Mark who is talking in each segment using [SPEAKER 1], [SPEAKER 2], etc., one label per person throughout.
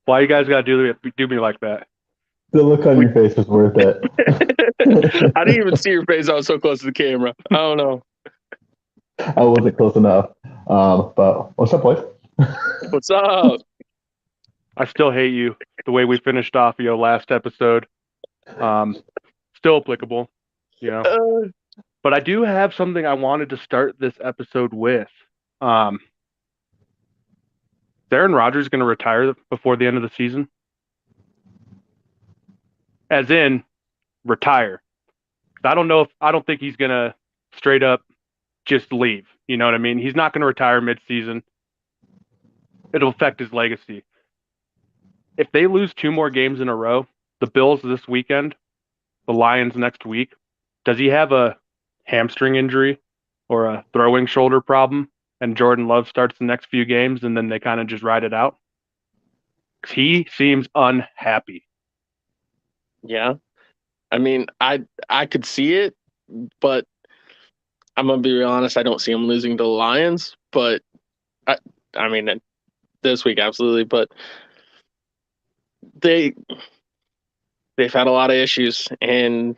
[SPEAKER 1] Why you guys gotta do me like that?
[SPEAKER 2] The look on
[SPEAKER 1] We,
[SPEAKER 2] your face was worth it.
[SPEAKER 3] I didn't even see your face. I was so close to the camera. I don't know.
[SPEAKER 2] I wasn't close enough. But what's up, boys?
[SPEAKER 3] What's up?
[SPEAKER 1] I still hate you. The way we finished off your last episode, um, still applicable, you know.
[SPEAKER 3] Uh,
[SPEAKER 1] But I do have something I wanted to start this episode with. Um, is Aaron Rodgers going to retire before the end of the season? As in, retire. I don't think he's going to straight up just leave. You know what I mean? He's not going to retire mid-season. It'll affect his legacy. If they lose two more games in a row, the Bills this weekend, the Lions next week, does he have a hamstring injury or a throwing shoulder problem? And Jordan Love starts the next few games and then they kind of just ride it out? He seems unhappy.
[SPEAKER 3] yeah. I mean, I could see it, but I'm gonna be real honest. I don't see him losing to the Lions, but I, I mean, this week absolutely. But they they've had a lot of issues, and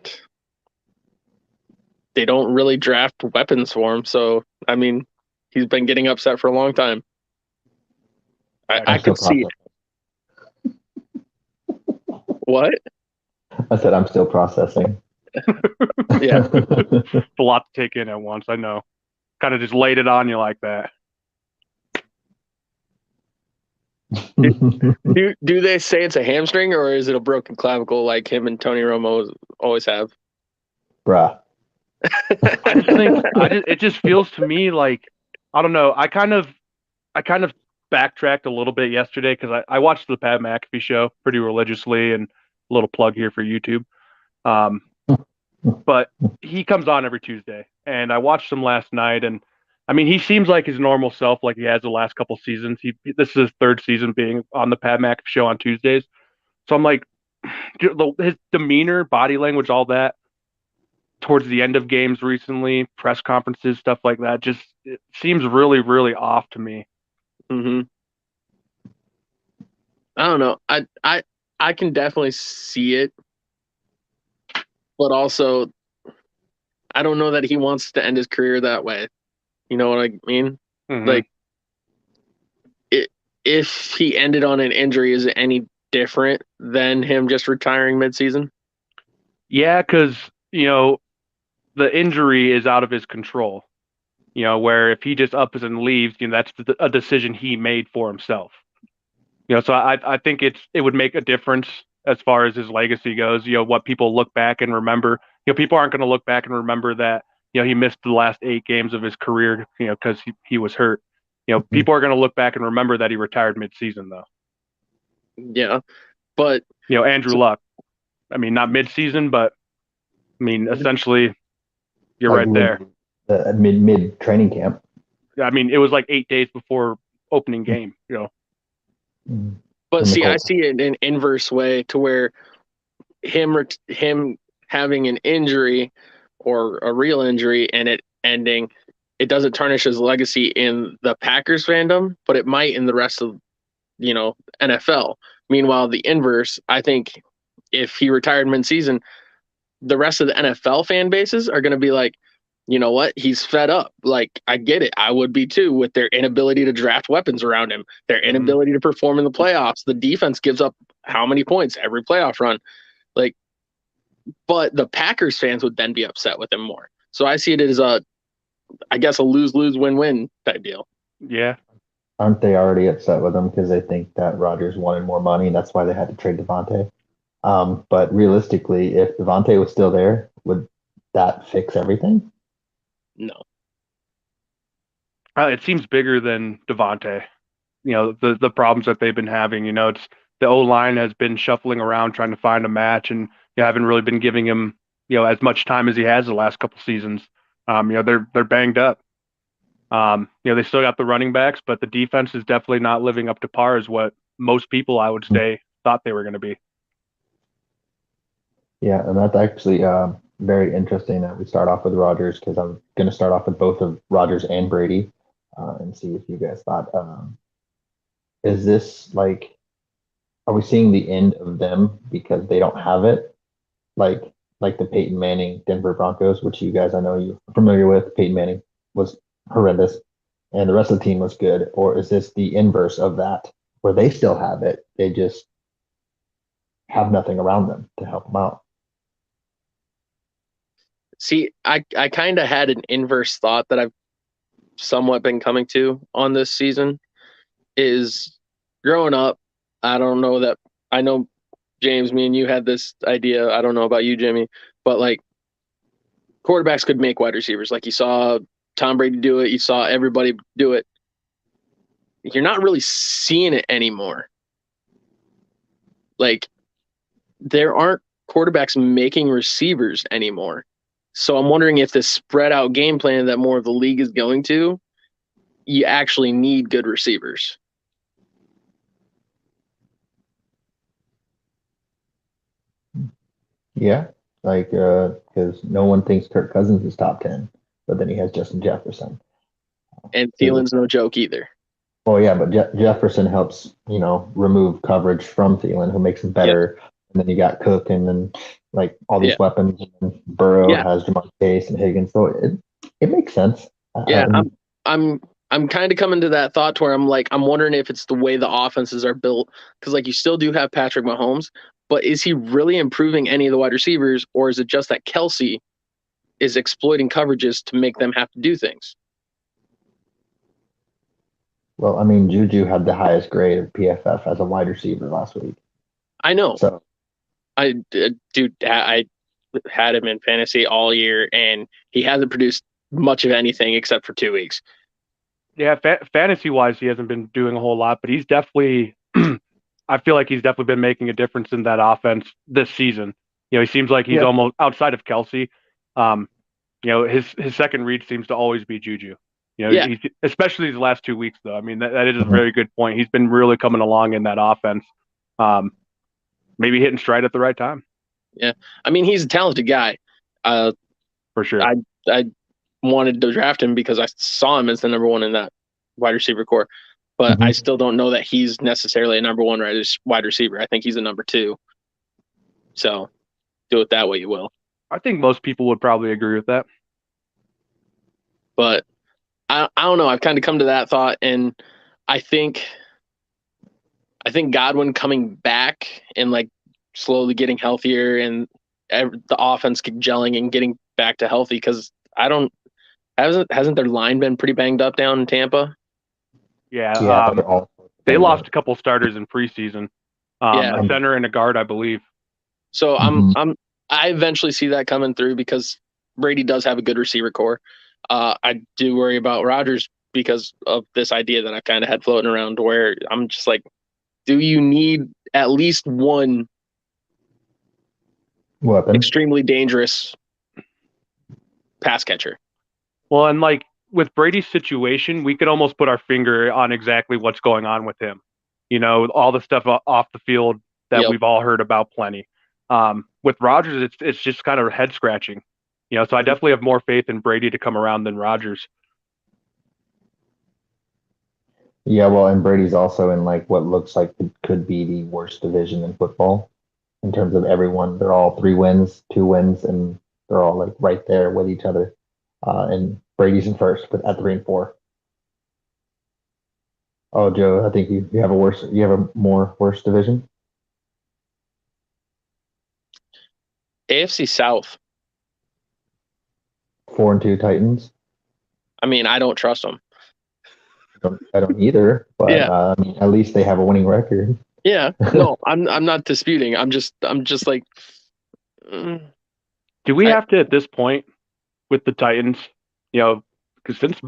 [SPEAKER 3] they don't really draft weapons for him. So I mean, he's been getting upset for a long time. I
[SPEAKER 2] I'm still
[SPEAKER 3] could see it.
[SPEAKER 2] processing.
[SPEAKER 3] What?
[SPEAKER 2] I said I'm still processing.
[SPEAKER 3] Yeah.
[SPEAKER 1] It's a lot to take in at once, I know. Kind of just laid it on you like that.
[SPEAKER 3] Do they say it's a hamstring or is it a broken clavicle like him and Tony Romo always have?
[SPEAKER 2] Bruh.
[SPEAKER 1] I just think it just feels to me like I don't know. I kind of backtracked a little bit yesterday because I watched the Pat McAfee show pretty religiously and a little plug here for YouTube. Um, but he comes on every Tuesday, and I watched him last night, and I mean he seems like his normal self, like he has the last couple seasons. This is his third season being on the Pat McAfee show on Tuesdays, so I'm like his demeanor, body language, all that towards the end of games recently, press conferences, stuff like that, just it seems really, really off to me.
[SPEAKER 3] Mm-hmm. I don't know. I can definitely see it, but also I don't know that he wants to end his career that way. You know what I mean?
[SPEAKER 1] Mm-hmm.
[SPEAKER 3] Like, it, if he ended on an injury, is it any different than him just retiring midseason?
[SPEAKER 1] Yeah, because you know the injury is out of his control. You know, where if he just ups and leaves, you know, that's a decision he made for himself. You know, so I think it would make a difference as far as his legacy goes. You know, what people look back and remember. You know, people aren't going to look back and remember that you know he missed the last 8 games of his career. You know, because he was hurt. You know, people are going to look back and remember that he retired mid-season, though.
[SPEAKER 3] Yeah, but
[SPEAKER 1] You know, Andrew
[SPEAKER 3] so,
[SPEAKER 1] Luck. I mean, not mid-season, but I mean, essentially, you're
[SPEAKER 2] Like
[SPEAKER 1] right there.
[SPEAKER 2] the mid training camp.
[SPEAKER 1] I mean, it was like 8 days before opening game. You know,
[SPEAKER 3] but
[SPEAKER 2] In the
[SPEAKER 3] see, I
[SPEAKER 2] cold.
[SPEAKER 3] see it in an inverse way to where him having an injury or a real injury and it ending, it doesn't tarnish his legacy in the Packers fandom, but it might in the rest of NFL. Meanwhile, the inverse, I think, if he retired mid-season, the rest of the NFL fan bases are going to be like, you know what? He's fed up. Like, I get it. I would be too with their inability to draft weapons around him, their
[SPEAKER 1] mm-hmm.
[SPEAKER 3] inability to perform in the playoffs. The defense gives up how many points every playoff run? Like, but the Packers fans would then be upset with him more. So I see it as I guess, a lose-lose win-win type deal.
[SPEAKER 1] Yeah,
[SPEAKER 2] Aren't they already upset with him because they think that Rodgers wanted more money and that's why they had to trade Devontae? But realistically, if Devontae was still there, would that fix everything?
[SPEAKER 3] No.
[SPEAKER 1] it seems bigger than Devontae. You know, the problems that they've been having. You know, it's the O line has been shuffling around trying to find a match, and you know, haven't really been giving him you know as much time as he has the last couple seasons. You know, they're banged up. You know, they still got the running backs, but the defense is definitely not living up to par as what most people, I would say, thought they were going to be.
[SPEAKER 2] Yeah, and that's actually very interesting that we start off with Rodgers because I'm going to start off with both of Rodgers and Brady and see if you guys thought, is this like are we seeing the end of them because they don't have it? Like like the Peyton Manning Denver Broncos, which you guys I know you're familiar with. Peyton Manning was horrendous, and the rest of the team was good. Or is this the inverse of that, where they still have it, they just have nothing around them to help them out?
[SPEAKER 3] See, I kind of had an inverse thought that I've somewhat been coming to on this season is growing up. I don't know that I know James, me and you had this idea. I don't know about you, Jimmy, but like quarterbacks could make wide receivers. Like you saw Tom Brady do it, you saw everybody do it. You're not really seeing it anymore. Like there aren't quarterbacks making receivers anymore. So I'm wondering if this spread out game plan that more of the league is going to, you actually need good receivers.
[SPEAKER 2] Yeah, like because no one thinks Kirk Cousins is top 10, but then he has Justin Jefferson.
[SPEAKER 3] And Thielen's no joke either.
[SPEAKER 2] Oh yeah, but Jefferson helps, remove coverage from Thielen, who makes him
[SPEAKER 3] Yep.
[SPEAKER 2] better. And then you got Cook, and then like all these
[SPEAKER 3] Yeah.
[SPEAKER 2] weapons. And Burrow
[SPEAKER 3] Yeah.
[SPEAKER 2] has Jamar Chase and Higgins, so it makes sense.
[SPEAKER 3] Yeah. I'm kind of coming to that thought to where I'm like, I'm wondering if it's the way the offenses are built. Because like you still do have Patrick Mahomes, but is he really improving any of the wide receivers, or is it just that Kelsey is exploiting coverages to make them have to do things?
[SPEAKER 2] Well, I mean, Juju had the highest grade of PFF as a wide receiver last week.
[SPEAKER 3] I know.
[SPEAKER 2] So
[SPEAKER 3] Dude, I had him in fantasy all year, and he hasn't produced much of anything except for 2 weeks.
[SPEAKER 1] Yeah, fantasy wise, he hasn't been doing a whole lot, but he's definitely. I feel like he's definitely been making a difference in that offense this season. He seems like he's
[SPEAKER 2] yeah,
[SPEAKER 1] almost outside of Kelsey. Um, his second read seems to always be Juju.
[SPEAKER 3] Yeah.
[SPEAKER 1] He's especially these last 2 weeks though. I mean, that is a
[SPEAKER 2] mhm.
[SPEAKER 1] very good point. He's been really coming along in that offense. Um, maybe hitting stride at the right time
[SPEAKER 3] Yeah. I mean, he's a talented guy. Uh,
[SPEAKER 1] for sure.
[SPEAKER 3] I wanted to draft him because I saw him as the number one in that wide receiver core, but I
[SPEAKER 2] Mhm.
[SPEAKER 3] still don't know that he's necessarily a number one wide receiver. I think he's a number two. So do it that way you will.
[SPEAKER 1] I think most people would probably agree with that.
[SPEAKER 3] But I don't know. I've kind of come to that thought, and I think Godwin coming back and like slowly getting healthier and the offense gelling and getting back to healthy because I don't hasn't their line been pretty banged up down in Tampa?
[SPEAKER 1] Yeah.
[SPEAKER 2] Yeah, they're all
[SPEAKER 1] They
[SPEAKER 2] banged
[SPEAKER 1] lost
[SPEAKER 2] up.
[SPEAKER 1] a couple starters in preseason.
[SPEAKER 3] Yeah.
[SPEAKER 1] A center and a guard, I believe.
[SPEAKER 3] So
[SPEAKER 2] Mhm.
[SPEAKER 3] I eventually see that coming through because Brady does have a good receiver core. I do worry about Rodgers because of this idea that I kind of had floating around where I'm just like, do you need at least one
[SPEAKER 2] Weapon.
[SPEAKER 3] extremely dangerous pass catcher?
[SPEAKER 1] Well, and like with Brady's situation, we could almost put our finger on exactly what's going on with him. All the stuff off the field that
[SPEAKER 3] Yep.
[SPEAKER 1] we've all heard about plenty. With Rodgers, it's just kind of head scratching. So I definitely have more faith in Brady to come around than Rodgers.
[SPEAKER 2] Yeah, well, and Brady's also in like what looks like it could be the worst division in football in terms of everyone. They're all 3 wins, 2 wins, and they're all like right there with each other. And Brady's in first, but at 3 and 4. Oh, Joe, I think you have a more worse division.
[SPEAKER 3] AFC South.
[SPEAKER 2] 4-2 Titans.
[SPEAKER 3] I mean, I don't trust them.
[SPEAKER 2] I don't either, but
[SPEAKER 3] Yeah.
[SPEAKER 2] I mean, at least they have a winning record.
[SPEAKER 3] Yeah. No, I'm not disputing. I'm just like mm,
[SPEAKER 1] Do we
[SPEAKER 3] I
[SPEAKER 1] have to at this point with the Titans? Because since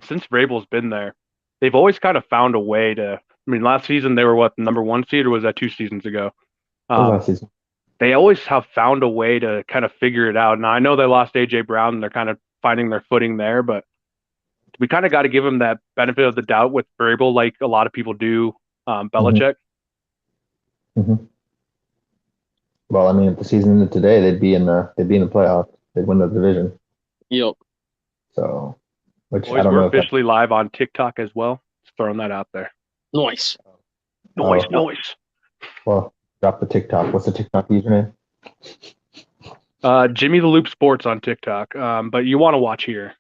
[SPEAKER 1] since Vrabel's been there, they've always kind of found a way to. I mean, last season they were what, the number one seed, or was that 2 seasons ago? Um,
[SPEAKER 2] Last season.
[SPEAKER 1] they always have found a way to kind of figure it out. Now I know they lost AJ Brown and they're kind of finding their footing there, but we kind of got to give them that benefit of the doubt with Vrabel, like a lot of people do
[SPEAKER 2] hmm
[SPEAKER 1] Belichick.
[SPEAKER 2] hmm Well, I mean, if the season ended today, they'd be in the playoffs. They'd win the division.
[SPEAKER 3] Yep.
[SPEAKER 2] So, which I
[SPEAKER 1] Boys,
[SPEAKER 2] don't
[SPEAKER 1] we're
[SPEAKER 2] know if that's
[SPEAKER 1] officially live on TikTok as well. Just throwing that out there.
[SPEAKER 3] Noise.
[SPEAKER 1] Noise,
[SPEAKER 2] oh
[SPEAKER 1] noise.
[SPEAKER 2] Well, drop the TikTok. What's the TikTok username?
[SPEAKER 1] Jimmy the Loop Sports on TikTok. But you want to watch here.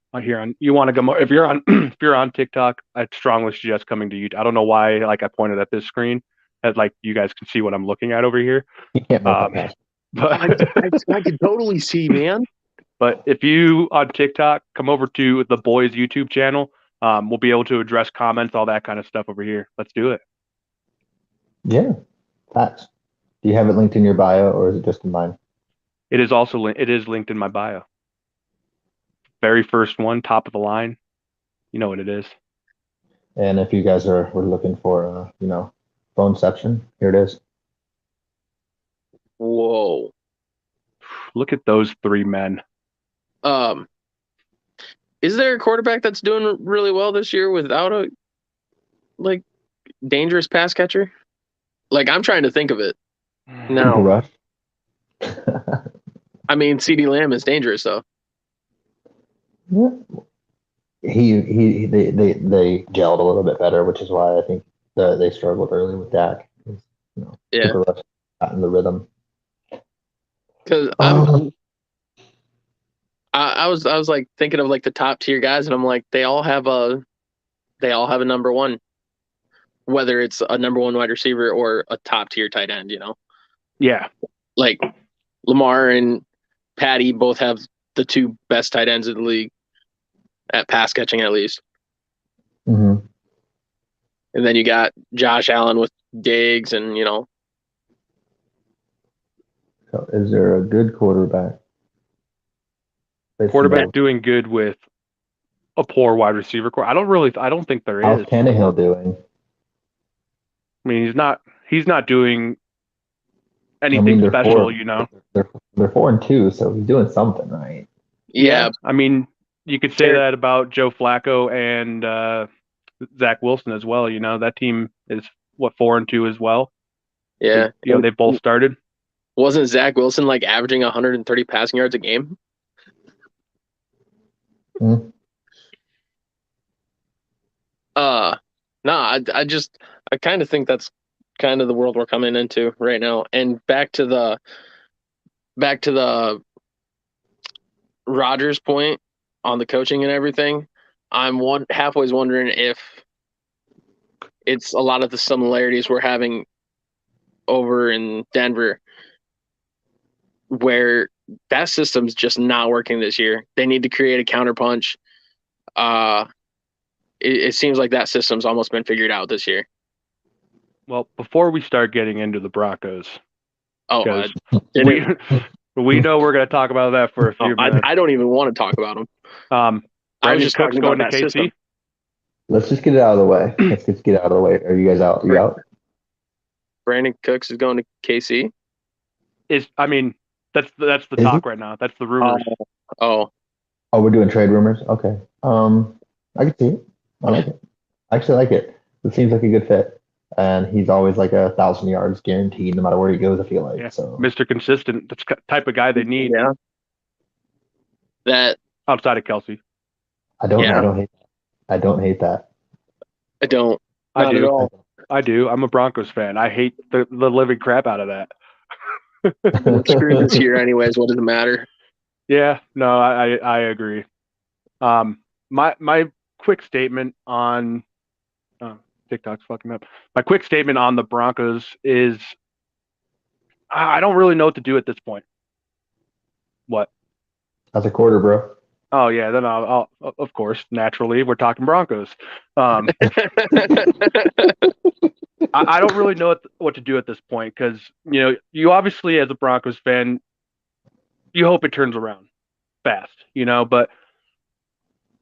[SPEAKER 1] You want to go more if you're on if you're on TikTok, I strongly suggest coming to YouTube. I don't know why like I pointed at this screen that like you guys can see what I'm looking at over here.
[SPEAKER 2] You can't
[SPEAKER 1] Um,
[SPEAKER 2] multitask.
[SPEAKER 1] but
[SPEAKER 3] I could totally see, man.
[SPEAKER 1] but if you on TikTok come over to the boys YouTube channel, we'll be able to address comments, all that kind of stuff over here. Let's do it.
[SPEAKER 2] Yeah, facts. Do you have it linked in your bio, or is it just in mine?
[SPEAKER 1] It is also it is linked in my bio. Very first one, top of the line. You know what it is.
[SPEAKER 2] And if you guys were looking for, phoneception, here it is.
[SPEAKER 3] Whoa.
[SPEAKER 1] Look at those three men.
[SPEAKER 3] Um, is there a quarterback that's doing really well this year without a like dangerous pass catcher? Like I'm trying to think of it.
[SPEAKER 2] Cooper
[SPEAKER 3] No,
[SPEAKER 2] Rush.
[SPEAKER 3] I mean CD Lamb is dangerous though.
[SPEAKER 2] Yeah. They gelled a little bit better, which is why I think they struggled early with Dak.
[SPEAKER 3] Yeah,
[SPEAKER 2] Cooper Rush got in the rhythm.
[SPEAKER 3] because
[SPEAKER 2] Um,
[SPEAKER 3] I was like thinking of like the top tier guys, and I'm like they all have a number one, whether it's a number one wide receiver or a top tier tight end.
[SPEAKER 1] Yeah.
[SPEAKER 3] Like Lamar and Patty both have the two best tight ends in the league at pass catching at least.
[SPEAKER 2] mhm.
[SPEAKER 3] And then you got Josh Allen with Diggs and
[SPEAKER 2] So is there a good quarterback?
[SPEAKER 1] Quarterback doing good with a poor wide receiver core. I don't think there
[SPEAKER 2] How's
[SPEAKER 1] is.
[SPEAKER 2] Tannehill doing?
[SPEAKER 1] I mean, he's not doing
[SPEAKER 2] I
[SPEAKER 1] anything
[SPEAKER 2] mean,
[SPEAKER 1] special,
[SPEAKER 2] they're 4-2, so he's doing something right.
[SPEAKER 3] yeah.
[SPEAKER 1] I mean, you could say that about Joe Flacco and Zach Wilson as well. That team is what 4-2 as well.
[SPEAKER 3] Yeah.
[SPEAKER 1] They both started.
[SPEAKER 3] Wasn't Zach Wilson like averaging 130 passing yards a game?
[SPEAKER 2] Hmm.
[SPEAKER 3] No, I kind of think that's kind of the world we're coming into right now. And back to the Rodgers point on the coaching and everything. I'm halfway wondering if it's a lot of the similarities we're having over in Denver, where that system's just not working this year. They need to create a counterpunch. It seems like that system's almost been figured out this year.
[SPEAKER 1] Well, before we start getting into the Broncos,
[SPEAKER 3] Oh,
[SPEAKER 1] we we know we're going to talk about that for a few minutes.
[SPEAKER 3] I don't even want to talk about them. I was
[SPEAKER 1] Brandon
[SPEAKER 3] just
[SPEAKER 1] Cook's
[SPEAKER 3] talking
[SPEAKER 1] going
[SPEAKER 3] about
[SPEAKER 1] to
[SPEAKER 3] that
[SPEAKER 1] KC.
[SPEAKER 3] system.
[SPEAKER 2] Let's just get it out of the way. Let's just get it out of the way. Are you guys out? You out?
[SPEAKER 3] Brandon Cooks is going to KC.
[SPEAKER 1] I mean, that's the
[SPEAKER 2] Is
[SPEAKER 1] talk
[SPEAKER 2] he?
[SPEAKER 1] right now. That's the rumors.
[SPEAKER 3] Oh,
[SPEAKER 2] Oh, we're doing trade rumors. Okay. I can see it. I like it. I actually like it. It seems like a good fit, and he's always like 1,000 yards guaranteed, no matter where he goes. I feel like
[SPEAKER 1] Yeah,
[SPEAKER 2] so.
[SPEAKER 1] Mr. Consistent. That's the type of guy they need.
[SPEAKER 3] yeah. That
[SPEAKER 1] Outside of Kelsey.
[SPEAKER 2] I don't.
[SPEAKER 3] Yeah.
[SPEAKER 2] I don't hate. I don't hate that.
[SPEAKER 3] I don't.
[SPEAKER 1] I
[SPEAKER 3] Not
[SPEAKER 1] do.
[SPEAKER 3] at all.
[SPEAKER 1] I do. I'm a Broncos fan. I hate the living crap out of that.
[SPEAKER 3] We're screwed this year, anyways. What does it matter?
[SPEAKER 1] Yeah, no, I agree. My quick statement on TikTok's fucking up. My quick statement on the Broncos is I don't really know what to do at this point. What?
[SPEAKER 2] That's a quarter, bro.
[SPEAKER 1] Oh yeah, then I'll of course naturally we're talking Broncos. I don't really know what to do at this point because you obviously as a Broncos fan you hope it turns around fast, but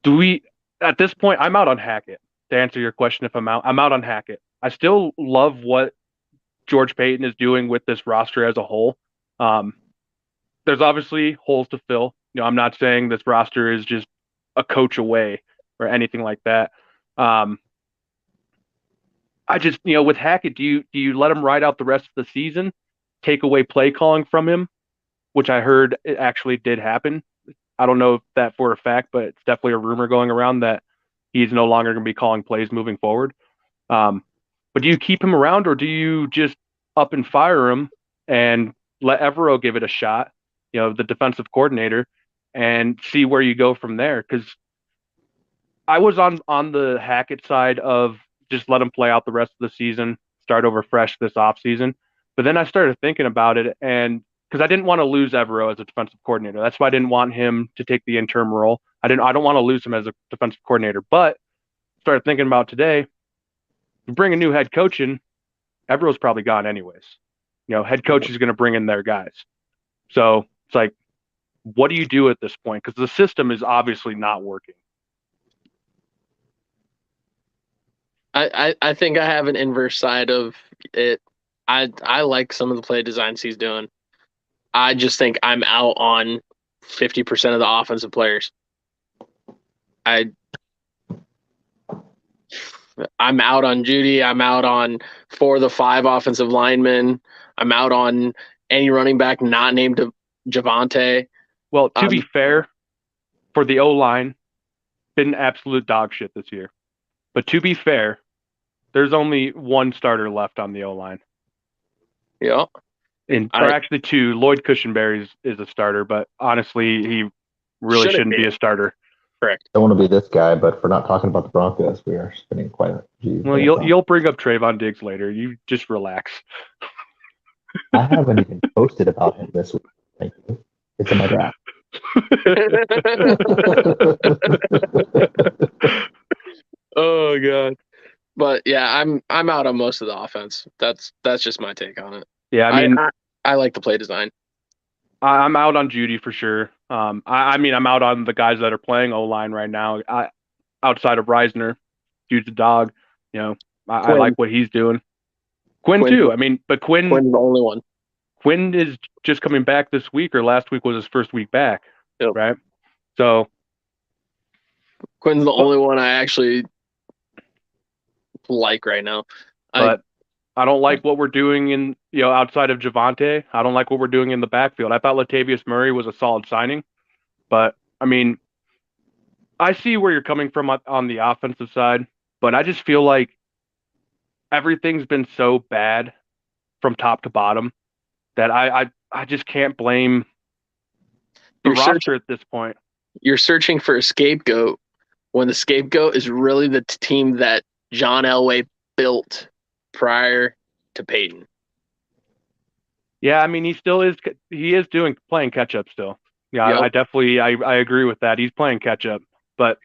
[SPEAKER 1] do we at this point I'm out on Hackett to answer your question. If I'm out on Hackett. I still love what George Payton is doing with this roster as a whole. There's obviously holes to fill. I'm not saying this roster is just a coach away or anything like that. I just with Hackett, do you let him ride out the rest of the season, take away play calling from him, which I heard it actually did happen. I don't know if that for a fact, but it's definitely a rumor going around that he's no longer going to be calling plays moving forward. But do you keep him around or do you just up and fire him and let Evero give it a shot, the defensive coordinator, and see where you go from there. Because I was on the Hackett side of just let him play out the rest of the season, start over fresh this offseason. But then I started thinking about it, and because I didn't want to lose Evero as a defensive coordinator, that's why I didn't want him to take the interim role. I don't want to lose him as a defensive coordinator. But started thinking about today, we bring a new head coach in, Evero's probably gone anyways. Head coach is going to bring in their guys. So it's like, what do you do at this point? Because the system is obviously not working.
[SPEAKER 3] I think I have an inverse side of it. I like some of the play designs he's doing. I just think I'm out on 50% of the offensive players. I'm out on Judy. I'm out on 4 of the 5 offensive linemen. I'm out on any running back not named Javante.
[SPEAKER 1] Well, to be fair, for the O-line, been absolute dog shit this year. But to be fair, there's only one starter left on the O-line.
[SPEAKER 3] Yeah.
[SPEAKER 1] Or actually 2. Lloyd Cushenberry is a starter, but honestly, he really shouldn't be a starter.
[SPEAKER 3] Correct.
[SPEAKER 2] I don't want to be this guy, but for not talking about the Broncos, we are spending quite a few.
[SPEAKER 1] Well, you'll bring up Trayvon Diggs later. You just relax.
[SPEAKER 2] I haven't even posted about him this week. Thank you. It's in my draft.
[SPEAKER 3] Oh god. But yeah, I'm out on most of the offense. That's just my take on it.
[SPEAKER 1] Yeah, I mean,
[SPEAKER 3] I like the play design.
[SPEAKER 1] I'm out on Judy for sure. I mean, I'm out on the guys that are playing O-line right now. Outside of Reisner, Jude's a dog. I like what he's doing. Quinn too. I mean, but Quinn's
[SPEAKER 3] the only one.
[SPEAKER 1] Quinn is just coming back this week, or last week was his first week back, right? So
[SPEAKER 3] Quinn's the only one I actually like right now.
[SPEAKER 1] But I don't like what we're doing in outside of Javante. I don't like what we're doing in the backfield. I thought Latavius Murray was a solid signing, but I mean, I see where you're coming from on the offensive side, but I just feel like everything's been so bad from top to bottom that I just can't blame the roster at this point.
[SPEAKER 3] You're searching for a scapegoat when the scapegoat is really the team that John Elway built prior to Peyton.
[SPEAKER 1] Yeah, I mean, he is playing catch up still. Yeah, yep. I definitely agree with that. He's playing catch up, but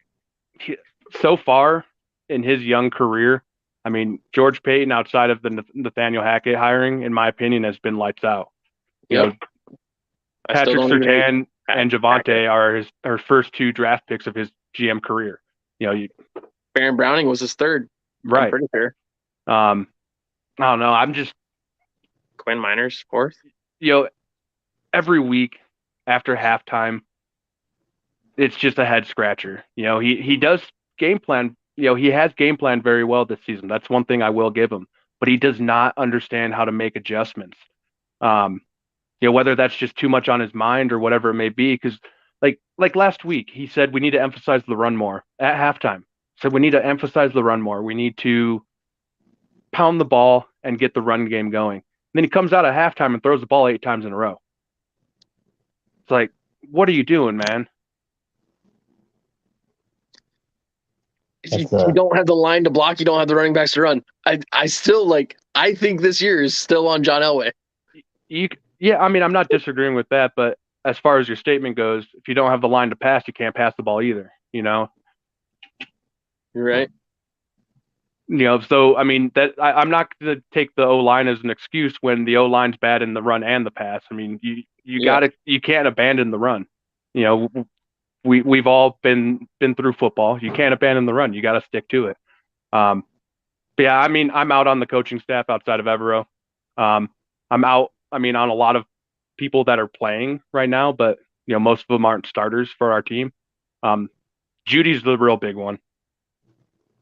[SPEAKER 1] so far in his young career, I mean, George Payton, outside of the Nathaniel Hackett hiring, in my opinion, has been lights out. Patrick Surtain and Javante are his first 2 draft picks of his GM career.
[SPEAKER 3] Baron Browning was his 3rd.
[SPEAKER 1] Right.
[SPEAKER 3] I'm pretty sure.
[SPEAKER 1] I don't know. I'm just
[SPEAKER 3] Quinn Miners 4th.
[SPEAKER 1] Every week after halftime, it's just a head scratcher. He does game plan. He has game planned very well this season. That's one thing I will give him. But he does not understand how to make adjustments. Whether that's just too much on his mind or whatever it may be. Because like last week, he said we need to emphasize the run more at halftime. So we need to emphasize the run more. We need to pound the ball and get the run game going. And then he comes out at halftime and throws the ball 8 times in a row. It's like, what are you doing, man?
[SPEAKER 3] You don't have the line to block. You don't have the running backs to run. I still I think this year is still on John Elway.
[SPEAKER 1] Yeah, I mean, I'm not disagreeing with that, but as far as your statement goes, if you don't have the line to pass, you can't pass the ball either,
[SPEAKER 3] You're right.
[SPEAKER 1] So I mean that I'm not going to take the O-line as an excuse when the O-line's bad in the run and the pass. I mean, you can't abandon the run. We've all been through football. You can't abandon the run. You got to stick to it. But yeah, I mean, I'm out on the coaching staff outside of Evero. I'm out. I mean, on a lot of people that are playing right now, but most of them aren't starters for our team. Judy's the real big one.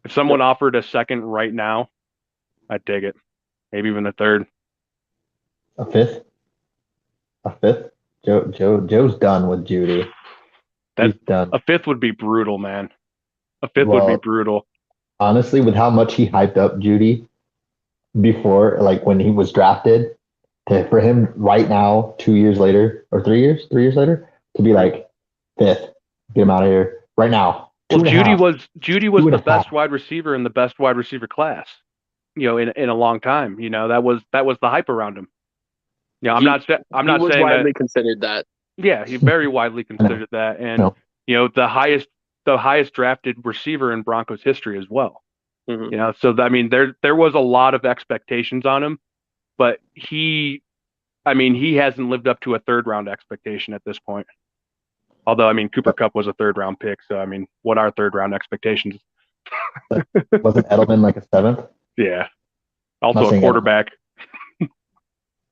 [SPEAKER 1] If someone offered a 2nd right now, I'd take it. Maybe even a 3rd.
[SPEAKER 2] A 5th? A 5th? Joe's done with Judy. He's done.
[SPEAKER 1] A 5th would be brutal, man. A 5th would be brutal.
[SPEAKER 2] Honestly, with how much he hyped up Judy, before, like when he was drafted, for him right now, 2 years later or 3 years later, to be like fifth, get him out of here right now.
[SPEAKER 1] Well,
[SPEAKER 2] Two and a half.
[SPEAKER 1] Judy
[SPEAKER 2] Two
[SPEAKER 1] was
[SPEAKER 2] and
[SPEAKER 1] the
[SPEAKER 2] a half.
[SPEAKER 1] best wide receiver in the best wide receiver class. In a long time. That was the hype around him.
[SPEAKER 3] He
[SPEAKER 1] I'm
[SPEAKER 3] he
[SPEAKER 1] not
[SPEAKER 3] was
[SPEAKER 1] saying that.
[SPEAKER 3] widely considered that.
[SPEAKER 1] Yeah, he very widely considered that, and
[SPEAKER 2] No.
[SPEAKER 1] the highest drafted receiver in Broncos history as well.
[SPEAKER 3] Mm-hmm.
[SPEAKER 1] So I mean, there was a lot of expectations on him, but he hasn't lived up to a third round expectation at this point. Although, I mean, Cooper Kupp was a third round pick, so I mean, what are third round expectations?
[SPEAKER 2] Wasn't Edelman like a seventh?
[SPEAKER 1] Yeah.
[SPEAKER 2] Not
[SPEAKER 1] Also a
[SPEAKER 2] saying
[SPEAKER 1] quarterback.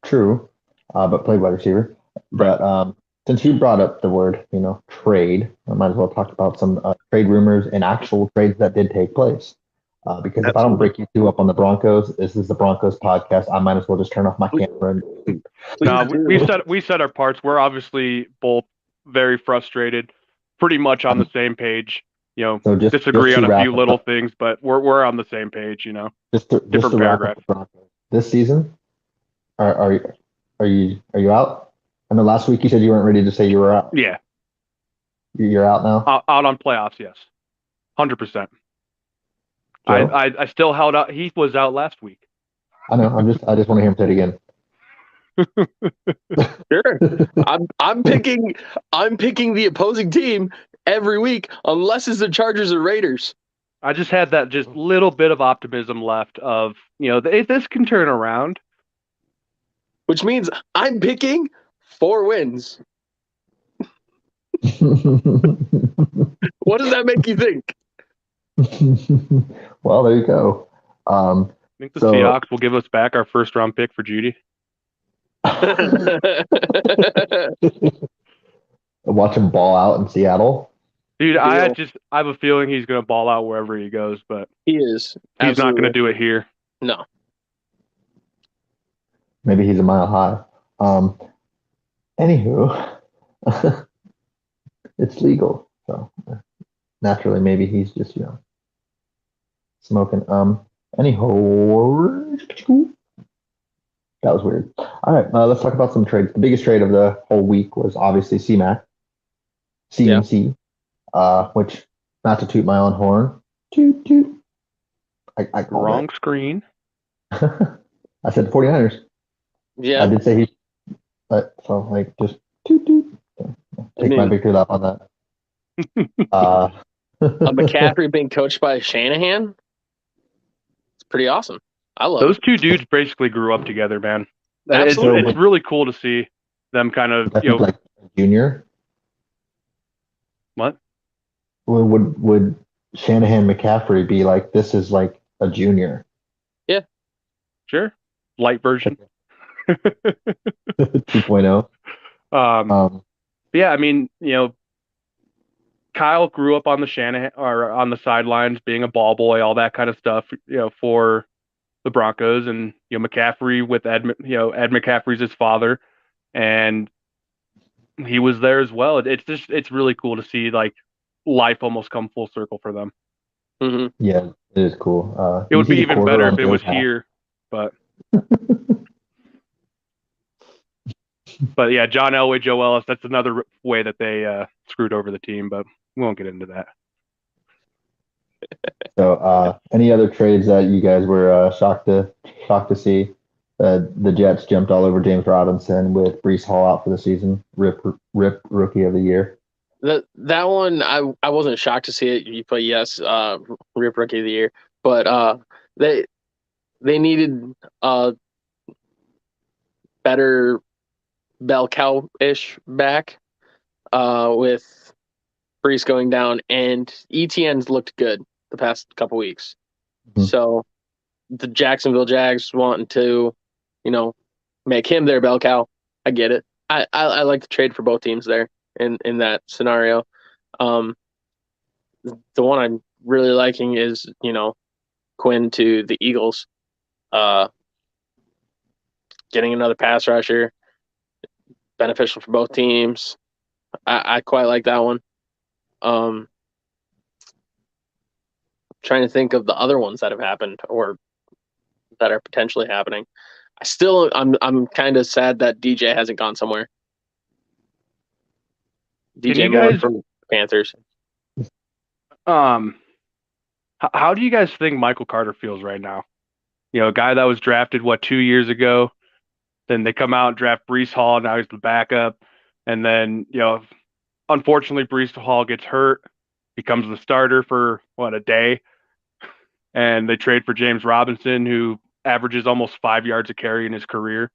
[SPEAKER 2] True, but played wide receiver.
[SPEAKER 1] Right.
[SPEAKER 2] But since you brought up the word, trade, I might as well talk about some trade rumors and actual trades that did take place. Because if I don't
[SPEAKER 3] Absolutely.
[SPEAKER 2] break you two up on the Broncos, this is the Broncos podcast. I might as well just turn off my
[SPEAKER 3] Please-
[SPEAKER 2] camera and sleep.
[SPEAKER 1] No,
[SPEAKER 3] do.
[SPEAKER 1] we set our parts. We're obviously both very frustrated, pretty much on the same page.
[SPEAKER 2] So
[SPEAKER 1] Disagree
[SPEAKER 2] just
[SPEAKER 1] on
[SPEAKER 2] to
[SPEAKER 1] a
[SPEAKER 2] wrap
[SPEAKER 1] few
[SPEAKER 2] it
[SPEAKER 1] little
[SPEAKER 2] up,
[SPEAKER 1] things, but we're on the same page.
[SPEAKER 2] just to
[SPEAKER 1] Different
[SPEAKER 2] wrap up
[SPEAKER 1] paragraph.
[SPEAKER 2] the Broncos this season. Are you out? I know last week you said you weren't ready to say you were out.
[SPEAKER 1] Yeah,
[SPEAKER 2] You're out now.
[SPEAKER 1] out on playoffs. Yes, 100%.
[SPEAKER 2] Joe?
[SPEAKER 1] I still held out. He was out last week.
[SPEAKER 2] I know. I just want to hear him say it again.
[SPEAKER 3] Sure. I'm picking the opposing team every week unless it's the Chargers or Raiders.
[SPEAKER 1] I just had that just little bit of optimism left of this can turn around.
[SPEAKER 3] Which means I'm picking 4 wins. What does that make you think?
[SPEAKER 2] Well, there you go.
[SPEAKER 1] I think the Seahawks will give us back our first round pick for Judy.
[SPEAKER 2] Watch him ball out in Seattle.
[SPEAKER 1] Dude, I have a feeling he's going to ball out wherever he goes, but
[SPEAKER 3] he is.
[SPEAKER 1] He's not going to do it here.
[SPEAKER 3] No.
[SPEAKER 2] Maybe he's a mile high. Anywho, it's legal, so naturally, maybe he's just smoking. Anyhow, that was weird. All right, let's talk about some trades. The biggest trade of the whole week was obviously CMC, which, not to toot my own horn, toot toot. I called
[SPEAKER 1] Wrong
[SPEAKER 2] it.
[SPEAKER 1] screen.
[SPEAKER 2] I said 49ers.
[SPEAKER 3] Yeah.
[SPEAKER 2] I did say he, so just toot toot. Take my victory lap on that.
[SPEAKER 3] A McCaffrey being coached by Shanahan. It's pretty awesome. I love
[SPEAKER 1] those
[SPEAKER 3] it.
[SPEAKER 1] two dudes basically grew up together, man.
[SPEAKER 3] Absolutely.
[SPEAKER 1] It's really cool to see them kind of
[SPEAKER 2] like junior.
[SPEAKER 1] What?
[SPEAKER 2] Would Shanahan McCaffrey be like? This is like a junior.
[SPEAKER 3] Yeah.
[SPEAKER 1] Sure. Light version.
[SPEAKER 2] 2.0.
[SPEAKER 1] Yeah, I mean, Kyle grew up on the Shanahan or on the sidelines, being a ball boy, all that kind of stuff, for the Broncos, and McCaffrey with Ed McCaffrey's his father, and he was there as well. It's really cool to see like life almost come full circle for them.
[SPEAKER 3] Mm-hmm.
[SPEAKER 2] Yeah, it is cool.
[SPEAKER 1] It would be even better if it was here, but yeah, John Elway, Joe Ellis, that's another way that they screwed over the team, but we won't get into that.
[SPEAKER 2] So, any other trades that you guys were shocked to see? The Jets jumped all over James Robinson with Breece Hall out for the season. Rip rookie of the year.
[SPEAKER 3] That one I wasn't shocked to see it, but yes, Rip rookie of the year. But they needed better bell cow-ish back with Breece going down, and ETN's looked good the past couple weeks. Mm-hmm. So the Jacksonville Jags wanting to, make him their bell cow. I get it. I like to trade for both teams there in that scenario. The one I'm really liking is, Quinn to the Eagles. Getting another pass rusher, beneficial for both teams. I quite like that one. Trying to think of the other ones that have happened or that are potentially happening. I'm kind of sad that DJ hasn't gone somewhere.
[SPEAKER 1] Can
[SPEAKER 3] DJ
[SPEAKER 1] you
[SPEAKER 3] Moore
[SPEAKER 1] guys
[SPEAKER 3] from Panthers.
[SPEAKER 1] how do you guys think Michael Carter feels right now? A guy that was drafted 2 years ago. Then they come out and draft Breece Hall. Now he's the backup, and then unfortunately Breece Hall gets hurt, becomes the starter for a day, and they trade for James Robinson, who averages almost 5 yards a carry in his career.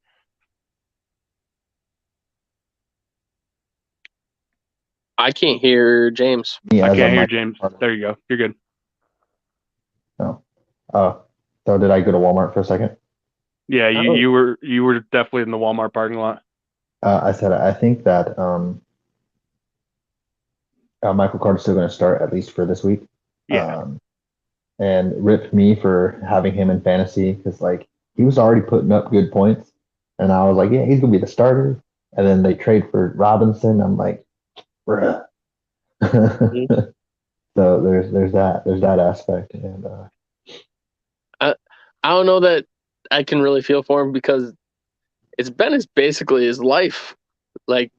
[SPEAKER 3] I can't hear James.
[SPEAKER 1] I can't hear James. There you go. You're good.
[SPEAKER 2] No. So did I go to Walmart for a second?
[SPEAKER 1] Yeah, you were definitely in the Walmart parking lot.
[SPEAKER 2] I said I think that Michael Carter's still going to start at least for this week.
[SPEAKER 1] Yeah.
[SPEAKER 2] And rip me for having him in fantasy because he was already putting up good points, and I was like, yeah, he's going to be the starter. And then they trade for Robinson. I'm like, bruh. So there's that aspect, and
[SPEAKER 3] I don't know that I can really feel for him because it's been basically his life. Like,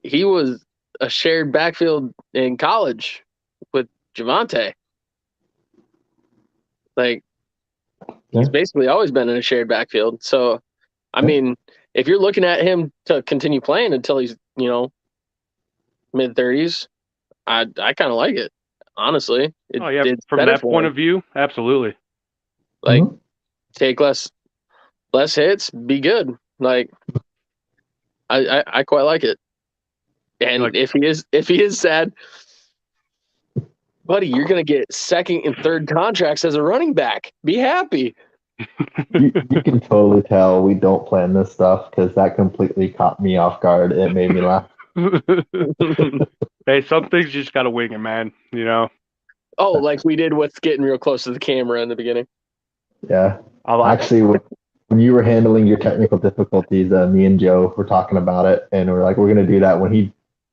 [SPEAKER 3] he was a shared backfield in college with Javonte. Like, he's basically always been in a shared backfield. So, I mean, if you're looking at him to continue playing until he's, mid-30s, I kind of like it, honestly. It's
[SPEAKER 1] from that point of view, absolutely.
[SPEAKER 3] Like, take less hits, be good. Like, I quite like it. And if he is sad, buddy, you're gonna get second and third contracts as a running back. Be happy.
[SPEAKER 2] you can totally tell we don't plan this stuff because that completely caught me off guard. It made me laugh.
[SPEAKER 1] Hey, some things you just gotta wing it, man.
[SPEAKER 3] Oh, like we did with getting real close to the camera in the beginning.
[SPEAKER 2] Yeah. Actually, when you were handling your technical difficulties, me and Joe were talking about it, and we're like, we're going to do that when he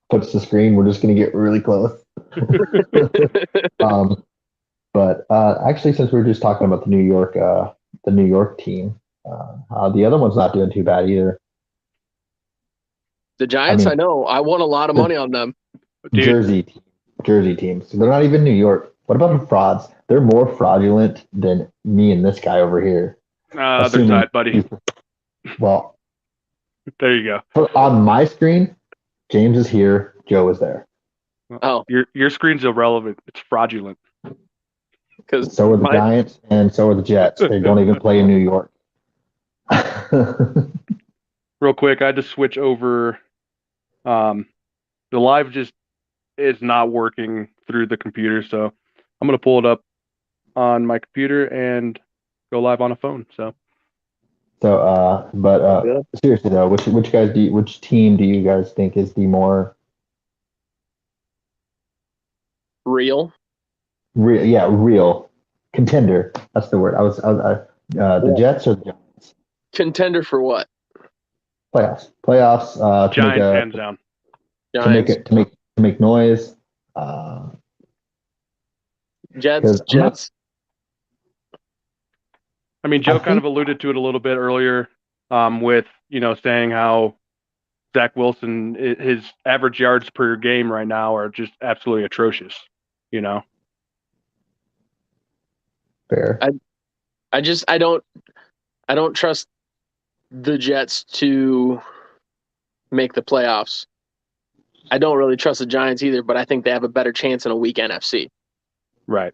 [SPEAKER 2] puts the screen. We're just going to get really close. But actually, since we're just talking about the New York team, the other one's not doing too bad either.
[SPEAKER 3] The Giants, I know. I won a lot of money on them.
[SPEAKER 2] Jersey teams. They're not even New York. What about the frauds? They're more fraudulent than me and this guy over here.
[SPEAKER 1] Other side, buddy.
[SPEAKER 2] Well,
[SPEAKER 1] there you go.
[SPEAKER 2] On my screen, James is here. Joe is there.
[SPEAKER 3] Oh,
[SPEAKER 1] your screen's irrelevant. It's fraudulent.
[SPEAKER 3] Because
[SPEAKER 2] so are the Giants and so are the Jets. They don't even play in New York.
[SPEAKER 1] Real quick, I had to switch over. The live just is not working through the computer, so I'm gonna pull it up on my computer and go live on a phone.
[SPEAKER 2] But seriously though, which team do you guys think is the more
[SPEAKER 3] real?
[SPEAKER 2] Real contender. That's the word. The Jets or the Giants?
[SPEAKER 3] Contender for what?
[SPEAKER 2] Playoffs.
[SPEAKER 1] Giants, hands down.
[SPEAKER 3] Giants.
[SPEAKER 2] To make noise.
[SPEAKER 3] Jets.
[SPEAKER 1] I mean, Joe kind of alluded to it a little bit earlier, with saying how Zach Wilson, his average yards per game right now are just absolutely atrocious.
[SPEAKER 2] Fair.
[SPEAKER 3] I don't trust the Jets to make the playoffs. I don't really trust the Giants either, but I think they have a better chance in a weak NFC.
[SPEAKER 1] Right.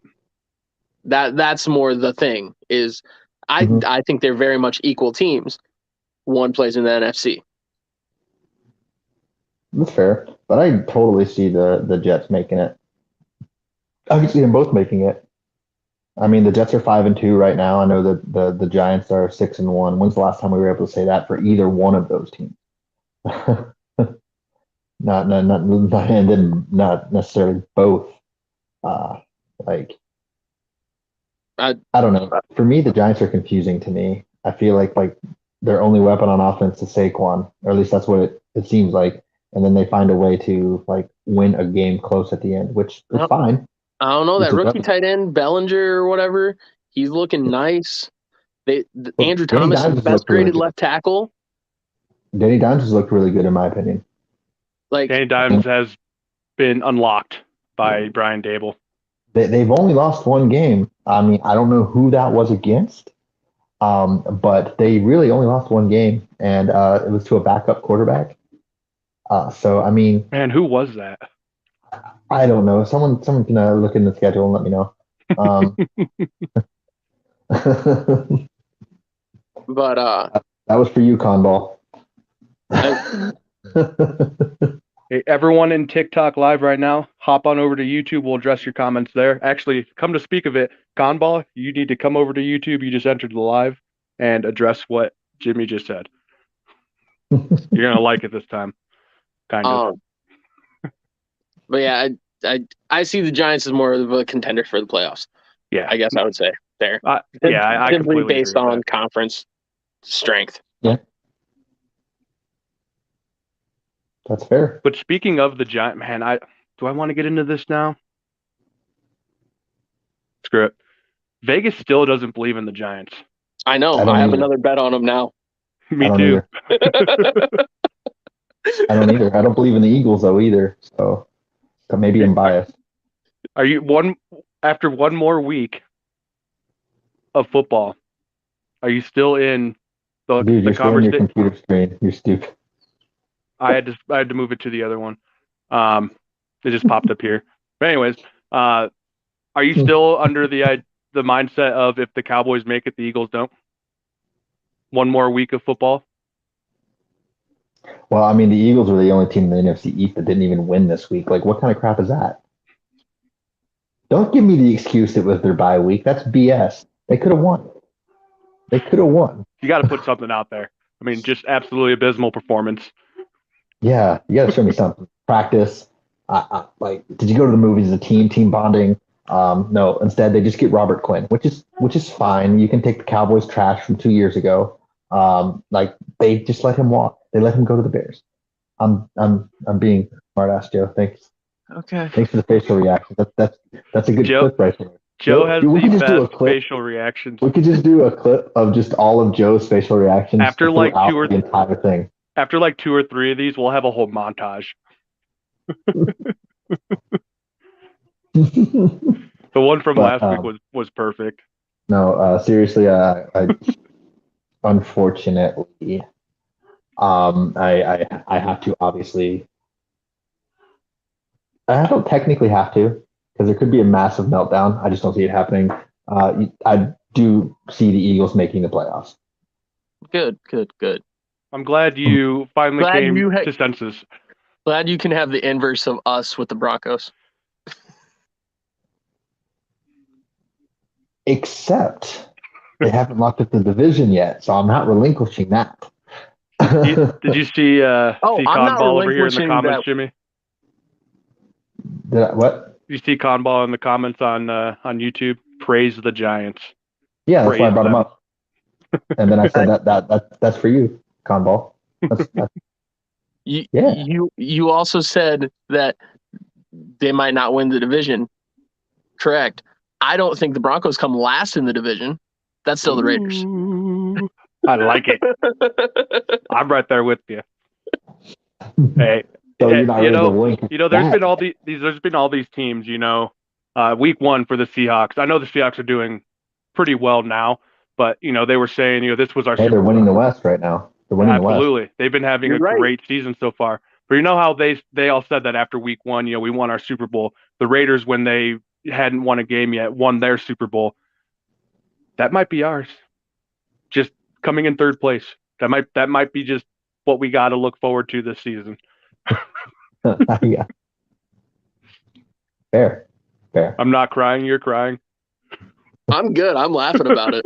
[SPEAKER 3] That's more the thing is I think they're very much equal teams. One plays in the NFC.
[SPEAKER 2] That's fair, but I totally see the Jets making it. I can see them both making it. I mean, the Jets are 5-2 right now. I know that the Giants are 6-1. When's the last time we were able to say that for either one of those teams? not and then not necessarily both. I don't know. For me, the Giants are confusing to me. I feel like their only weapon on offense is Saquon, or at least that's what it seems like. And then they find a way to win a game close at the end, which is fine.
[SPEAKER 3] I don't know, that rookie tight end Bellinger or whatever. He's looking nice.
[SPEAKER 2] Well,
[SPEAKER 3] Andrew
[SPEAKER 2] Danny
[SPEAKER 3] Thomas is
[SPEAKER 2] Dimes
[SPEAKER 3] the
[SPEAKER 2] has
[SPEAKER 3] best
[SPEAKER 2] looked really
[SPEAKER 3] graded
[SPEAKER 2] good.
[SPEAKER 3] left tackle.
[SPEAKER 2] Danny Dimes has looked really good in my opinion.
[SPEAKER 3] Like
[SPEAKER 1] Danny Dimes has been unlocked by Brian Dable.
[SPEAKER 2] They've only lost one game. I mean, I don't know who that was against, but they really only lost one game, and it was to a backup quarterback. So I mean,
[SPEAKER 1] Man, who was that?
[SPEAKER 2] I don't know. Someone can look in the schedule and let me know. Um, that
[SPEAKER 3] but
[SPEAKER 2] was for you, Conball.
[SPEAKER 3] I,
[SPEAKER 1] Hey, everyone in TikTok live right now, hop on over to YouTube. We'll address your comments there. Actually, come to speak of it, Conball, you need to come over to YouTube. You just entered the live and address what Jimmy just said. You're gonna like it this time, kind of.
[SPEAKER 3] but yeah, I see the Giants as more of a contender for the playoffs.
[SPEAKER 1] Yeah,
[SPEAKER 3] I guess I would say there.
[SPEAKER 1] yeah, I
[SPEAKER 3] Simply
[SPEAKER 1] completely
[SPEAKER 3] based
[SPEAKER 1] agree with
[SPEAKER 3] on
[SPEAKER 1] that.
[SPEAKER 3] conference strength.
[SPEAKER 2] Yeah, that's fair.
[SPEAKER 1] But speaking of the Giant, man, do I want to get into this now? Screw it. Vegas still doesn't believe in the Giants.
[SPEAKER 3] I know.
[SPEAKER 2] I don't
[SPEAKER 3] I have
[SPEAKER 2] either.
[SPEAKER 3] another bet on them now.
[SPEAKER 1] Me
[SPEAKER 2] I don't
[SPEAKER 1] too.
[SPEAKER 2] either. I don't either. I don't believe in the Eagles though either. So maybe I'm biased.
[SPEAKER 1] Are you after one more week of football? Are you still in
[SPEAKER 2] Dude,
[SPEAKER 1] the
[SPEAKER 2] you're still on your
[SPEAKER 1] conversation?
[SPEAKER 2] computer screen. You're stupid.
[SPEAKER 1] I had to move it to the other one. It just popped up here. But anyways, are you still under the mindset of if the Cowboys make it, the Eagles don't? One more week of football.
[SPEAKER 2] Well, I mean, the Eagles were the only team in the NFC East that didn't even win this week. Like, what kind of crap is that? Don't give me the excuse it was their bye week. That's BS. They could have won. They could have won.
[SPEAKER 1] You got to put something out there. I mean, just absolutely abysmal performance.
[SPEAKER 2] Yeah, you got to show me something. Practice. Like, did you go to the movies as a team? Team bonding? No. Instead, they just get Robert Quinn, which is fine. You can take the Cowboys trash from 2 years ago. Like they just let him walk. They let him go to the Bears. I'm being smart ass, Joe. Thanks.
[SPEAKER 3] Okay.
[SPEAKER 2] Thanks for the facial reaction. That's a good
[SPEAKER 1] Joe,
[SPEAKER 2] clip right there.
[SPEAKER 1] Joe has
[SPEAKER 2] we
[SPEAKER 1] the
[SPEAKER 2] could just do a
[SPEAKER 1] best
[SPEAKER 2] clip.
[SPEAKER 1] facial reactions.
[SPEAKER 2] We could just do a clip of just all of Joe's facial reactions
[SPEAKER 1] After like
[SPEAKER 2] throughout the entire thing.
[SPEAKER 1] After like 2 or 3 of these, we'll have a whole montage. The one from last week was perfect.
[SPEAKER 2] No, seriously, unfortunately, I have to obviously. I don't technically have to because there could be a massive meltdown. I just don't see it happening. I do see the Eagles making the playoffs.
[SPEAKER 3] Good.
[SPEAKER 1] I'm glad you finally
[SPEAKER 3] Glad
[SPEAKER 1] came
[SPEAKER 3] you
[SPEAKER 1] to senses.
[SPEAKER 3] Glad you can have the inverse of us with the Broncos.
[SPEAKER 2] Except they haven't locked up the division yet, so I'm not relinquishing that.
[SPEAKER 1] Did you see
[SPEAKER 3] I'm not
[SPEAKER 1] Conball over here in the
[SPEAKER 3] relinquishing
[SPEAKER 1] comments,
[SPEAKER 3] that.
[SPEAKER 1] Jimmy?
[SPEAKER 2] What?
[SPEAKER 1] You see Conball in the comments on YouTube? Praise the Giants.
[SPEAKER 2] Yeah, that's why I
[SPEAKER 1] Praise
[SPEAKER 2] brought him
[SPEAKER 1] them.
[SPEAKER 2] up. And then I said that's for you, Conball. That's,
[SPEAKER 3] You also said that they might not win the division. Correct. I don't think the Broncos come last in the division. That's still the Raiders.
[SPEAKER 1] Ooh, I like it. I'm right there with you. Hey,
[SPEAKER 2] so you're not ready to link.
[SPEAKER 1] There's been all these teams. Week 1 for the Seahawks. I know the Seahawks are doing pretty well now, but they were saying this was our.
[SPEAKER 2] Hey, they're winning the West right now. They're winning the West.
[SPEAKER 1] Absolutely, they've been having
[SPEAKER 3] You're right.
[SPEAKER 1] great season so far. But you know how they all said that after week 1, we won our Super Bowl. The Raiders, when they hadn't won a game yet, won their Super Bowl. That might be ours. Just coming in third place. That might be just what we got to look forward to this season.
[SPEAKER 2] Yeah. Fair.
[SPEAKER 1] I'm not crying. You're crying.
[SPEAKER 3] I'm good. I'm laughing about it.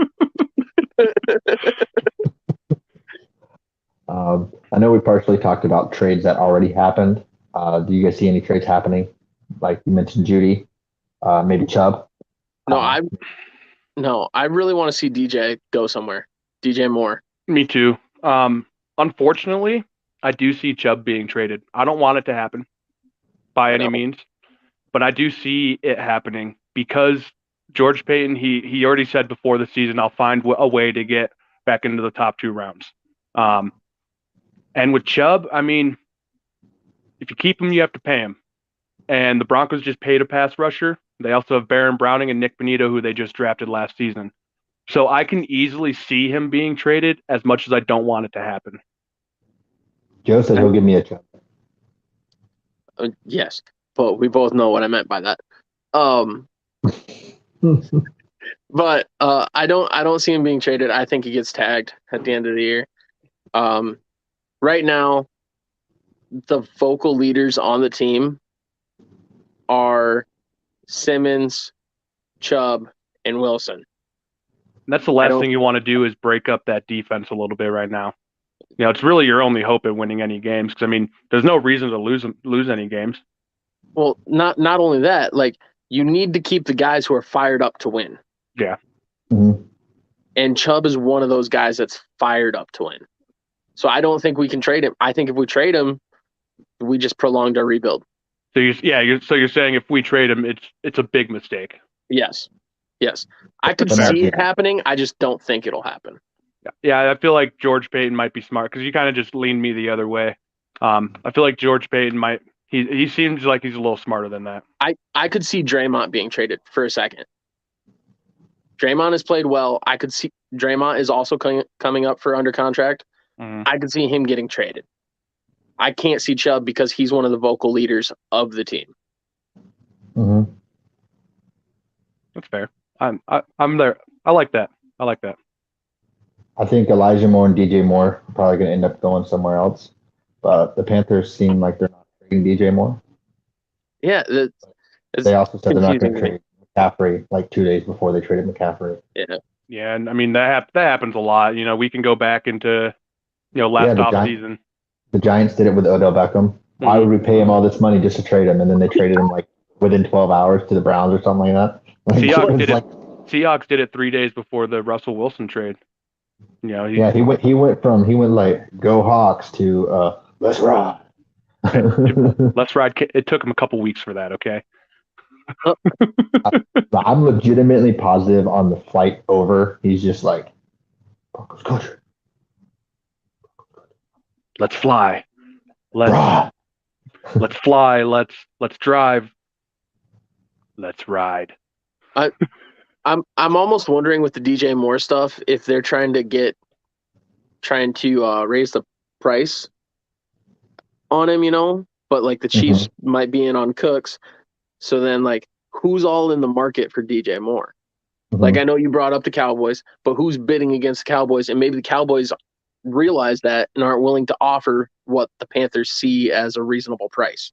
[SPEAKER 2] I know we partially talked about trades that already happened. Do you guys see any trades happening? Like you mentioned, Judy, maybe Chubb.
[SPEAKER 3] No, I really want to see DJ go somewhere. DJ Moore.
[SPEAKER 1] Me too. Unfortunately, I do see Chubb being traded. I don't want it to happen by any means, but I do see it happening because George Payton, he already said before the season, I'll find a way to get back into the top 2 rounds. And with Chubb, I mean, if you keep him, you have to pay him. And the Broncos just paid a pass rusher. They also have Baron Browning and Nick Bonito, who they just drafted last season. So I can easily see him being traded as much as I don't want it to happen.
[SPEAKER 2] Joe said he'll give me a chance.
[SPEAKER 3] Yes, but we both know what I meant by that. But I don't see him being traded. I think he gets tagged at the end of the year. Right now, the vocal leaders on the team are Simmons, Chubb, and Wilson.
[SPEAKER 1] And that's the last thing you want to do is break up that defense a little bit right now. You know, it's really your only hope at winning any games because, I mean, there's no reason to lose any games.
[SPEAKER 3] Well, not only that, like, you need to keep the guys who are fired up to win.
[SPEAKER 1] Yeah.
[SPEAKER 2] Mm-hmm.
[SPEAKER 3] And Chubb is one of those guys that's fired up to win. So I don't think we can trade him. I think if we trade him, we just prolonged our rebuild.
[SPEAKER 1] So you're saying if we trade him, it's a big mistake.
[SPEAKER 3] Yes. I could see it happening. I just don't think it'll happen.
[SPEAKER 1] Yeah, I feel like George Payton might be smart because you kind of just leaned me the other way. I feel like George Payton might. He seems like he's a little smarter than that.
[SPEAKER 3] I could see Draymond being traded for a second. Draymond has played well. I could see Draymond is also coming up for under contract.
[SPEAKER 1] Mm-hmm.
[SPEAKER 3] I could see him getting traded. I can't see Chubb because he's one of the vocal leaders of the team.
[SPEAKER 2] Mm-hmm.
[SPEAKER 1] That's fair. I'm there. I like that.
[SPEAKER 2] I think Elijah Moore and DJ Moore are probably going to end up going somewhere else. But the Panthers seem like they're not trading DJ Moore.
[SPEAKER 3] Yeah.
[SPEAKER 2] They also said they're not going to trade McCaffrey like 2 days before they traded McCaffrey.
[SPEAKER 3] Yeah.
[SPEAKER 1] Yeah, and I mean that happens a lot. You know, we can go back into last offseason.
[SPEAKER 2] The Giants did it with Odell Beckham.
[SPEAKER 1] Mm-hmm.
[SPEAKER 2] Why would we pay him all this money just to trade him? And then they traded him like within 12 hours to the Browns or something like that.
[SPEAKER 1] Seahawks did it 3 days before the Russell Wilson trade. You know,
[SPEAKER 2] he went like go Hawks to let's ride.
[SPEAKER 1] Let's ride. It took him a couple weeks for that. Okay.
[SPEAKER 2] I'm legitimately positive on the flight over. He's just like, Broncos country.
[SPEAKER 1] Let's fly. Let's fly. Let's drive. Let's ride.
[SPEAKER 3] I'm almost wondering with the DJ Moore stuff if they're trying to raise the price on him, but like the Chiefs might be in on Cooks. So then like who's all in the market for DJ Moore? Mm-hmm. Like I know you brought up the Cowboys, but who's bidding against the Cowboys? And maybe the Cowboys realize that and aren't willing to offer what the Panthers see as a reasonable price.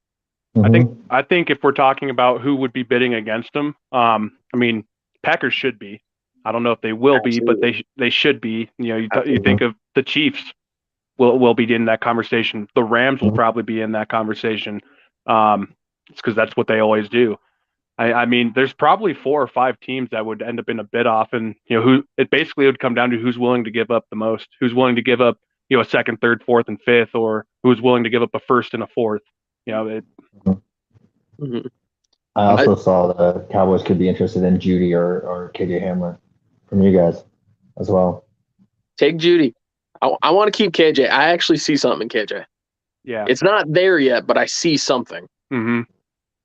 [SPEAKER 2] Mm-hmm.
[SPEAKER 1] I think if we're talking about who would be bidding against them, I mean, Packers should be. I don't know if they will
[SPEAKER 3] Absolutely.
[SPEAKER 1] be, but they should be. You think of the Chiefs will be in that conversation. The Rams will probably be in that conversation. It's because that's what they always do. I mean, there's probably 4 or 5 teams that would end up in a bid off, and it basically would come down to who's willing to give up the most, who's willing to give up a second, third, fourth, and fifth, or who's willing to give up a first and a fourth.
[SPEAKER 3] Mm-hmm.
[SPEAKER 2] I also saw the Cowboys could be interested in Judy or KJ Hamler from you guys as well.
[SPEAKER 3] Take Judy. I want to keep KJ. I actually see something in KJ.
[SPEAKER 1] Yeah,
[SPEAKER 3] it's not there yet, but I see something.
[SPEAKER 1] Mm-hmm.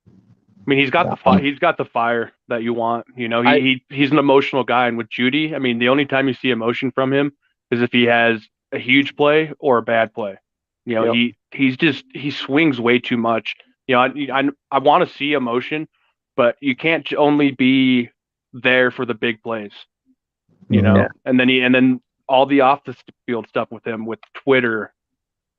[SPEAKER 1] I mean, he's got the fire that you want. He's an emotional guy, and with Judy, I mean, the only time you see emotion from him is if he has a huge play or a bad play. He swings way too much. I want to see emotion, but you can't only be there for the big plays. And then all the off the field stuff with him with Twitter.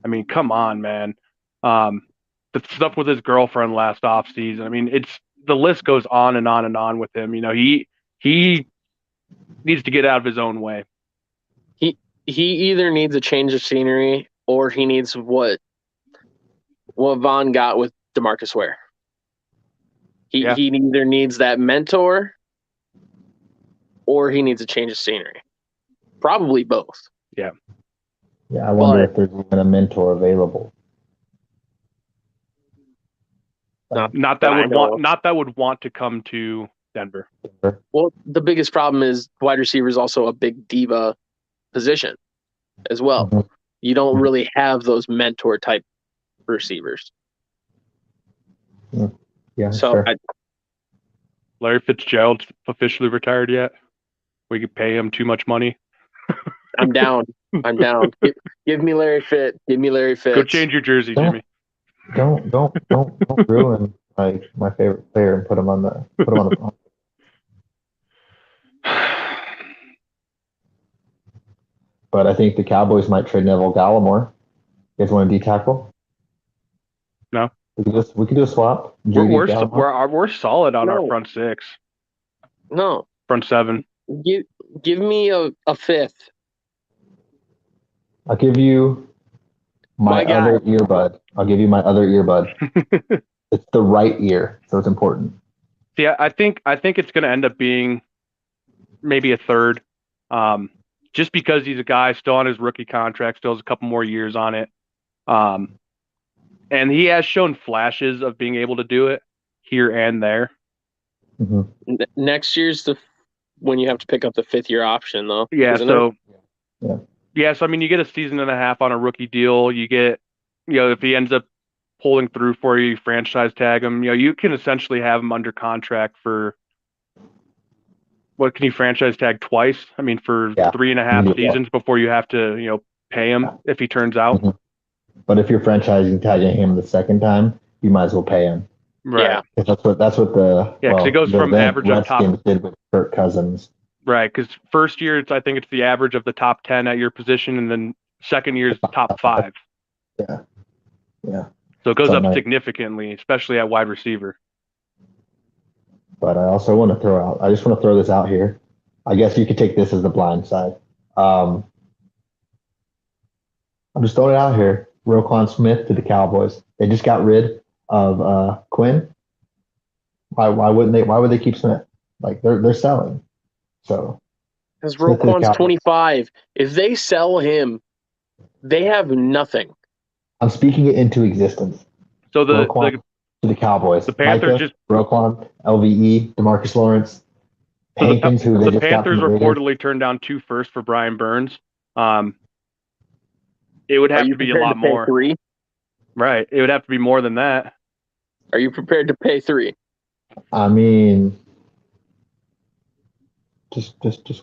[SPEAKER 1] I mean, come on, man. The stuff with his girlfriend last offseason. I mean, the list goes on and on and on with him. He needs to get out of his own way.
[SPEAKER 3] He either needs a change of scenery or he needs what Vaughn got with DeMarcus Ware. He either needs that mentor or he needs a change of scenery. Probably both.
[SPEAKER 1] Yeah.
[SPEAKER 2] Yeah, I wonder if there's even a mentor available.
[SPEAKER 1] Not that would want to come to Denver.
[SPEAKER 3] Well, the biggest problem is wide receiver is also a big diva position as well.
[SPEAKER 2] Mhm.
[SPEAKER 3] You don't really have those mentor type receivers.
[SPEAKER 2] Yeah,
[SPEAKER 3] So
[SPEAKER 2] sure.
[SPEAKER 1] Larry Fitzgerald's officially retired yet? We could pay him too much money.
[SPEAKER 3] I'm down. I'm down. Give me Larry Fitz. Give me Larry Fitz.
[SPEAKER 1] Go change your jersey,
[SPEAKER 2] Don't-
[SPEAKER 1] Jimmy.
[SPEAKER 2] Don't ruin my favorite player and put him on the. But I think the Cowboys might trade Neville Gallimore. You guys want a D tackle?
[SPEAKER 1] No.
[SPEAKER 2] We could do a swap.
[SPEAKER 1] We're
[SPEAKER 2] JD Gallimore.
[SPEAKER 1] we're solid on our
[SPEAKER 3] No.
[SPEAKER 1] front six,
[SPEAKER 3] No.
[SPEAKER 1] front seven.
[SPEAKER 3] Give me a fifth.
[SPEAKER 2] I'll give you my
[SPEAKER 3] My
[SPEAKER 2] other
[SPEAKER 3] guy.
[SPEAKER 2] earbud. I'll give you my other earbud. It's the right ear, so it's important.
[SPEAKER 1] See, I think it's going to end up being maybe a third, just because he's a guy still on his rookie contract, still has a couple more years on it, and he has shown flashes of being able to do it here and there.
[SPEAKER 2] Mm-hmm.
[SPEAKER 3] Next year's when you have to pick up the 5th year option, though.
[SPEAKER 1] Yeah, so
[SPEAKER 2] Yeah.
[SPEAKER 1] so I mean, you get a season and a half on a rookie deal. You get, if he ends up pulling through for you, franchise tag him. You can essentially have him under contract for, what can you franchise tag twice? I mean, for 3.5 seasons before you have to, pay him if he turns out.
[SPEAKER 2] Mm-hmm. But if you're franchising tagging him the second time, you might as well pay him.
[SPEAKER 1] Right.
[SPEAKER 3] Yeah.
[SPEAKER 2] That's what the
[SPEAKER 1] because it goes from average of top.
[SPEAKER 2] Did with Kirk Cousins.
[SPEAKER 1] Right, because first year I think it's the average of the top 10 at your position, and then second year is the top 5.
[SPEAKER 2] Yeah.
[SPEAKER 1] So it goes up significantly, especially at wide receiver.
[SPEAKER 2] But I also want to I just want to throw this out here. I guess you could take this as the blind side. I'm just throwing it out here. Roquan Smith to the Cowboys. They just got rid of Quinn. Why would they keep Smith? Like they're selling. So
[SPEAKER 3] because Roquan's 25. If they sell him, they have nothing.
[SPEAKER 2] I'm speaking it into existence.
[SPEAKER 1] So
[SPEAKER 2] Roquan to the Cowboys.
[SPEAKER 1] The Panthers
[SPEAKER 2] Micah, Roquan, LVE, DeMarcus Lawrence, Hankins, who they
[SPEAKER 1] the
[SPEAKER 2] just
[SPEAKER 1] Panthers
[SPEAKER 2] got
[SPEAKER 1] reportedly turned down 2 firsts for Brian Burns. It would have to be a lot more.
[SPEAKER 3] 3?
[SPEAKER 1] Right. It would have to be more than that.
[SPEAKER 3] Are you prepared to pay 3?
[SPEAKER 2] I mean, just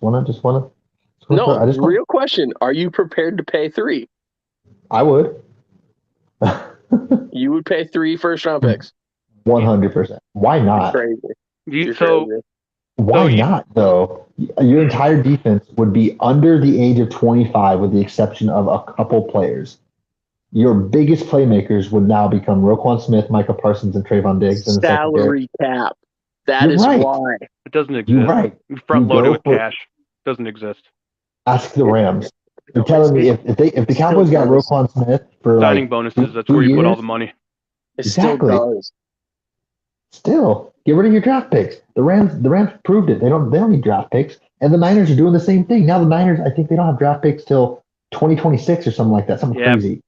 [SPEAKER 2] wanna.
[SPEAKER 3] No, real question. Are you prepared to pay 3?
[SPEAKER 2] I would.
[SPEAKER 3] You would pay 3 first-round picks.
[SPEAKER 2] 100%. Why not?
[SPEAKER 3] You're
[SPEAKER 2] crazy. Why not though? Your entire defense would be under the age of 25, with the exception of a couple players. Your biggest playmakers would now become Roquan Smith, Micah Parsons, and Trayvon Diggs. In the
[SPEAKER 3] salary cap. That is why.
[SPEAKER 1] It doesn't exist.
[SPEAKER 2] You're right.
[SPEAKER 1] Front loaded with cash. Doesn't exist.
[SPEAKER 2] Ask the Rams. You're telling me if the Cowboys got Roquan Smith for
[SPEAKER 1] signing bonuses, that's where you put all the money.
[SPEAKER 3] It still does.
[SPEAKER 2] Still, get rid of your draft picks. The Rams proved it. They don't need draft picks, and the Niners are doing the same thing. Now the Niners, I think they don't have draft picks till 2026 or something like that. Something crazy.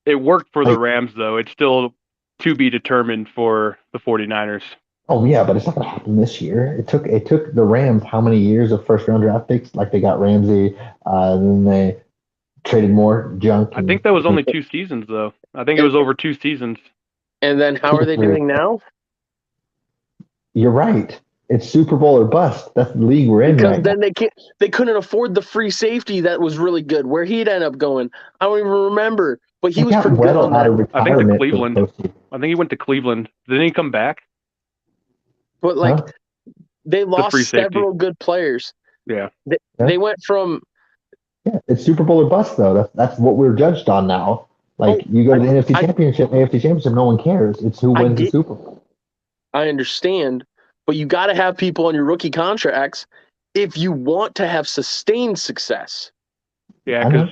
[SPEAKER 1] It worked for the Rams though. It's still to be determined for the 49ers.
[SPEAKER 2] Oh yeah, but it's not going to happen this year. It took the Rams how many years of first round draft picks? Like they got Ramsey, then they traded more junk.
[SPEAKER 1] I think that was only 2 seasons though. I think it was over 2 seasons.
[SPEAKER 3] And then how are they doing now?
[SPEAKER 2] You're right. It's Super Bowl or bust. That's the league we're in right now.
[SPEAKER 3] Because then they couldn't afford the free safety that was really good. Where he'd end up going, I don't even remember. But he was pretty good on that.
[SPEAKER 1] I think to Cleveland. I think he went to Cleveland. Didn't he come back?
[SPEAKER 3] But they lost several good players.
[SPEAKER 1] Yeah.
[SPEAKER 3] They went from.
[SPEAKER 2] Yeah, it's Super Bowl or bust though. That's what we're judged on now. You go to the NFC Championship, AFC Championship, no one cares. It's who wins the Super Bowl.
[SPEAKER 3] I understand, but you got to have people on your rookie contracts if you want to have sustained success.
[SPEAKER 1] Yeah, because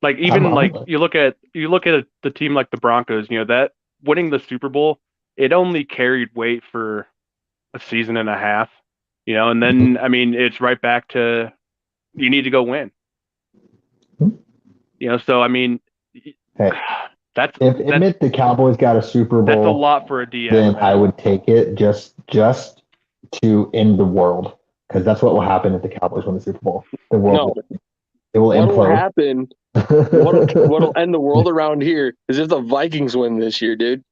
[SPEAKER 1] you look at the team like the Broncos, that winning the Super Bowl, it only carried weight for a season and a half, and then I mean it's right back to you need to go win. So I mean,
[SPEAKER 2] admit the Cowboys got a Super Bowl.
[SPEAKER 1] That's a lot for a DM.
[SPEAKER 2] Then I would take it. Just to end the world, because that's what will happen if the Cowboys win the Super Bowl. The world
[SPEAKER 3] No.
[SPEAKER 2] it will
[SPEAKER 3] What'll
[SPEAKER 2] implode.
[SPEAKER 3] happen? What'll end the world around here is if the Vikings win this year, dude.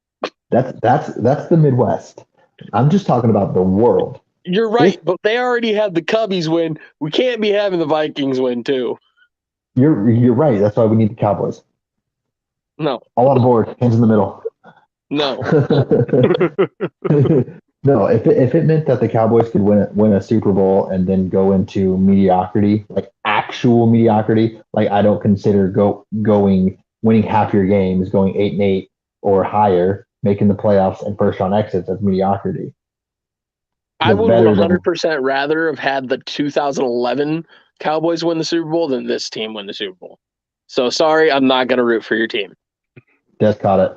[SPEAKER 2] That's the Midwest. I'm just talking about the world.
[SPEAKER 3] You're right, but they already had the Cubbies win. We can't be having the Vikings win too.
[SPEAKER 2] You're right. That's why we need the Cowboys.
[SPEAKER 3] No,
[SPEAKER 2] All on board, hands in the middle.
[SPEAKER 3] no.
[SPEAKER 2] No, if it meant that the Cowboys could win a Super Bowl and then go into mediocrity, like actual mediocrity, like I don't consider going winning half your games, going 8-8 or higher, making the playoffs and first round exits as mediocrity.
[SPEAKER 3] I
[SPEAKER 2] That's
[SPEAKER 3] would
[SPEAKER 2] better than
[SPEAKER 3] 100% rather have had the 2011 Cowboys win the Super Bowl than this team win the Super Bowl. So sorry, I'm not going to root for your team.
[SPEAKER 2] Des caught it.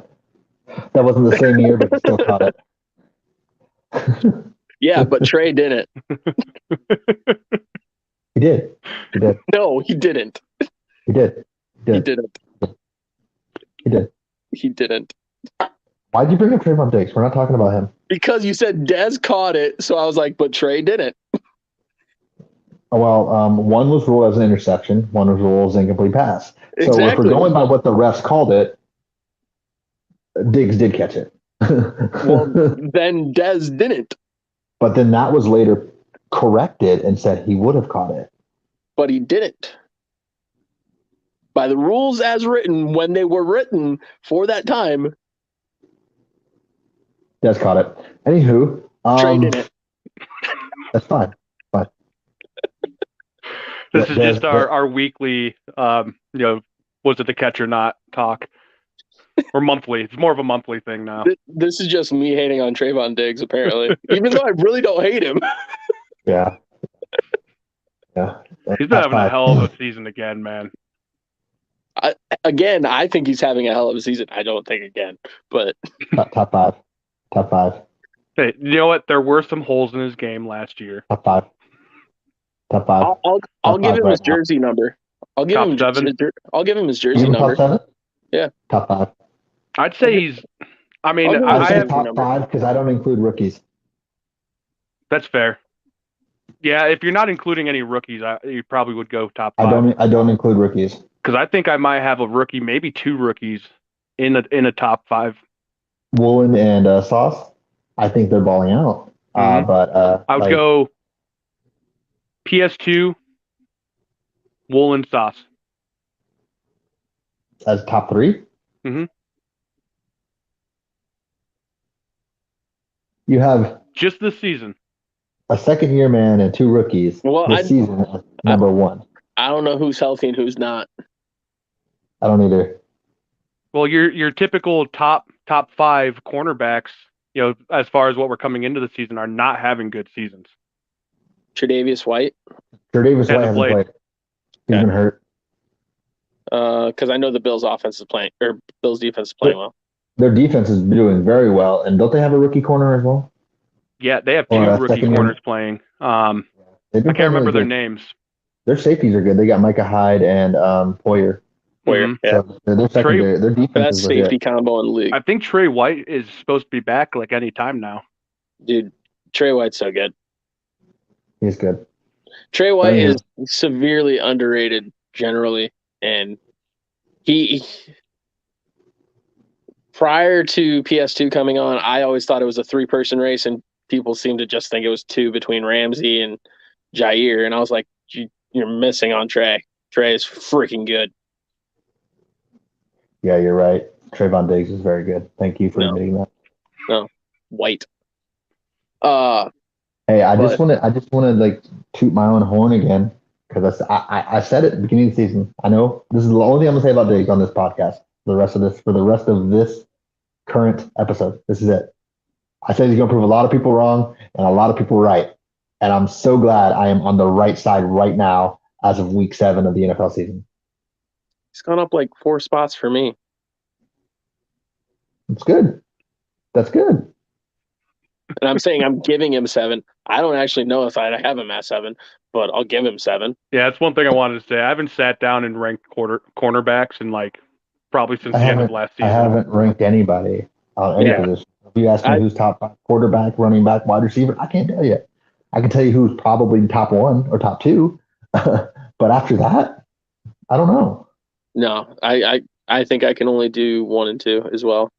[SPEAKER 2] That wasn't the same year, but he still caught it.
[SPEAKER 3] Yeah, but Trey didn't.
[SPEAKER 2] He did. He did.
[SPEAKER 3] No, he didn't.
[SPEAKER 2] He did.
[SPEAKER 3] He didn't.
[SPEAKER 2] He did.
[SPEAKER 3] He didn't.
[SPEAKER 2] Why'd you bring up Trayvon Diggs? We're not talking about him.
[SPEAKER 3] Because you said Dez caught it, so I was like, but Trey didn't.
[SPEAKER 2] Well, one was ruled as an interception, one was ruled as an incomplete pass. So if
[SPEAKER 3] Exactly.
[SPEAKER 2] we're going by what the refs called it, Diggs did catch it.
[SPEAKER 3] Well, then Dez didn't.
[SPEAKER 2] But then that was later corrected and said he would have caught it.
[SPEAKER 3] But he didn't. By the rules as written, when they were written for that time,
[SPEAKER 2] Des caught it. Anywho,
[SPEAKER 3] Trey didn't.
[SPEAKER 2] That's fine.
[SPEAKER 1] This is just our weekly, was it the catch or not talk? Or monthly. It's more of a monthly thing now.
[SPEAKER 3] This is just me hating on Trayvon Diggs, apparently. Even though I really don't hate him.
[SPEAKER 2] Yeah. Yeah.
[SPEAKER 1] He's been having a hell of a season again, man.
[SPEAKER 3] I think he's having a hell of a season. I don't think again, but
[SPEAKER 2] Top five. Top five.
[SPEAKER 1] Hey, you know what? There were some holes in his game last year.
[SPEAKER 2] Top five. Top five.
[SPEAKER 3] I'll give him his jersey number. I'll give him his jersey number.
[SPEAKER 2] Top 7?
[SPEAKER 3] Yeah.
[SPEAKER 2] Top 5.
[SPEAKER 1] I'd say he's. I mean,
[SPEAKER 2] I
[SPEAKER 1] have
[SPEAKER 2] top 5 because I don't include rookies.
[SPEAKER 1] That's fair. Yeah, if you're not including any rookies, you probably would go top 5.
[SPEAKER 2] I don't include rookies
[SPEAKER 1] because I think I might have a rookie, maybe 2 rookies in a top 5.
[SPEAKER 2] Woolen and Sauce. I think they're balling out. But
[SPEAKER 1] I would go PS2, Woolen, Sauce
[SPEAKER 2] as top 3.
[SPEAKER 1] Mm-hmm.
[SPEAKER 2] You have
[SPEAKER 1] just this season
[SPEAKER 2] a second-year man and 2 rookies this season as number 1.
[SPEAKER 3] I don't know who's healthy and who's not.
[SPEAKER 2] I don't either.
[SPEAKER 1] Well, your typical top 5 cornerbacks, as far as what we're coming into the season, are not having good seasons.
[SPEAKER 3] Tre'Davious White.
[SPEAKER 2] Tre'Davious White hasn't played. He's been hurt.
[SPEAKER 3] Because I know the Bills' offense is playing, or Bills' defense is playing well.
[SPEAKER 2] Their defense is doing very well, and don't they have a rookie corner as well?
[SPEAKER 1] Yeah, they have 2 rookie corners playing. I can't remember their names.
[SPEAKER 2] Their safeties are good. They got Micah Hyde and Poyer.
[SPEAKER 3] Yeah.
[SPEAKER 2] So their secondary, their defense
[SPEAKER 3] best safety combo in the league.
[SPEAKER 1] I think Trey White is supposed to be back like any time now.
[SPEAKER 3] Dude, Trey White's so good.
[SPEAKER 2] He's good.
[SPEAKER 3] Trey White is severely underrated generally, and he prior to PS2 coming on, I always thought it was a 3-person race, and people seem to just think it was 2 between Ramsey and Jair, and I was like, you're missing on Trey. Trey is freaking good.
[SPEAKER 2] Yeah, you're right. Trayvon Diggs is very good. Thank you for admitting that.
[SPEAKER 3] No, White.
[SPEAKER 2] Hey, I just want to like toot my own horn again because I said it at the beginning of the season. I know this is the only thing I'm gonna say about Diggs on this podcast. For the rest of this current episode, this is it. I said he's gonna prove a lot of people wrong and a lot of people right, and I'm so glad I am on the right side right now as of week 7 of the NFL season.
[SPEAKER 3] He's gone up like 4 spots for me.
[SPEAKER 2] That's good. That's good.
[SPEAKER 3] And I'm saying I'm giving him 7. I don't actually know if I have him at 7, but I'll give him 7.
[SPEAKER 1] Yeah, that's one thing I wanted to say. I haven't sat down and ranked cornerbacks in probably since the end of last season.
[SPEAKER 2] I haven't ranked anybody on any position. You ask me who's top 5 quarterback, running back, wide receiver. I can't tell you. I can tell you who's probably top 1 or top 2, but after that, I don't know.
[SPEAKER 3] No, I think I can only do 1 and 2 as well.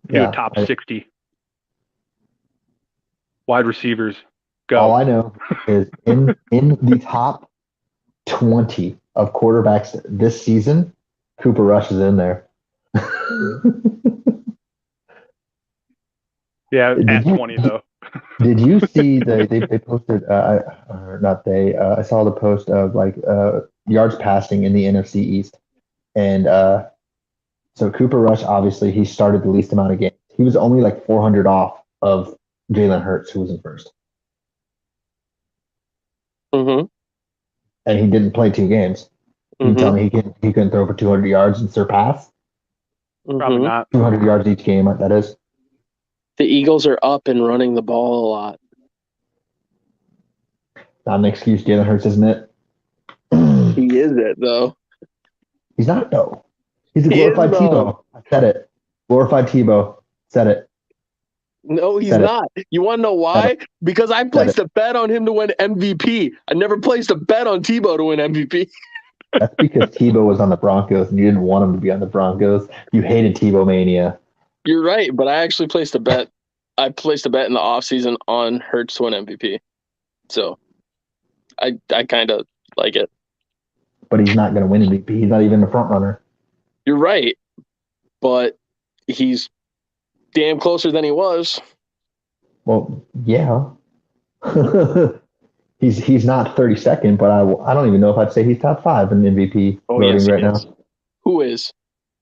[SPEAKER 1] Do a top 60 wide receivers. Go.
[SPEAKER 2] All I know is in the top 20 of quarterbacks this season, Cooper Rush is in there.
[SPEAKER 1] Yeah, at 20 though.
[SPEAKER 2] Did you see they posted? Not they. I saw the post of like yards passing in the NFC East, and so Cooper Rush obviously he started the least amount of games. He was only like 400 off of Jalen Hurts, who was in first.
[SPEAKER 3] Mm-hmm.
[SPEAKER 2] And he didn't play 2 games. You tell me he couldn't throw for 200 yards and surpass?
[SPEAKER 1] Probably not.
[SPEAKER 2] 200 yards each game, that is.
[SPEAKER 3] The Eagles are up and running the ball a lot.
[SPEAKER 2] Not an excuse, Jalen Hurts, isn't it?
[SPEAKER 3] He is it, though.
[SPEAKER 2] He's not, though. He's a glorified Tebow. I said it. Glorified Tebow. Said it.
[SPEAKER 3] No, he's not. You want to know why? Because I placed a bet on him to win MVP. I never placed a bet on Tebow to win MVP.
[SPEAKER 2] That's because Tebow was on the Broncos and you didn't want him to be on the Broncos. You hated Tebow mania.
[SPEAKER 3] You're right, but I actually placed a bet. I placed a bet in the offseason on Hurts to win MVP. So I kind of like it.
[SPEAKER 2] But he's not going to win MVP. He's not even the front runner.
[SPEAKER 3] You're right, but he's damn closer than he was.
[SPEAKER 2] Well, yeah. he's not 32nd, but I don't even know if I'd say he's top 5 in MVP voting right now.
[SPEAKER 3] Who is?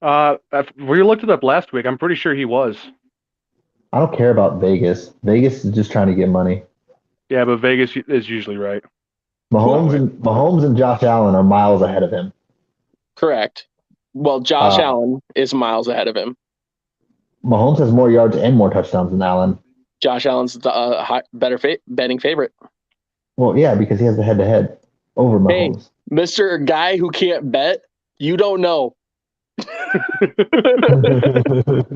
[SPEAKER 1] We looked it up last week. I'm pretty sure he was.
[SPEAKER 2] I don't care about Vegas. Vegas is just trying to get money.
[SPEAKER 1] Yeah, but Vegas is usually right.
[SPEAKER 2] Mahomes and Josh Allen are miles ahead of him.
[SPEAKER 3] Correct. Well, Josh Allen is miles ahead of him.
[SPEAKER 2] Mahomes has more yards and more touchdowns than Allen.
[SPEAKER 3] Josh Allen's the better betting favorite.
[SPEAKER 2] Well, yeah, because he has the head-to-head over Mahomes.
[SPEAKER 3] Hey, Mr. Guy who can't bet, you don't know.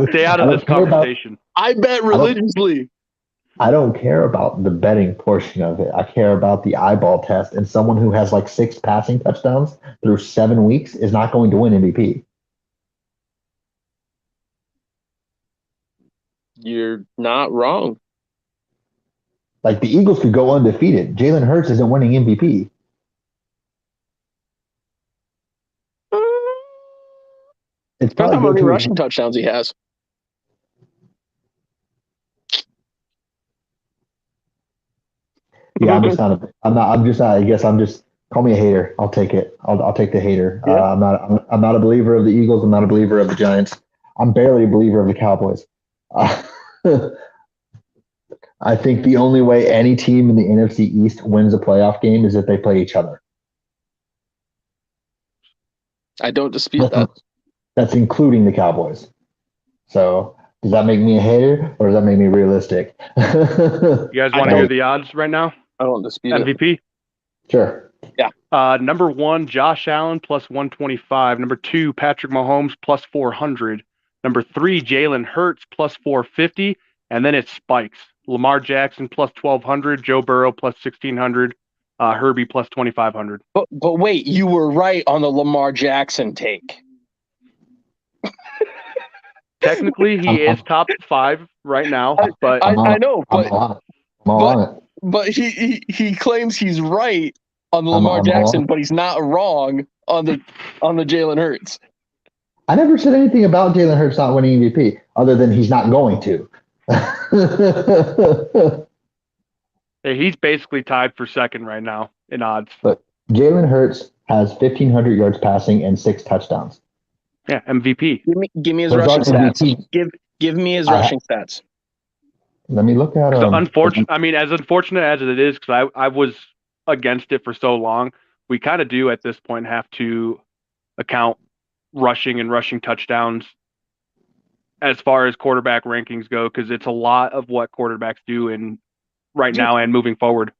[SPEAKER 1] Stay out of this conversation.
[SPEAKER 3] I bet religiously.
[SPEAKER 2] I don't care about the betting portion of it. I care about the eyeball test. And someone who has like 6 passing touchdowns through 7 weeks is not going to win MVP.
[SPEAKER 3] You're not wrong.
[SPEAKER 2] Like the Eagles could go undefeated. Jalen Hurts isn't winning MVP.
[SPEAKER 3] It's probably how many rushing touchdowns he has.
[SPEAKER 2] Yeah, I guess I'm just call me a hater. I'll take it. I'll take the hater. Yeah. I'm not a believer of the Eagles. I'm not a believer of the Giants. I'm barely a believer of the Cowboys. I think the only way any team in the NFC East wins a playoff game is if they play each other.
[SPEAKER 3] I don't dispute that.
[SPEAKER 2] That's including the Cowboys. So does that make me a hater or does that make me realistic?
[SPEAKER 1] You guys want to hear the odds right now?
[SPEAKER 3] I don't dispute
[SPEAKER 1] MVP?
[SPEAKER 2] Sure.
[SPEAKER 3] Yeah.
[SPEAKER 1] Number 1, Josh Allen plus 125. Number 2, Patrick Mahomes plus 400. Number 3, Jalen Hurts plus 450. And then it spikes. Lamar Jackson plus 1,200. Joe Burrow plus 1,600. Herbie plus 2,500.
[SPEAKER 3] But wait, you were right on the Lamar Jackson take.
[SPEAKER 1] Technically, he is top 5 right now. But
[SPEAKER 3] I know,
[SPEAKER 2] but
[SPEAKER 3] but he claims he's right on the Lamar Jackson, but he's not wrong on the Jalen Hurts.
[SPEAKER 2] I never said anything about Jalen Hurts not winning MVP, other than he's not going to.
[SPEAKER 1] He's basically tied for second right now in odds.
[SPEAKER 2] But Jalen Hurts has 1,500 yards passing and 6 touchdowns.
[SPEAKER 1] Yeah, MVP.
[SPEAKER 3] Give me his rushing stats. Give me his rushing stats.
[SPEAKER 2] Let me look at him.
[SPEAKER 1] So unfortunate. I mean, as unfortunate as it is, because I was against it for so long, we kind of do at this point have to account rushing and rushing touchdowns as far as quarterback rankings go, because it's a lot of what quarterbacks do in right now and moving forward.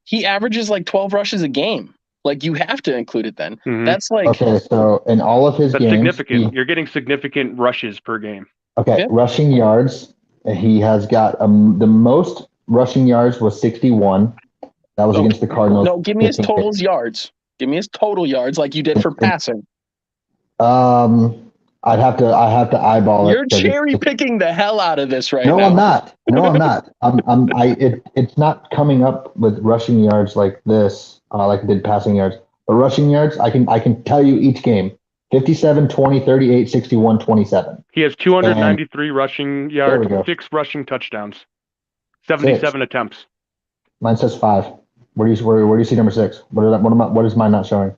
[SPEAKER 3] He averages like 12 rushes a game. Like, you have to include it then.
[SPEAKER 1] Mm-hmm.
[SPEAKER 3] That's like...
[SPEAKER 2] Okay, so in all of his games...
[SPEAKER 1] significant. You're getting significant rushes per game.
[SPEAKER 2] Okay, rushing yards, He has got the most rushing yards was 61. That was against the Cardinals.
[SPEAKER 3] No, give me his totals yards. Give me his total yards like you did for passing.
[SPEAKER 2] I have to eyeball
[SPEAKER 3] You're
[SPEAKER 2] it.
[SPEAKER 3] cherry picking the hell out of this right now.
[SPEAKER 2] No, I'm not. No, I'm not. It's not coming up with rushing yards like this, like it did passing yards. But rushing yards, I can tell you each game. 57, 20, 38, 61, 27.
[SPEAKER 1] He has 293 rushing yards, 6 rushing touchdowns, 77 attempts.
[SPEAKER 2] Mine says 5. Where do you see number 6? What is mine not showing?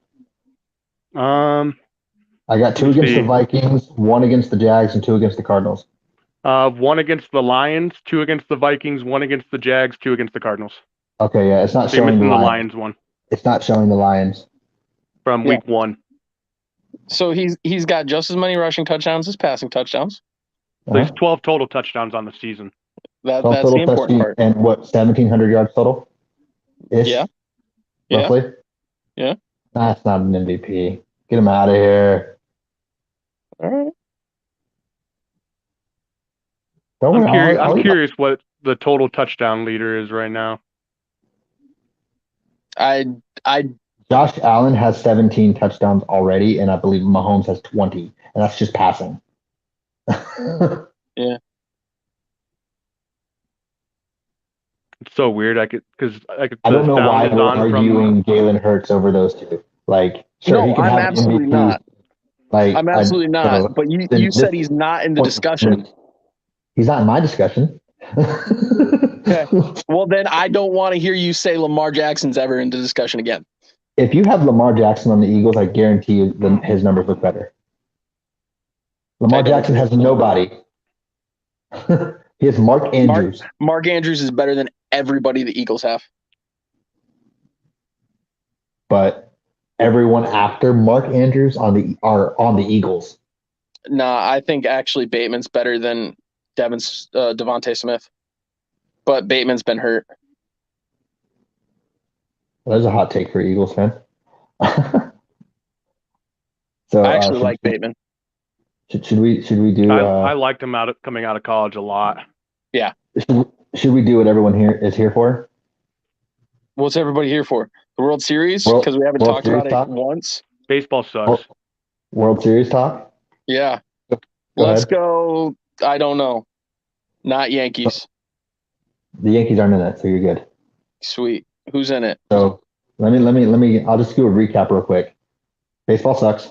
[SPEAKER 2] I got 2 against the Vikings, 1 against the Jags, and 2 against the Cardinals.
[SPEAKER 1] 1 against the Lions, 2 against the Vikings, 1 against the Jags, 2 against the Cardinals.
[SPEAKER 2] Okay, yeah, it's not showing the
[SPEAKER 1] Lions one.
[SPEAKER 2] It's not showing the Lions
[SPEAKER 1] from week 1.
[SPEAKER 3] So he's got just as many rushing touchdowns as passing touchdowns.
[SPEAKER 1] So he's 12 total touchdowns on the season.
[SPEAKER 3] That's the important part.
[SPEAKER 2] And what, 1,700 yards total?
[SPEAKER 3] Yeah.
[SPEAKER 2] Roughly?
[SPEAKER 3] Yeah.
[SPEAKER 2] That's not an MVP. Get him out of here.
[SPEAKER 3] All right.
[SPEAKER 1] I'm curious what the total touchdown leader is right now.
[SPEAKER 2] Josh Allen has 17 touchdowns already, and I believe Mahomes has 20, and that's just passing.
[SPEAKER 3] Yeah.
[SPEAKER 1] It's so weird. I
[SPEAKER 2] don't know why we're arguing Jalen Hurts over those two. Like, sure,
[SPEAKER 3] no,
[SPEAKER 2] he can
[SPEAKER 3] I'm
[SPEAKER 2] have
[SPEAKER 3] absolutely
[SPEAKER 2] MVP.
[SPEAKER 3] not.
[SPEAKER 2] Like,
[SPEAKER 3] I'm absolutely not. But you said he's not in the discussion.
[SPEAKER 2] He's not in my discussion.
[SPEAKER 3] Okay. Well, then I don't want to hear you say Lamar Jackson's ever in the discussion again.
[SPEAKER 2] If you have Lamar Jackson on the Eagles, I guarantee you his numbers look better. Lamar Jackson has nobody. He has Mark Andrews.
[SPEAKER 3] Mark Andrews is better than everybody the Eagles have.
[SPEAKER 2] But everyone after Mark Andrews are on the Eagles.
[SPEAKER 3] Nah, I think actually Bateman's better than Devontae Smith. But Bateman's been hurt.
[SPEAKER 2] That's a hot take for Eagles fan.
[SPEAKER 3] So I actually like Bateman.
[SPEAKER 2] Should we do?
[SPEAKER 1] I liked him coming out of college a lot.
[SPEAKER 3] Yeah.
[SPEAKER 2] Should we do what everyone here is here for?
[SPEAKER 3] What's everybody here for? The World Series? Because we haven't talked about it once.
[SPEAKER 1] Baseball sucks.
[SPEAKER 2] World Series talk?
[SPEAKER 3] Yeah. Let's go. I don't know. Not Yankees.
[SPEAKER 2] The Yankees aren't in it, so you're good.
[SPEAKER 3] Sweet. Who's in it?
[SPEAKER 2] So let me. I'll just do a recap real quick. Baseball sucks.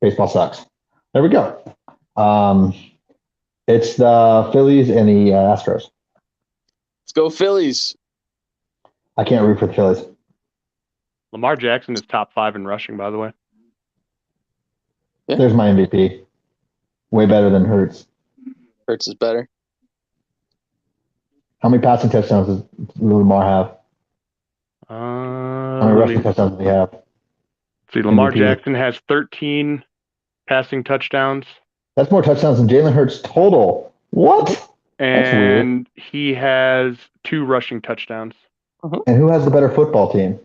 [SPEAKER 2] Baseball sucks. There we go. It's the Phillies and the Astros.
[SPEAKER 3] Let's go Phillies.
[SPEAKER 2] I can't root for the Phillies.
[SPEAKER 1] Lamar Jackson is top 5 in rushing, by the way.
[SPEAKER 2] Yeah. There's my MVP. Way better than Hurts.
[SPEAKER 3] Hurts is better.
[SPEAKER 2] How many passing touchdowns does Lamar have? How many rushing touchdowns does he have?
[SPEAKER 1] See, Lamar Jackson has 13 passing touchdowns.
[SPEAKER 2] That's more touchdowns than Jalen Hurts total. What?
[SPEAKER 1] And he has 2 rushing touchdowns.
[SPEAKER 2] And who has the better football team?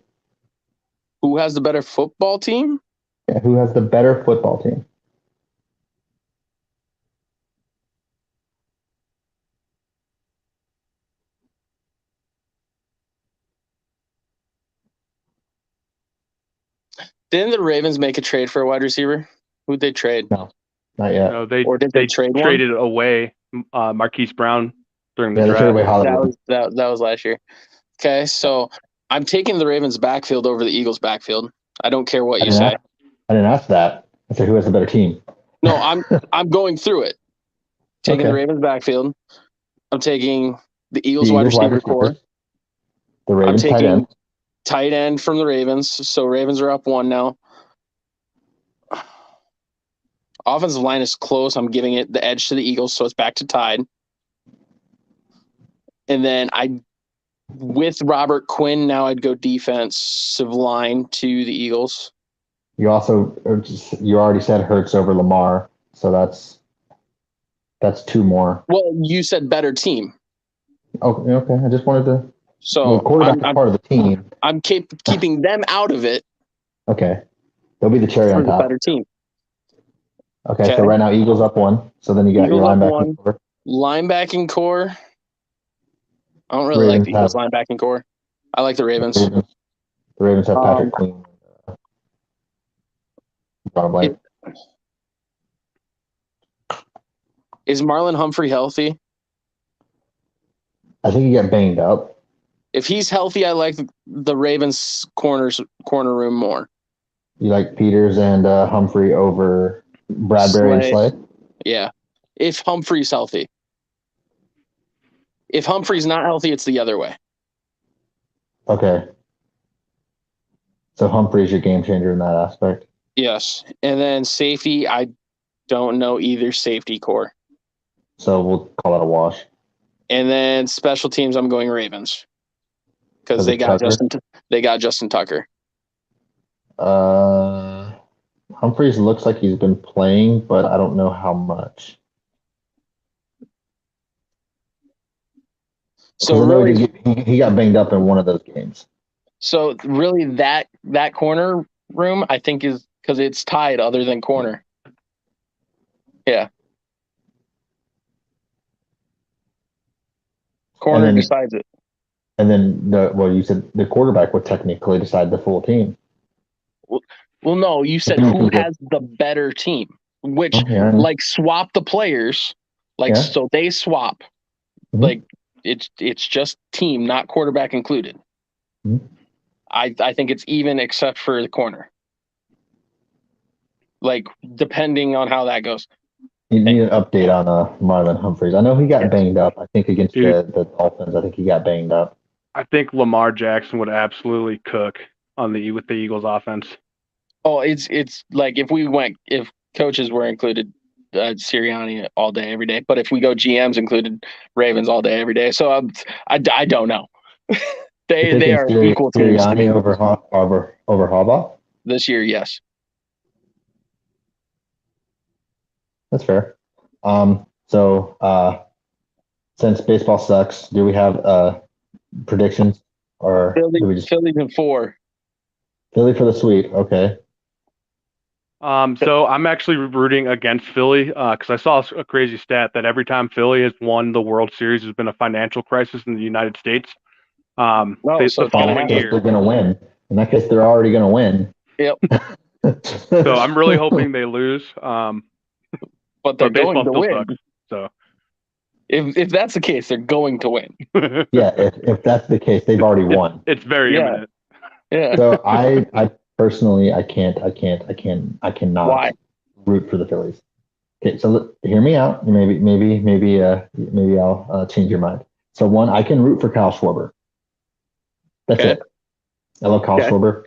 [SPEAKER 3] Who has the better football team?
[SPEAKER 2] Yeah, who has the better football team?
[SPEAKER 3] Didn't the Ravens make a trade for a wide receiver? Who'd they trade?
[SPEAKER 2] No, not yet.
[SPEAKER 1] No, they traded away Marquise Brown during the draft.
[SPEAKER 3] That was last year. Okay, so I'm taking the Ravens backfield over the Eagles backfield. I don't care what you say.
[SPEAKER 2] I didn't ask that. I said who has the better team.
[SPEAKER 3] No, I'm going through it. Taking the Ravens backfield. I'm taking the Eagles wide receiver core.
[SPEAKER 2] The Ravens tight end.
[SPEAKER 3] Tight end from the Ravens. So Ravens are up 1 now. Offensive line is close. I'm giving it the edge to the Eagles, so it's back to tied. And then with Robert Quinn, now I'd go defensive line to the Eagles.
[SPEAKER 2] You already said Hurts over Lamar, so that's 2 more.
[SPEAKER 3] Well, you said better team.
[SPEAKER 2] Oh, okay. I just wanted to.
[SPEAKER 3] So
[SPEAKER 2] quarterback is part of the team.
[SPEAKER 3] I'm keeping them out of it.
[SPEAKER 2] Okay, they'll be the cherry on top.
[SPEAKER 3] Better team.
[SPEAKER 2] Okay, so right now Eagles up 1. So then you got Eagles your linebacker.
[SPEAKER 3] Linebacking core. I don't really like the Eagles linebacking core. I like the Ravens.
[SPEAKER 2] The Ravens have Patrick Queen.
[SPEAKER 3] Is Marlon Humphrey healthy?
[SPEAKER 2] I think he got banged up.
[SPEAKER 3] If he's healthy, I like the Ravens corner room more.
[SPEAKER 2] You like Peters and Humphrey over Bradbury and Slay?
[SPEAKER 3] Yeah. If Humphrey's healthy. If Humphrey's not healthy, it's the other way.
[SPEAKER 2] Okay. So Humphrey's your game changer in that aspect?
[SPEAKER 3] Yes. And then safety, I don't know either safety core.
[SPEAKER 2] So we'll call that a wash.
[SPEAKER 3] And then special teams, I'm going Ravens. Because they got Justin Tucker.
[SPEAKER 2] Humphreys looks like he's been playing, but I don't know how much.
[SPEAKER 3] So really,
[SPEAKER 2] he got banged up in one of those games.
[SPEAKER 3] So really, that corner room, I think, is because it's tied other than corner. Yeah. Corner decides it.
[SPEAKER 2] And then you said the quarterback would technically decide the full team.
[SPEAKER 3] Well, no, you said who has the better team, which swap the players, so they swap. Mm-hmm. Like it's just team, not quarterback included. Mm-hmm. I think it's even except for the corner. Like depending on how that goes.
[SPEAKER 2] You need an update on Marlon Humphreys. I know he got banged up. I think against the Dolphins, I think he got banged up.
[SPEAKER 1] I think Lamar Jackson would absolutely cook with the Eagles offense.
[SPEAKER 3] Oh, it's like if coaches were included, Sirianni all day every day. But if we go GMs included, Ravens all day every day. So I don't know. they are equal teams.
[SPEAKER 2] Sirianni over Harbaugh
[SPEAKER 3] this year, yes.
[SPEAKER 2] That's fair. So since baseball sucks, do we have predictions or
[SPEAKER 3] Philly's in 4?
[SPEAKER 2] Philly for the sweep, okay.
[SPEAKER 1] So I'm actually rooting against Philly because I saw a crazy stat that every time Philly has won the World Series, there's been a financial crisis in the United States. The following year,
[SPEAKER 2] they're going to win. In that case, they're already going to win.
[SPEAKER 3] Yep.
[SPEAKER 1] So I'm really hoping they lose.
[SPEAKER 3] But they're going to win.
[SPEAKER 1] Sucks, so
[SPEAKER 3] if that's the case, they're going to win.
[SPEAKER 2] Yeah, if that's the case, they've already won.
[SPEAKER 1] It's very imminent.
[SPEAKER 3] Yeah.
[SPEAKER 2] So I personally, I cannot
[SPEAKER 3] Why?
[SPEAKER 2] root for the Phillies. Okay, so hear me out. Maybe I'll change your mind. So one, I can root for Kyle Schwarber. That's it. I love Kyle Schwarber.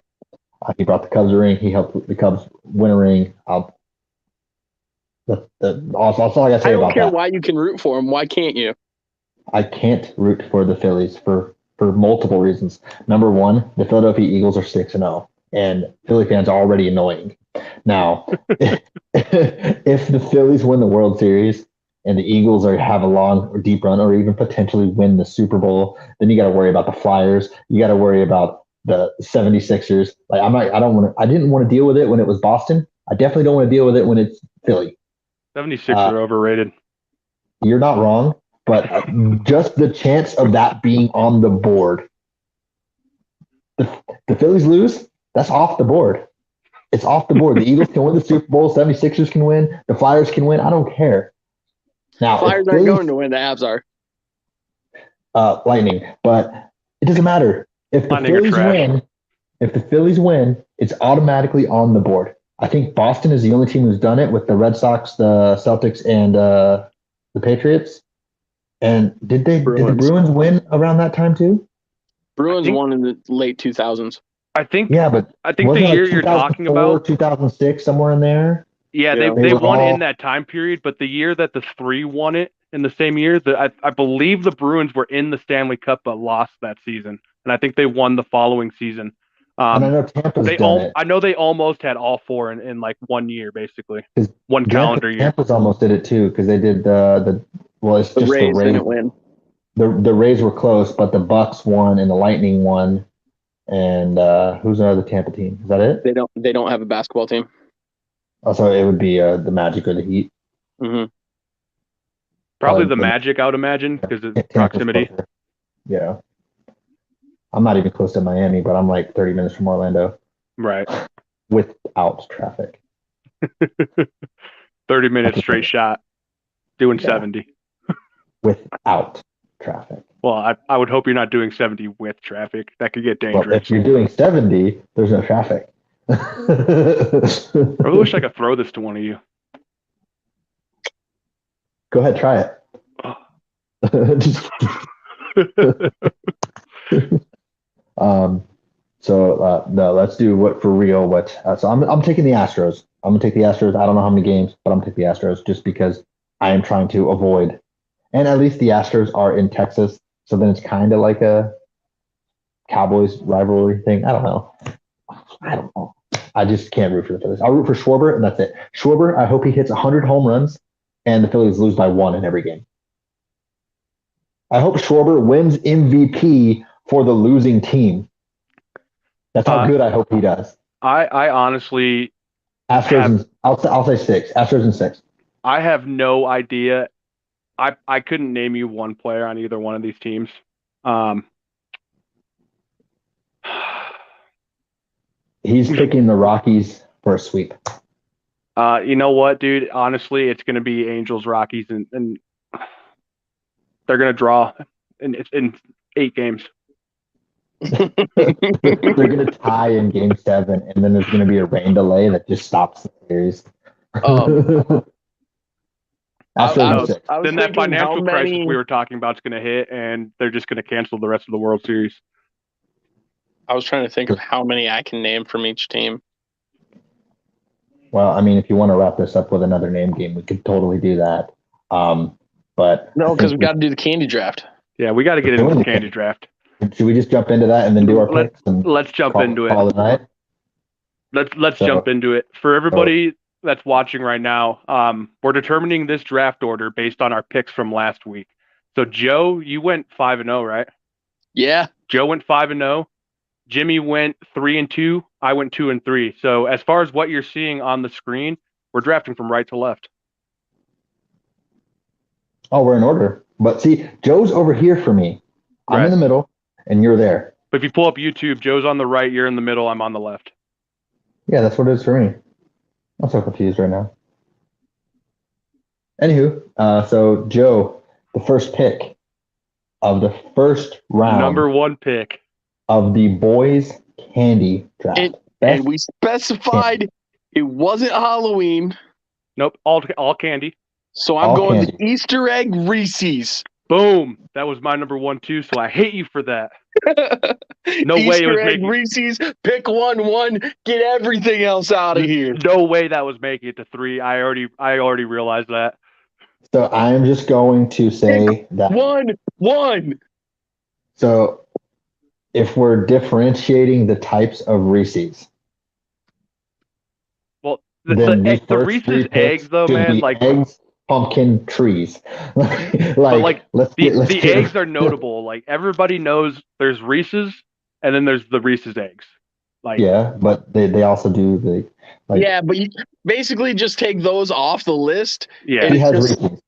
[SPEAKER 2] He brought the Cubs a ring. He helped the Cubs win a ring. That's all I got to say about that. I
[SPEAKER 3] don't care why you can root for him. Why can't you?
[SPEAKER 2] I can't root for the Phillies for multiple reasons. Number one, the Philadelphia Eagles are 6-0, and Philly fans are already annoying. Now, if the Phillies win the World Series and the Eagles have a long or deep run or even potentially win the Super Bowl, then you got to worry about the Flyers. You got to worry about the 76ers. Like I didn't want to deal with it when it was Boston. I definitely don't want to deal with it when it's Philly.
[SPEAKER 1] 76 are overrated.
[SPEAKER 2] You're not wrong, but just the chance of that being on the board. The Phillies lose, that's off the board. It's off the board. The Eagles can win the Super Bowl. 76ers can win. The Flyers can win. I don't care. Now,
[SPEAKER 3] Flyers aren't going to win. The Avs are.
[SPEAKER 2] Lightning. But it doesn't matter. If the Phillies win, it's automatically on the board. I think Boston is the only team who's done it with the Red Sox, the Celtics, and the Patriots. And did the Bruins win around that time too?
[SPEAKER 3] Bruins won in the late 2000s.
[SPEAKER 1] I think.
[SPEAKER 2] Yeah, but
[SPEAKER 1] I think the year you're talking about,
[SPEAKER 2] 2006, somewhere in there.
[SPEAKER 1] Yeah, they won in that time period. But the year that the Three won it in the same year, I believe the Bruins were in the Stanley Cup but lost that season, and I think they won the following season.
[SPEAKER 2] And I know Tampa's done it.
[SPEAKER 1] I know they almost had all four in like 1 year, basically. One calendar year.
[SPEAKER 2] Tampa's almost did it too because they did it's just
[SPEAKER 3] Rays
[SPEAKER 2] the Rays
[SPEAKER 3] didn't win.
[SPEAKER 2] The Rays were close, but the Bucks won and the Lightning won. And who's another Tampa team? Is that it?
[SPEAKER 3] They don't have a basketball team.
[SPEAKER 2] Also, it would be the Magic or the Heat.
[SPEAKER 3] Mm-hmm.
[SPEAKER 1] Probably the Magic, I would imagine, because of proximity.
[SPEAKER 2] Closer. Yeah. I'm not even close to Miami, but I'm like 30 minutes from Orlando.
[SPEAKER 1] Right.
[SPEAKER 2] Without traffic.
[SPEAKER 1] 30 minutes straight shot, doing 70.
[SPEAKER 2] Without traffic.
[SPEAKER 1] Well, I would hope you're not doing 70 with traffic. That could get dangerous.
[SPEAKER 2] Well, if you're doing 70, there's no traffic.
[SPEAKER 1] I really wish I could throw this to one of you.
[SPEAKER 2] Go ahead, try it. No, let's do what for real. So I'm taking the Astros. I'm gonna take the Astros. I don't know how many games, but I'm gonna take the Astros just because I am trying to avoid. And at least the Astros are in Texas, so then it's kind of like a Cowboys rivalry thing. I don't know. I just can't root for the Phillies. I'll root for Schwarber, and that's it. Schwarber, I hope he hits 100 home runs, and the Phillies lose by 1 in every game. I hope Schwarber wins MVP for the losing team. That's how good I hope he does.
[SPEAKER 1] I honestly
[SPEAKER 2] Astros. I'll say 6. Astros in 6.
[SPEAKER 1] I have no idea. I couldn't name you one player on either one of these teams.
[SPEAKER 2] He's picking the Rockies for a sweep.
[SPEAKER 1] You know what, dude? Honestly, it's going to be Angels, Rockies, and they're going to draw in 8 games.
[SPEAKER 2] They're going to tie in Game 7, and then there's going to be a rain delay that just stops the series.
[SPEAKER 1] Then that financial crisis we were talking about is going to hit, and they're just going to cancel the rest of the World Series.
[SPEAKER 3] I was trying to think of how many I can name from each team.
[SPEAKER 2] Well, I mean, if you want to wrap this up with another name game, we could totally do that. But
[SPEAKER 3] no, because we got to do the candy draft.
[SPEAKER 1] Yeah, we got to get into the candy draft.
[SPEAKER 2] Should we just jump into that and then do our picks?
[SPEAKER 1] Let's jump into it. Let's jump into it. For everybody that's watching right now, we're determining this draft order based on our picks from last week. So, Joe, you went 5-0, right?
[SPEAKER 3] Yeah.
[SPEAKER 1] Joe went 5-0. Jimmy went 3-2. I went 2-3. So, as far as what you're seeing on the screen, we're drafting from right to left.
[SPEAKER 2] Oh, we're in order. But see, Joe's over here for me. I'm in the middle, and you're there.
[SPEAKER 1] But if you pull up YouTube, Joe's on the right, you're in the middle, I'm on the left.
[SPEAKER 2] Yeah, that's what it is for me. I'm so confused right now. Anywho, so Joe, the first pick of the first round.
[SPEAKER 1] Number 1 pick.
[SPEAKER 2] Of the boys' candy draft.
[SPEAKER 3] And we specified it wasn't Halloween.
[SPEAKER 1] Nope, all candy.
[SPEAKER 3] So I'm going to Easter egg Reese's.
[SPEAKER 1] Boom. That was my number 1 too, so I hate you for that. No
[SPEAKER 3] Easter
[SPEAKER 1] way it was
[SPEAKER 3] egg Reese's, pick one, get everything else out of here.
[SPEAKER 1] No way that was making it to 3. I already realized that.
[SPEAKER 2] So I'm just going to say
[SPEAKER 3] pick
[SPEAKER 2] that
[SPEAKER 3] one.
[SPEAKER 2] So if we're differentiating the types of Reese's.
[SPEAKER 1] Well, the Reese's eggs though, man, like
[SPEAKER 2] eggs, pumpkin, trees.
[SPEAKER 1] the eggs are notable. Like everybody knows there's Reese's and then there's the Reese's eggs. Like
[SPEAKER 2] yeah, but they also do
[SPEAKER 3] yeah, but you basically just take those off the list.
[SPEAKER 2] Yeah, he has Reese's.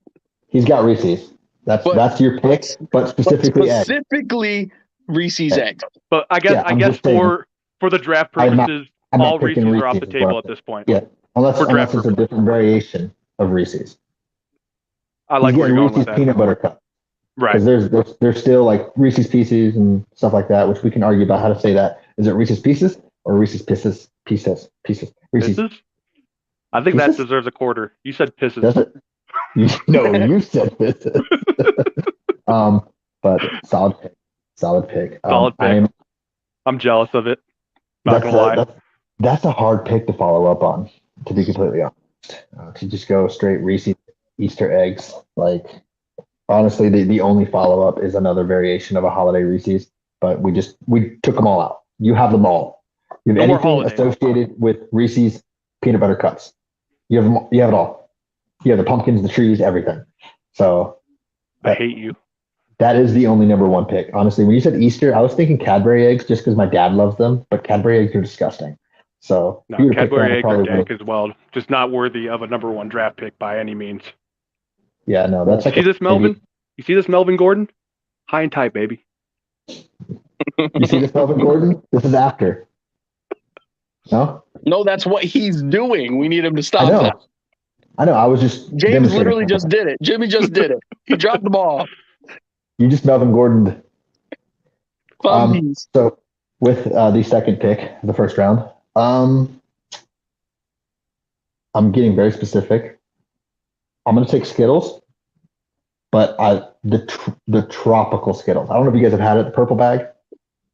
[SPEAKER 2] He's got Reese's. That's your pick, but
[SPEAKER 3] specifically Reese's eggs.
[SPEAKER 1] But I guess for the draft purposes, all Reese's are off the table at this point.
[SPEAKER 2] Yeah, unless it's a different variation of Reese's.
[SPEAKER 1] I like where you're going with that.
[SPEAKER 2] Peanut butter cup.
[SPEAKER 1] Right.
[SPEAKER 2] Because there's still like Reese's Pieces and stuff like that, which we can argue about how to say that. Is it Reese's Pieces or Reese's Pieces? Reese's.
[SPEAKER 1] Pisses? I think that deserves a quarter. You said pisses.
[SPEAKER 2] Does it? No, you said pisses. But solid pick. Solid pick.
[SPEAKER 1] I'm jealous of it. Not gonna lie.
[SPEAKER 2] That's a hard pick to follow up on, to be completely honest. To just go straight Reese's Easter eggs. Like, honestly, the only follow up is another variation of a holiday Reese's, but we took them all out. You have them all. You have anything associated with Reese's peanut butter cups. You have them. You have it all. You have the pumpkins, the trees, everything. So
[SPEAKER 1] I hate you.
[SPEAKER 2] That is the only number 1 pick. Honestly, when you said Easter, I was thinking Cadbury eggs just because my dad loves them, but Cadbury eggs are disgusting. So
[SPEAKER 1] no, Cadbury eggs are dank as well. Just not worthy of a number 1 draft pick by any means.
[SPEAKER 2] Yeah, no, that's
[SPEAKER 1] You
[SPEAKER 2] like
[SPEAKER 1] see this,
[SPEAKER 2] maybe.
[SPEAKER 1] Melvin? You see this, Melvin Gordon? High and tight, baby.
[SPEAKER 2] You see this, Melvin Gordon? This is after. No,
[SPEAKER 3] No, that's what he's doing. We need him to
[SPEAKER 2] I
[SPEAKER 3] stop that.
[SPEAKER 2] know. I know. I was just
[SPEAKER 3] James
[SPEAKER 2] demonstrating.
[SPEAKER 3] literally just did it. Jimmy just did it. He dropped the ball.
[SPEAKER 2] You just Melvin Gordon.
[SPEAKER 3] Fumbies.
[SPEAKER 2] So with the second pick, the first round, I'm getting very specific. I'm going to take Skittles, but the tropical Skittles. I don't know if you guys have had it. The purple bag,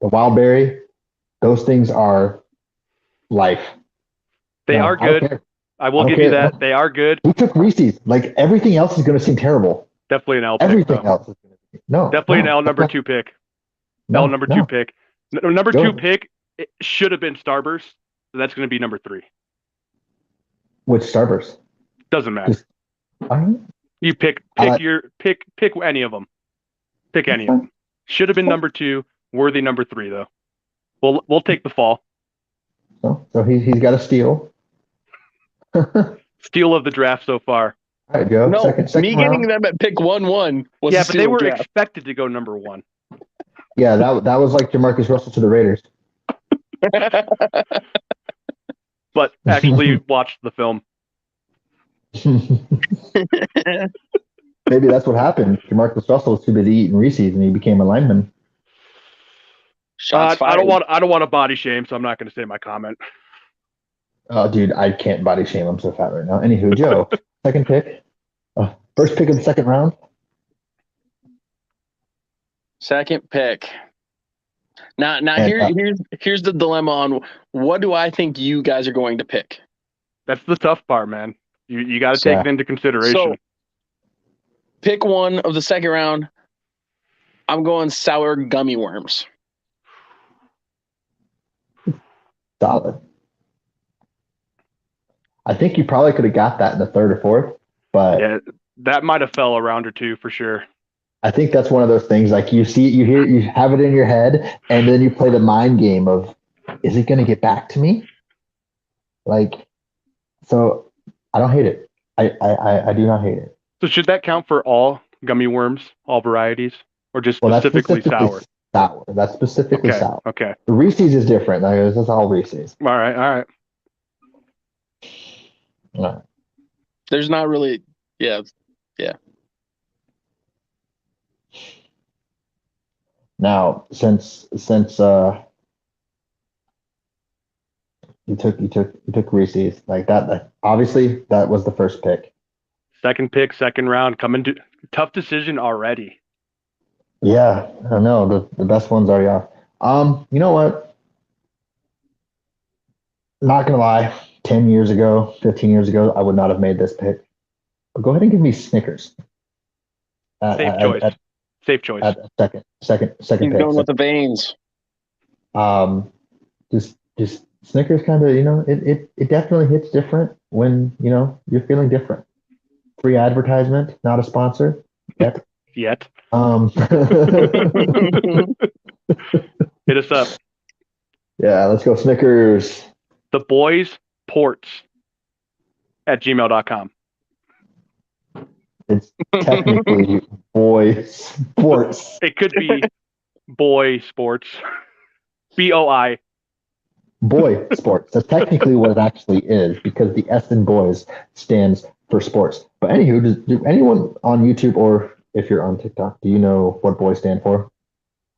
[SPEAKER 2] the wild berry. Those things are life.
[SPEAKER 1] They
[SPEAKER 2] No,
[SPEAKER 1] are
[SPEAKER 2] I don't
[SPEAKER 1] good.
[SPEAKER 2] care.
[SPEAKER 1] I will
[SPEAKER 2] I don't
[SPEAKER 1] give you
[SPEAKER 2] care.
[SPEAKER 1] that. They are good.
[SPEAKER 2] We took Reese's. Like everything else is going to seem terrible.
[SPEAKER 1] Definitely an L pick,
[SPEAKER 2] Everything
[SPEAKER 1] though.
[SPEAKER 2] else is going to seem
[SPEAKER 1] Definitely an L
[SPEAKER 2] that's
[SPEAKER 1] number
[SPEAKER 2] not,
[SPEAKER 1] 2 pick. L
[SPEAKER 2] no,
[SPEAKER 1] number 2
[SPEAKER 2] no.
[SPEAKER 1] pick. Number
[SPEAKER 2] Go
[SPEAKER 1] 2
[SPEAKER 2] ahead.
[SPEAKER 1] pick it should have been Starburst. So that's going to be number 3.
[SPEAKER 2] Which Starburst?
[SPEAKER 1] Doesn't matter.
[SPEAKER 2] Just, all right.
[SPEAKER 1] You pick any of them. Pick any of them. Should have been number 2. Worthy number 3 though. We'll take the fall.
[SPEAKER 2] So he's got a steal. All
[SPEAKER 1] Steal of the draft so far.
[SPEAKER 2] right, Joe.
[SPEAKER 3] No,
[SPEAKER 2] Second
[SPEAKER 3] me getting
[SPEAKER 2] round.
[SPEAKER 3] them at pick 1-1 was
[SPEAKER 1] Yeah,
[SPEAKER 3] a
[SPEAKER 1] but they
[SPEAKER 3] steal
[SPEAKER 1] were
[SPEAKER 3] draft.
[SPEAKER 1] expected to go number 1.
[SPEAKER 2] Yeah, that was like Jamarcus Russell to the Raiders.
[SPEAKER 1] But actually watched the film.
[SPEAKER 2] Maybe that's what happened. Jamarcus Russell was too busy eating Reese's, and he became a lineman.
[SPEAKER 3] Shots
[SPEAKER 1] I
[SPEAKER 3] fired.
[SPEAKER 1] don't want to body shame, so I'm not going to say my comment.
[SPEAKER 2] Oh, dude, I can't body shame. I'm so fat right now. Anywho, Joe, second pick. First pick of the second round.
[SPEAKER 3] Second pick. Now
[SPEAKER 2] And,
[SPEAKER 3] here's the dilemma on what do I think you guys are going to pick.
[SPEAKER 1] That's the tough part, man. You got to take it into consideration.
[SPEAKER 3] So, pick 1 of the second round. I'm going sour gummy worms.
[SPEAKER 2] Solid. I think you probably could have got that in the third or fourth, but
[SPEAKER 1] yeah, that might have fell a round or 2 for sure.
[SPEAKER 2] I think that's one of those things like you see it, you hear it, you have it in your head, and then you play the mind game of, is it going to get back to me? Like, so I don't hate it. I do not hate it.
[SPEAKER 1] So should that count for all gummy worms, all varieties, or just specifically sour?
[SPEAKER 2] Sour. That's specifically sour.
[SPEAKER 1] Okay.
[SPEAKER 2] The Reese's is different. Like, that's all Reese's.
[SPEAKER 1] All right.
[SPEAKER 2] All right.
[SPEAKER 3] There's not really, yeah.
[SPEAKER 2] Now, since you took Reese's like that obviously that was the first pick.
[SPEAKER 1] Second pick, second round, coming to tough decision already.
[SPEAKER 2] Yeah, I know the best one's already off. You know what? Not gonna lie, 10 years ago, 15 years ago, I would not have made this pick. But go ahead and give me Snickers.
[SPEAKER 1] Safe choice.
[SPEAKER 2] At second
[SPEAKER 3] He's
[SPEAKER 2] pick.
[SPEAKER 3] going with the veins.
[SPEAKER 2] Just Snickers kind of, it definitely hits different when, you're feeling different. Free advertisement, not a sponsor yet.
[SPEAKER 1] Hit us up.
[SPEAKER 2] Yeah, let's go Snickers.
[SPEAKER 1] The boys ports at gmail.com.
[SPEAKER 2] It's technically boy sports.
[SPEAKER 1] It could be boy sports. B.O.I.
[SPEAKER 2] Boy sports. That's technically what it actually is because the S in boys stands for sports. But anywho, do anyone on YouTube or if you're on TikTok, do you know what boy stand for?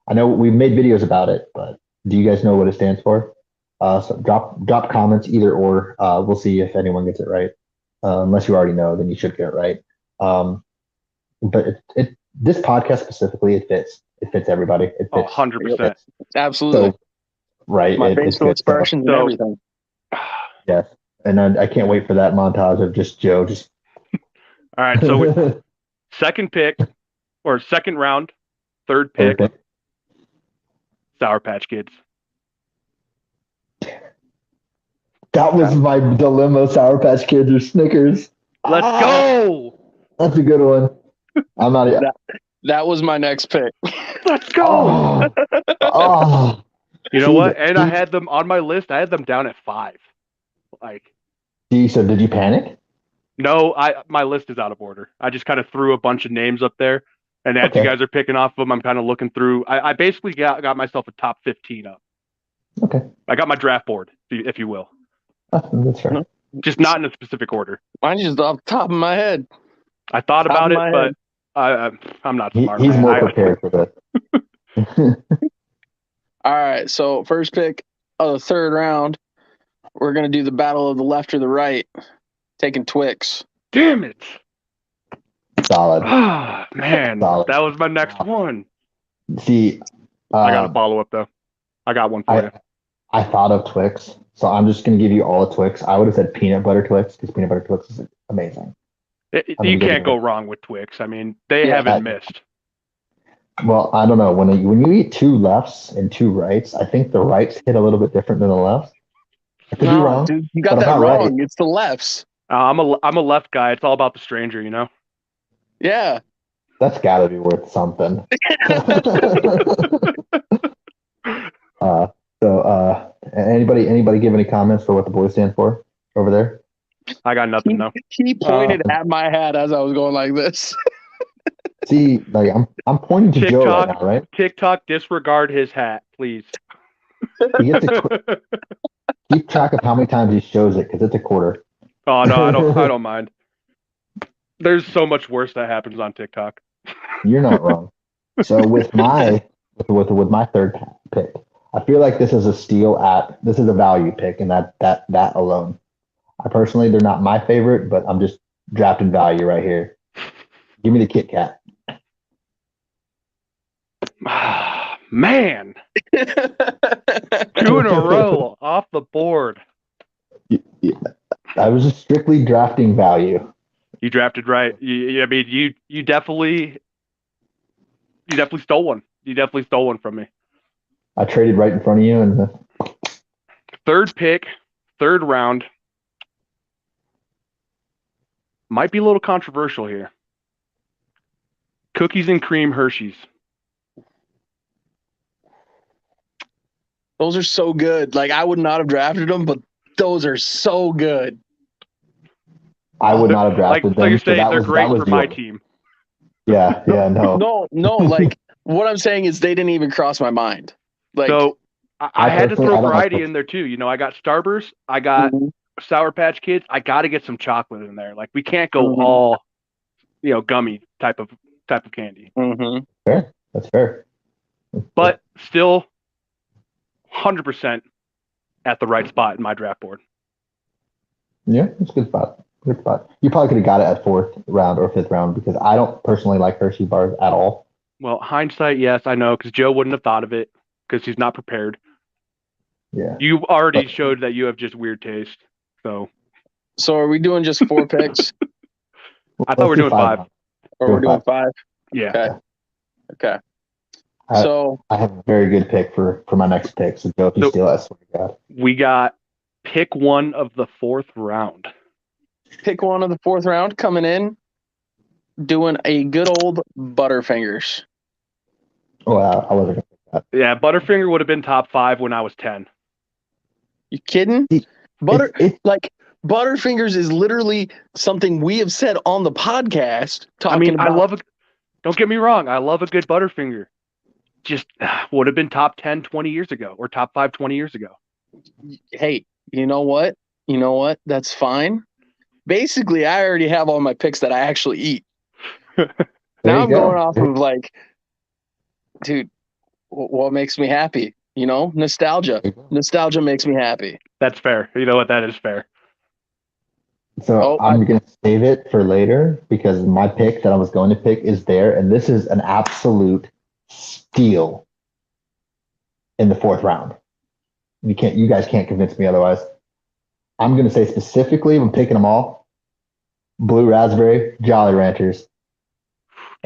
[SPEAKER 2] I know we've made videos about it, but do you guys know what it stands for? So drop comments either or. We'll see if anyone gets it right. Unless you already know, then you should get it right. But this podcast specifically, it fits. It fits everybody. It fits.
[SPEAKER 1] 100%.
[SPEAKER 3] Absolutely.
[SPEAKER 2] So, right.
[SPEAKER 3] My facial expressions and everything.
[SPEAKER 2] Yes. And I can't wait for that montage of just Joe.
[SPEAKER 1] All right. So second pick or second round, third pick, Sour Patch Kids.
[SPEAKER 2] That was my dilemma: Sour Patch Kids or Snickers.
[SPEAKER 1] Let's go.
[SPEAKER 2] That's a good one. I'm not.
[SPEAKER 3] That was my next pick.
[SPEAKER 1] Let's go.
[SPEAKER 2] Oh.
[SPEAKER 1] You know what? And I had them on my list. I had them down at 5. Like.
[SPEAKER 2] So did you panic?
[SPEAKER 1] No, my list is out of order. I just kind of threw a bunch of names up there, and as you
[SPEAKER 2] Okay.
[SPEAKER 1] guys are picking off of them, I'm kind of looking through. I basically got myself a top 15 up.
[SPEAKER 2] Okay.
[SPEAKER 1] I got my draft board, if you will,
[SPEAKER 2] That's fair.
[SPEAKER 1] just not in a specific order.
[SPEAKER 3] Mine's just off the top of my head.
[SPEAKER 1] I thought
[SPEAKER 3] Top
[SPEAKER 1] about
[SPEAKER 3] of
[SPEAKER 1] it,
[SPEAKER 3] my
[SPEAKER 1] but I'm not smart,
[SPEAKER 2] He's
[SPEAKER 1] man.
[SPEAKER 2] more prepared for this.
[SPEAKER 3] All right, so first pick of the third round, we're gonna do the battle of the left or the right. Taking Twix.
[SPEAKER 1] Damn it!
[SPEAKER 2] Solid.
[SPEAKER 1] Ah, man,
[SPEAKER 2] Solid.
[SPEAKER 1] that was my next one.
[SPEAKER 2] See,
[SPEAKER 1] I got a follow up though. I got one for you.
[SPEAKER 2] I thought of Twix, so I'm just going to give you all the Twix. I would have said peanut butter Twix because peanut butter Twix is amazing.
[SPEAKER 1] You can't go wrong with Twix. I mean, they haven't missed.
[SPEAKER 2] Well, I don't know. When you eat two lefts and two rights, I think the rights hit a little bit different than the lefts. I could be wrong.
[SPEAKER 3] Dude, you got that wrong. Right. It's the lefts.
[SPEAKER 1] I'm a left guy. It's all about the stranger, you know?
[SPEAKER 3] Yeah.
[SPEAKER 2] That's got to be worth something. Anybody give any comments for what the boys stand for over there?
[SPEAKER 1] I got nothing, though.
[SPEAKER 3] He pointed at my hat as I was going like this.
[SPEAKER 2] See, like I'm pointing to Joe right now, right?
[SPEAKER 1] TikTok, disregard his hat, please.
[SPEAKER 2] He gets to keep track of how many times he shows it because it's a quarter.
[SPEAKER 1] Oh no, I don't mind. There's so much worse that happens on TikTok.
[SPEAKER 2] You're not wrong. So with my third pick, I feel like this is a steal this is a value pick, and that alone. I personally, they're not my favorite, but I'm just drafting value right here. Give me the Kit Kat.
[SPEAKER 1] Man, 2 in a row off the board.
[SPEAKER 2] Yeah. I was just strictly drafting value.
[SPEAKER 1] You drafted right. I mean, you definitely stole one. You definitely stole one from me.
[SPEAKER 2] I traded right in front of you, and
[SPEAKER 1] third pick, third round. Might be a little controversial here. Cookies and cream Hershey's.
[SPEAKER 3] Those are so good. Like, I would not have drafted them, but those are so good.
[SPEAKER 2] I would not have drafted them.
[SPEAKER 1] So you're saying they're great for my team.
[SPEAKER 2] Yeah, no.
[SPEAKER 3] No, like, what I'm saying is they didn't even cross my mind. Like,
[SPEAKER 1] so I had to throw variety in there too. You know, I got Starburst, I got Sour Patch Kids. I got to get some chocolate in there. Like, we can't go all, gummy type of candy.
[SPEAKER 2] Fair. That's fair.
[SPEAKER 1] But still, 100% at the right spot in my draft board.
[SPEAKER 2] Yeah, it's a good spot. Good spot. You probably could have got it at fourth round or fifth round because I don't personally like Hershey bars at all.
[SPEAKER 1] Well, hindsight, yes, I know, because Joe wouldn't have thought of it because he's not prepared.
[SPEAKER 2] Yeah.
[SPEAKER 1] You already showed that you have just weird taste. So
[SPEAKER 3] are we doing just 4 picks?
[SPEAKER 1] I thought we were doing 5.
[SPEAKER 3] Or we're doing 5?
[SPEAKER 1] Yeah.
[SPEAKER 3] Okay.
[SPEAKER 2] I have a very good pick for my next pick. So Joe, if you steal it, I swear to God.
[SPEAKER 1] We got pick 1 of the 4th round.
[SPEAKER 3] Pick 1 of the 4th round coming in, doing a good old Butterfingers.
[SPEAKER 2] Oh, I wasn't going to pick that.
[SPEAKER 1] Yeah, Butterfinger would have been top 5 when I was 10.
[SPEAKER 3] You kidding? Butterfingers is literally something we have said on the podcast.
[SPEAKER 1] Don't get me wrong, I love a good Butterfinger. Just would have been top 10 20 years ago or top 5 20 years ago.
[SPEAKER 3] Hey, you know what? That's fine. Basically, I already have all my picks that I actually eat. Now I'm going off of dude, what makes me happy? Nostalgia. Nostalgia makes me happy.
[SPEAKER 1] That's fair. You know what? That is fair.
[SPEAKER 2] So I'm going to save it for later because my pick that I was going to pick is there. And this is an absolute steal in the 4th round. You guys can't convince me otherwise. I'm going to say specifically, I'm picking them all. Blue Raspberry, Jolly Ranchers.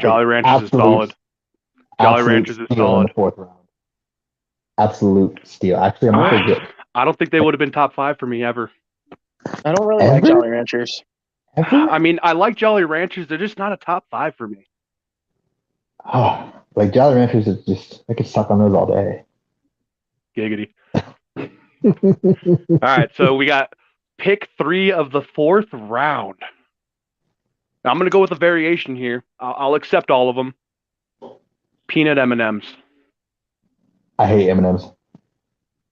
[SPEAKER 1] Jolly Ranchers is solid. Jolly Ranchers is solid.
[SPEAKER 2] In the 4th round. Absolute steal. Actually, I'm not good.
[SPEAKER 1] I don't think they would have been top 5 for me ever.
[SPEAKER 3] I don't really like Jolly Ranchers.
[SPEAKER 2] Ever?
[SPEAKER 1] I mean, I like Jolly Ranchers. They're just not a top 5 for me.
[SPEAKER 2] Oh, like Jolly Ranchers is just, I could suck on those all day.
[SPEAKER 1] Giggity. All right, so we got pick 3 of the 4th round. I'm going to go with a variation here. I'll accept all of them. Peanut M&Ms.
[SPEAKER 2] I hate M&Ms.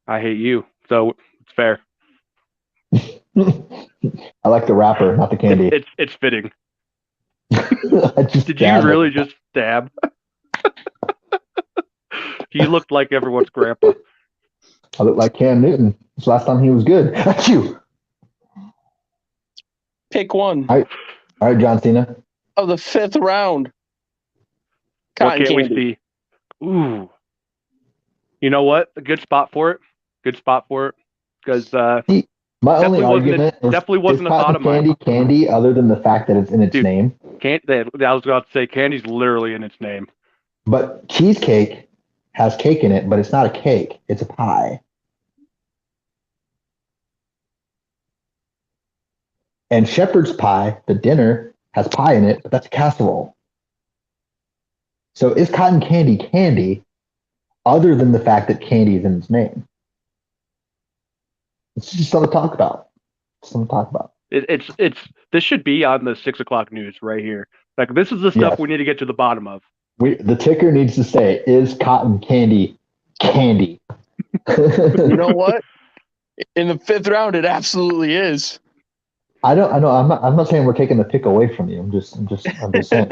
[SPEAKER 1] I hate you, so it's fair.
[SPEAKER 2] I like the wrapper, not the candy.
[SPEAKER 1] It's fitting.
[SPEAKER 2] I just
[SPEAKER 1] Did you really just stab? You looked like everyone's grandpa.
[SPEAKER 2] I look like Cam Newton. This last time he was good. That's you.
[SPEAKER 3] Pick one.
[SPEAKER 2] All right, John Cena.
[SPEAKER 3] Of the 5th round.
[SPEAKER 1] What
[SPEAKER 3] Cotton
[SPEAKER 1] can't
[SPEAKER 3] candy.
[SPEAKER 1] we see? Ooh. You know what? A good spot for it. Good spot for it. Because
[SPEAKER 2] my only argument is
[SPEAKER 1] definitely wasn't a thought of mine.
[SPEAKER 2] Candy, other than the fact that it's in its name.
[SPEAKER 1] I was about to say candy's literally in its name.
[SPEAKER 2] But cheesecake has cake in it, but it's not a cake. It's a pie. And shepherd's pie, the dinner, has pie in it, but that's a casserole. So is cotton candy candy, other than the fact that candy is in its name? It's just something to talk about.
[SPEAKER 1] It's this should be on the 6 o'clock news right here. Like, this is the stuff we need to get to the bottom of.
[SPEAKER 2] The ticker needs to say, is cotton candy candy?
[SPEAKER 3] You know what? In the 5th round, it absolutely is.
[SPEAKER 2] I know. I'm not saying we're taking the pick away from you. I'm just saying,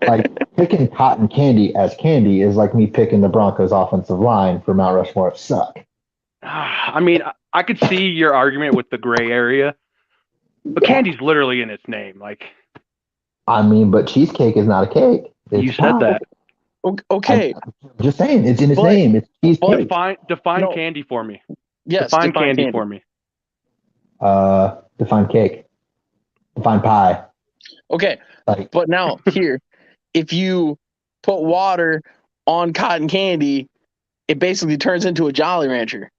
[SPEAKER 2] like, picking cotton candy as candy is like me picking the Broncos offensive line for Mount Rushmore suck.
[SPEAKER 1] I mean, I could see your argument with the gray area, but candy's literally in its name. Like,
[SPEAKER 2] I mean, but cheesecake is not a cake.
[SPEAKER 1] You said that.
[SPEAKER 3] Okay.
[SPEAKER 2] I'm just saying, it's in its name. It's cheesecake.
[SPEAKER 1] Define candy for me.
[SPEAKER 3] Yes,
[SPEAKER 1] define candy for me.
[SPEAKER 2] Define cake. Define pie.
[SPEAKER 3] Okay, but now here, if you put water on cotton candy, it basically turns into a Jolly Rancher.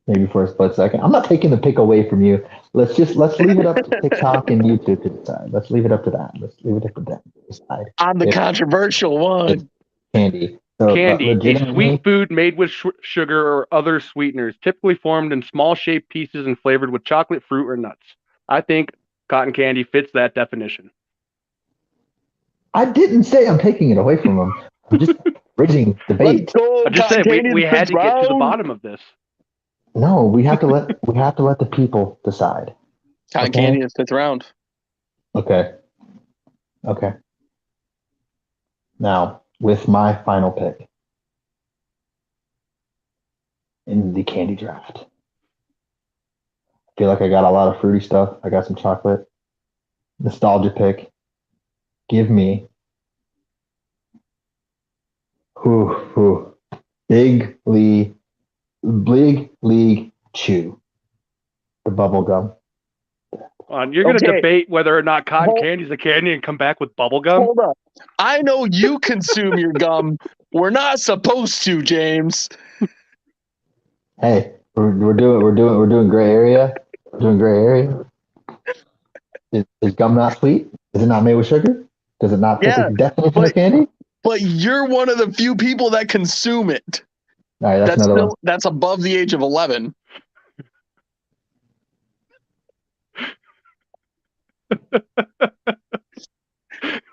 [SPEAKER 2] Maybe for a split second. I'm not taking the pick away from you. Let's leave it up to TikTok and YouTube to decide. Let's leave it up to that. Let's leave it up to them to decide.
[SPEAKER 3] I'm the controversial one.
[SPEAKER 2] Candy. So,
[SPEAKER 1] candy, a sweet food made with sugar or other sweeteners, typically formed in small shaped pieces and flavored with chocolate, fruit, or nuts. I think cotton candy fits that definition.
[SPEAKER 2] I didn't say I'm taking it away from them. I'm just bridging debate.
[SPEAKER 1] I just said we had to get to the bottom of this.
[SPEAKER 2] No, we have to let the people decide.
[SPEAKER 3] Cotton candy in the 5th round.
[SPEAKER 2] Okay. Now, with my final pick in the candy draft, I feel like I got a lot of fruity stuff. I got some chocolate. Nostalgia pick. Give me Big League Chew, the bubble gum.
[SPEAKER 1] You're going to debate whether or not cotton candy is a candy and come back with bubble gum?
[SPEAKER 3] Hold up. I know you consume your gum. We're not supposed to, James.
[SPEAKER 2] Hey, we're doing gray area. We're doing gray area. Is gum not sweet? Is it not made with sugar? Does it not fit the definition of candy?
[SPEAKER 3] But you're one of the few people that consume it.
[SPEAKER 2] All right,
[SPEAKER 3] that's above the age of 11.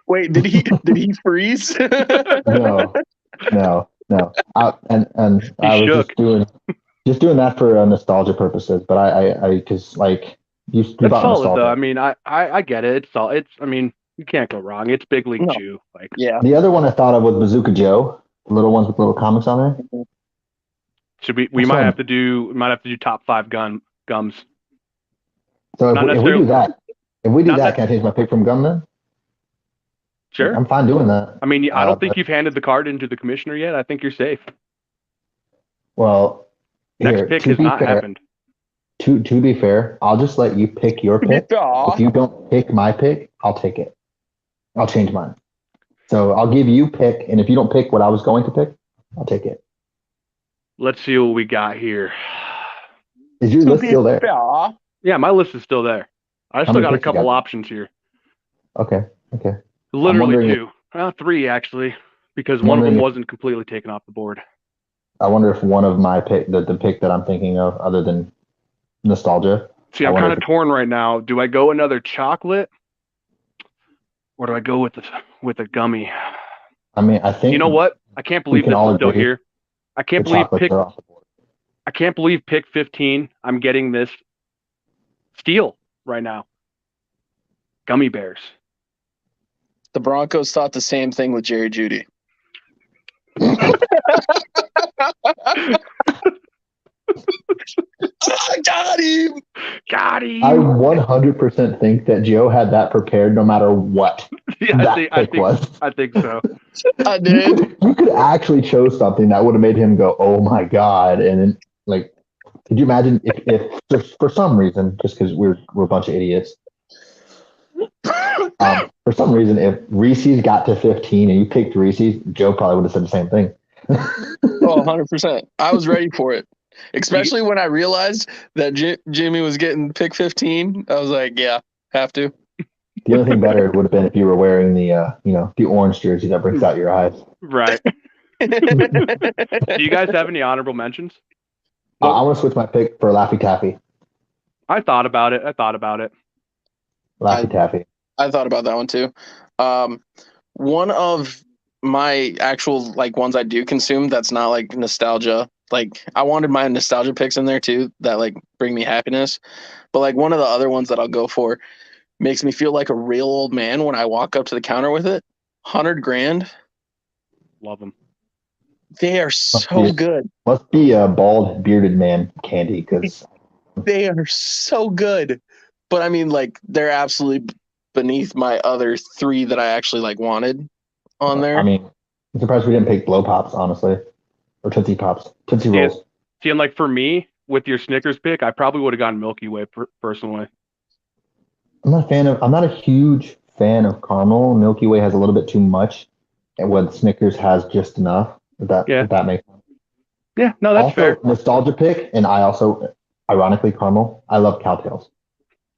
[SPEAKER 3] Wait, did he freeze?
[SPEAKER 2] No. I was
[SPEAKER 1] shook.
[SPEAKER 2] just doing that for nostalgia purposes. But I because like you
[SPEAKER 1] that's
[SPEAKER 2] bought
[SPEAKER 1] solid
[SPEAKER 2] nostalgia.
[SPEAKER 1] though. I mean, I get it. It's solid. I mean, you can't go wrong. It's Big League Chew. Like,
[SPEAKER 3] yeah.
[SPEAKER 2] The other one I thought of was Bazooka Joe, the little ones with little comics on there.
[SPEAKER 1] Should we might have to do top 5 gums.
[SPEAKER 2] So if we do that, can I change my pick from gum then?
[SPEAKER 1] Sure.
[SPEAKER 2] I'm fine doing that.
[SPEAKER 1] I mean, I don't think you've handed the card into the commissioner yet. I think you're safe.
[SPEAKER 2] Well,
[SPEAKER 1] next pick has not happened.
[SPEAKER 2] To be fair, I'll just let you pick your pick. If you don't pick my pick, I'll take it. I'll change mine. So I'll give you pick, and if you don't pick what I was going to pick, I'll take it.
[SPEAKER 1] Let's see what we got here.
[SPEAKER 2] Is your list still there?
[SPEAKER 1] Yeah, my list is still there. I still got a couple options here.
[SPEAKER 2] Okay.
[SPEAKER 1] Literally 2. Well, 3 actually, because one of them wasn't completely taken off the board.
[SPEAKER 2] I wonder if one of my pick, the pick that I'm thinking of, other than nostalgia,
[SPEAKER 1] See,
[SPEAKER 2] I
[SPEAKER 1] I'm
[SPEAKER 2] wonder
[SPEAKER 1] kind of torn right now. Do I go another chocolate, or do I go with a gummy?
[SPEAKER 2] I mean, I
[SPEAKER 1] You
[SPEAKER 2] think
[SPEAKER 1] know what? I can't
[SPEAKER 2] we
[SPEAKER 1] believe
[SPEAKER 2] can
[SPEAKER 1] this
[SPEAKER 2] all
[SPEAKER 1] is still
[SPEAKER 2] agree
[SPEAKER 1] here. I
[SPEAKER 2] the
[SPEAKER 1] can't believe
[SPEAKER 2] chocolates
[SPEAKER 1] pick.
[SPEAKER 2] are off the board.
[SPEAKER 1] I can't believe pick 15. I'm getting this steal right now. Gummy bears.
[SPEAKER 3] The Broncos thought the same thing with Jerry Jeudy. I got him.
[SPEAKER 1] Got
[SPEAKER 2] I
[SPEAKER 1] him.
[SPEAKER 2] 100% think that Joe had that prepared no matter what
[SPEAKER 1] Yeah,
[SPEAKER 2] that pick was.
[SPEAKER 1] I think so.
[SPEAKER 3] I did.
[SPEAKER 2] You could actually chose something that would have made him go, "Oh my god!" And then, like, could you imagine if for some reason, just because we're a bunch of idiots, for some reason, if Reese's got to 15 and you picked Reese's, Joe probably would have said the same thing.
[SPEAKER 3] Oh, 100%. I was ready for it. Especially when I realized that Jimmy was getting pick 15. I was like, yeah, have to.
[SPEAKER 2] The only thing better would have been if you were wearing the orange jersey that brings out your eyes.
[SPEAKER 1] Right. Do you guys have any honorable mentions?
[SPEAKER 2] I want to switch my pick for Laffy Taffy.
[SPEAKER 1] I thought about it.
[SPEAKER 2] Laffy Taffy.
[SPEAKER 3] I thought about that one too. One of my actual like ones I do consume that's not like nostalgia. Like I wanted my nostalgia picks in there too that like bring me happiness. But like one of the other ones that I'll go for makes me feel like a real old man when I walk up to the counter with it. 100 grand.
[SPEAKER 1] Love them.
[SPEAKER 3] They are so good.
[SPEAKER 2] Must be a bald bearded man candy because
[SPEAKER 3] They are so good. But I mean, like they're absolutely beneath my other three that I actually like wanted on there.
[SPEAKER 2] I mean, I'm surprised we didn't pick Blow Pops, honestly, or Tootsie Pops, Tootsie Rolls.
[SPEAKER 1] See, and like for me, with your Snickers pick, I probably would have gone Milky Way personally.
[SPEAKER 2] I'm not a huge fan of caramel. Milky Way has a little bit too much, and what Snickers has just enough. If that makes sense.
[SPEAKER 1] Yeah, no, that's
[SPEAKER 2] also,
[SPEAKER 1] fair.
[SPEAKER 2] Nostalgia pick, and I also, ironically, caramel. I love Cowtails.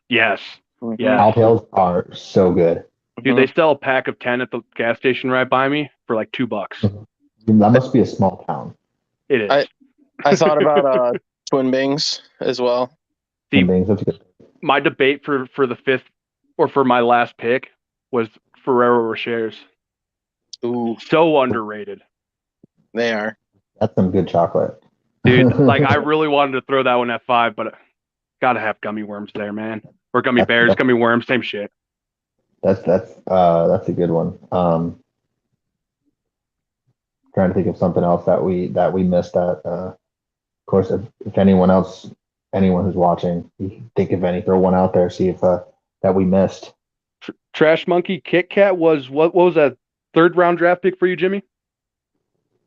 [SPEAKER 1] Yes.
[SPEAKER 3] Mm-hmm.
[SPEAKER 1] Yeah.
[SPEAKER 2] Cowtails are so good.
[SPEAKER 1] Dude, they sell a pack of 10 at the gas station right by me for like $2.
[SPEAKER 2] That must be a small town.
[SPEAKER 1] It is.
[SPEAKER 3] I thought about Twin Bings as well.
[SPEAKER 1] See,
[SPEAKER 2] That's good.
[SPEAKER 1] my debate for the fifth or for my last pick was Ferrero Rochers.
[SPEAKER 3] Ooh,
[SPEAKER 1] So underrated.
[SPEAKER 3] they are.
[SPEAKER 2] That's some good chocolate.
[SPEAKER 1] Dude, like I really wanted to throw that one at 5, but gotta have gummy worms there, man. Or gummy bears, gummy worms, same shit.
[SPEAKER 2] That's a good one. Trying to think of something else that we missed. Of course, if anyone who's watching, you can think of any, throw one out there, see if that we missed.
[SPEAKER 1] Trash Monkey Kit Kat was what was that third round draft pick for you, Jimmy?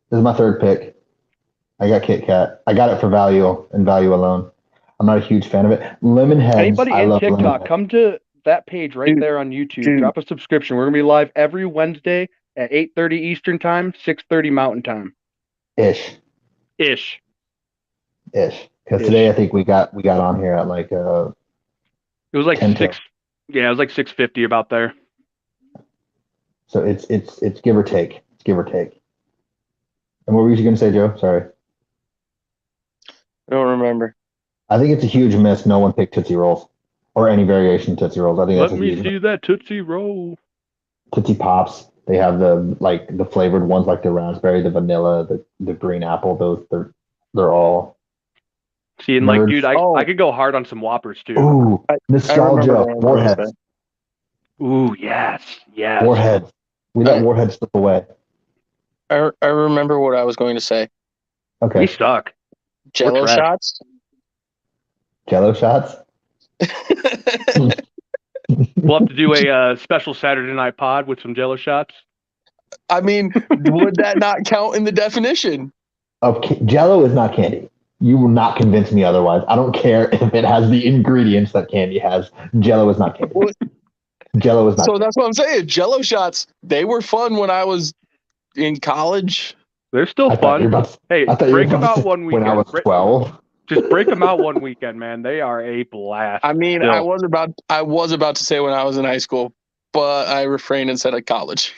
[SPEAKER 2] This is my third pick. I got Kit Kat. I got it for value and value alone. I'm not a huge fan of it. Lemon Heads.
[SPEAKER 1] Anybody
[SPEAKER 2] I
[SPEAKER 1] in
[SPEAKER 2] love
[SPEAKER 1] TikTok, come to that page right there on YouTube. Drop a subscription. We're gonna be live every Wednesday at 8:30 Eastern time, 6:30 Mountain time.
[SPEAKER 2] Ish. Because today I think we got on here at like
[SPEAKER 1] it was like
[SPEAKER 2] 10
[SPEAKER 1] 6. Yeah, it was like 6:50 about there.
[SPEAKER 2] So it's give or take. It's give or take. And what were you going to say, Joe? Sorry.
[SPEAKER 3] I don't remember.
[SPEAKER 2] I think it's a huge miss. No one picked Tootsie Rolls or any variation of Tootsie Rolls. I think
[SPEAKER 1] Let
[SPEAKER 2] that's a
[SPEAKER 1] me
[SPEAKER 2] huge
[SPEAKER 1] see
[SPEAKER 2] miss.
[SPEAKER 1] that Tootsie Roll.
[SPEAKER 2] Tootsie Pops. They have the flavored ones like the raspberry, the vanilla, the green apple. Those they're all.
[SPEAKER 1] See, and like, dude, I could go hard on some Whoppers too.
[SPEAKER 2] Ooh, nostalgia. Warheads.
[SPEAKER 1] Ooh, yes.
[SPEAKER 2] Warheads. We let Warheads slip away.
[SPEAKER 3] I remember what I was going to say.
[SPEAKER 2] Okay.
[SPEAKER 1] We stuck.
[SPEAKER 3] Jello shots.
[SPEAKER 2] Jello shots.
[SPEAKER 1] We'll have to do a special Saturday night pod with some Jello shots.
[SPEAKER 3] I mean, would that not count in the definition?
[SPEAKER 2] Jello is not candy. You will not convince me otherwise. I don't care if it has the ingredients that candy has. Jello is not candy. Jello is not.
[SPEAKER 3] So that's what I'm saying. Jello shots, they were fun when I was in college.
[SPEAKER 1] They're still fun. Hey, break them out one weekend.
[SPEAKER 2] When I was 12.
[SPEAKER 1] Just break them out one weekend, man. They are a blast.
[SPEAKER 3] I mean, still. I was about to say when I was in high school, but I refrained and said at college.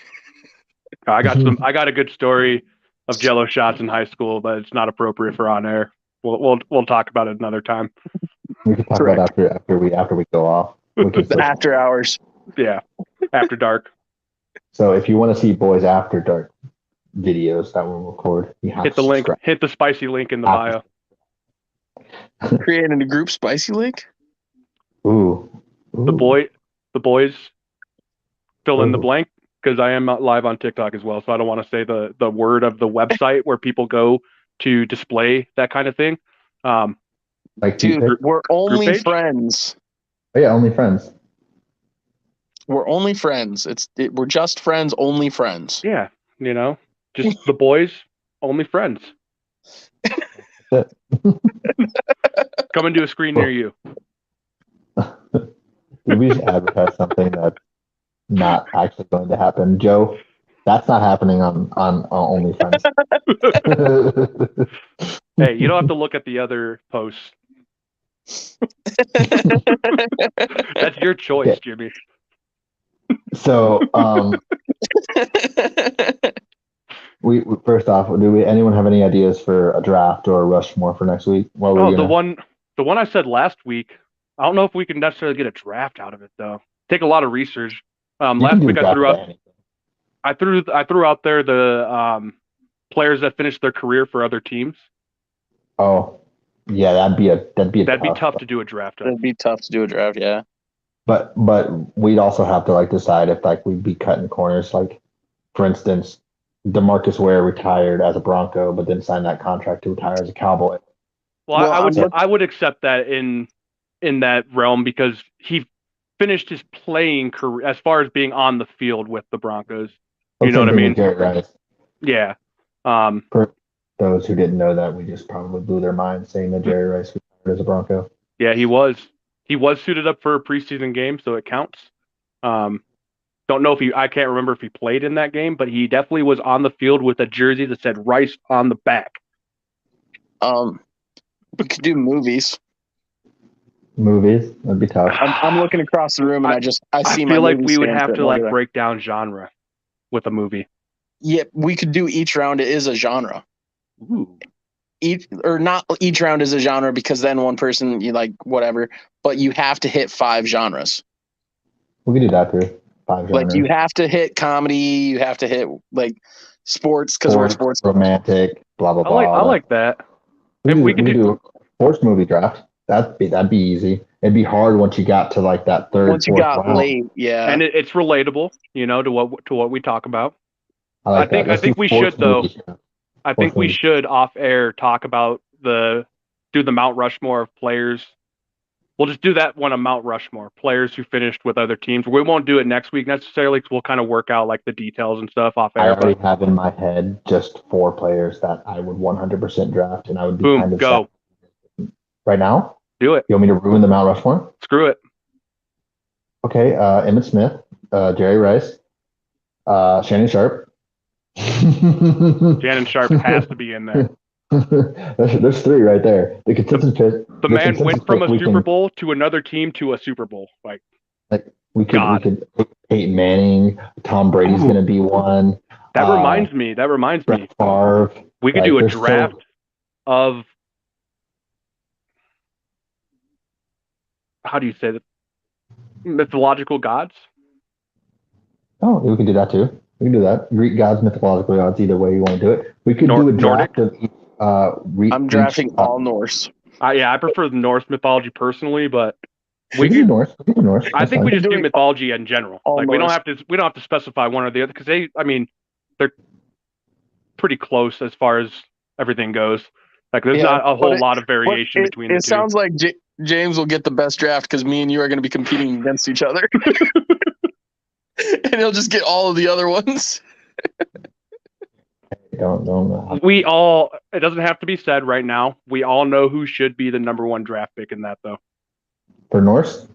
[SPEAKER 1] I got a good story of Jello shots in high school, but it's not appropriate for on air. We'll talk about it another time.
[SPEAKER 2] We can talk about after we go off. We can
[SPEAKER 3] The after hours.
[SPEAKER 1] Yeah, after dark.
[SPEAKER 2] So if you want to see Boys After Dark videos that we'll record, you have
[SPEAKER 1] Hit
[SPEAKER 2] to
[SPEAKER 1] the link.
[SPEAKER 2] subscribe.
[SPEAKER 1] Hit the spicy link in the bio.
[SPEAKER 3] Creating a group spicy link.
[SPEAKER 2] Ooh.
[SPEAKER 1] The boys fill in the
[SPEAKER 2] Ooh.
[SPEAKER 1] blank, because I am live on TikTok as well, so I don't want to say the word of the website where people go to display that kind of thing.
[SPEAKER 2] Like
[SPEAKER 3] Dude, we're only
[SPEAKER 1] page?
[SPEAKER 3] friends.
[SPEAKER 2] Oh, yeah, only friends.
[SPEAKER 3] We're only friends. We're just friends, only friends.
[SPEAKER 1] Yeah, just the boys, only friends. Coming to a screen near you.
[SPEAKER 2] Did we just advertise something that's not actually going to happen? Joe, that's not happening on OnlyFans.
[SPEAKER 1] Hey, you don't have to look at the other posts. That's your choice,
[SPEAKER 2] Okay.
[SPEAKER 1] Jimmy.
[SPEAKER 2] So, we first off, anyone have any ideas for a draft or a Rushmore for next week?
[SPEAKER 1] The one I said last week. I don't know if we can necessarily get a draft out of it though. Take a lot of research. Last week I threw out there the players that finished their career for other teams.
[SPEAKER 2] Oh, yeah, that'd be
[SPEAKER 1] tough to do a draft of.
[SPEAKER 3] That'd be tough to do a draft, yeah.
[SPEAKER 2] But we'd also have to like decide if like we'd be cutting corners. Like, for instance, DeMarcus Ware retired as a Bronco, but then signed that contract to retire as a Cowboy.
[SPEAKER 1] Well, I would accept that in that realm, because he finished his playing career as far as being on the field with the Broncos. You know what I mean?
[SPEAKER 2] Jerry Rice.
[SPEAKER 1] Yeah.
[SPEAKER 2] For those who didn't know that, we just probably blew their minds saying that Jerry Rice retired as a Bronco.
[SPEAKER 1] Yeah, he was suited up for a preseason game, so it counts. Don't know if I can't remember if he played in that game, but he definitely was on the field with a jersey that said Rice on the back.
[SPEAKER 3] We could do movies.
[SPEAKER 2] Movies? That'd be tough.
[SPEAKER 3] I'm looking across the room and I
[SPEAKER 1] feel like we would have to like break down genre with a movie.
[SPEAKER 3] Yeah, we could do each round is a genre.
[SPEAKER 1] Ooh.
[SPEAKER 3] Not each round is a genre, because then one person, you like whatever, but you have to hit 5 genres.
[SPEAKER 2] We could do that too. 5 genres.
[SPEAKER 3] Like, you have to hit comedy, you have to hit like sports, because we're sports.
[SPEAKER 2] Romantic, blah blah blah.
[SPEAKER 1] I like that.
[SPEAKER 2] We could do a sports movie draft. That'd be easy. It'd be hard once you got to like that third.
[SPEAKER 3] Once you got
[SPEAKER 2] round.
[SPEAKER 3] late, yeah.
[SPEAKER 1] And it's relatable, to what we talk about.
[SPEAKER 2] I
[SPEAKER 1] think we should though. I think we should off air talk about do the Mount Rushmore of players. We'll just do that one, a Mount Rushmore players who finished with other teams. We won't do it next week necessarily, because we'll kind of work out like the details and stuff off air.
[SPEAKER 2] I already have in my head just 4 players that I would 100% draft, and I would be kind of
[SPEAKER 1] go
[SPEAKER 2] sad. Right now.
[SPEAKER 1] Do it.
[SPEAKER 2] You want me to ruin the Mount Rushmore?
[SPEAKER 1] Screw it.
[SPEAKER 2] Okay, Emmitt Smith, Jerry Rice, Shannon Sharp.
[SPEAKER 1] Shannon Sharp has to be in there.
[SPEAKER 2] There's 3 right there. The consensus pick.
[SPEAKER 1] The man went from a Super Bowl to another team to a Super Bowl. Like
[SPEAKER 2] we could Peyton Manning, Tom Brady's going to be one.
[SPEAKER 1] That reminds me.
[SPEAKER 2] Brett Favre.
[SPEAKER 1] We could do a draft of, how do you say that? Mythological gods?
[SPEAKER 2] Oh, we could do that too. We can do that. Greek gods, mythological gods, either way you want to do it. We could do a draft of each.
[SPEAKER 3] I'm drafting all Norse.
[SPEAKER 1] I prefer the Norse mythology personally, but
[SPEAKER 2] we can do Norse.
[SPEAKER 1] I think we just do mythology in general. Like, we don't have to specify one or the other, because they're pretty close as far as everything goes. Like, there's not a whole lot of variation between the two.
[SPEAKER 3] It sounds like James will get the best draft, because me and you are going to be competing against each other. And he'll just get all of the other ones.
[SPEAKER 2] Don't know.
[SPEAKER 1] It doesn't have to be said right now. We all know who should be the number 1 draft pick in that, though.
[SPEAKER 2] For Norse?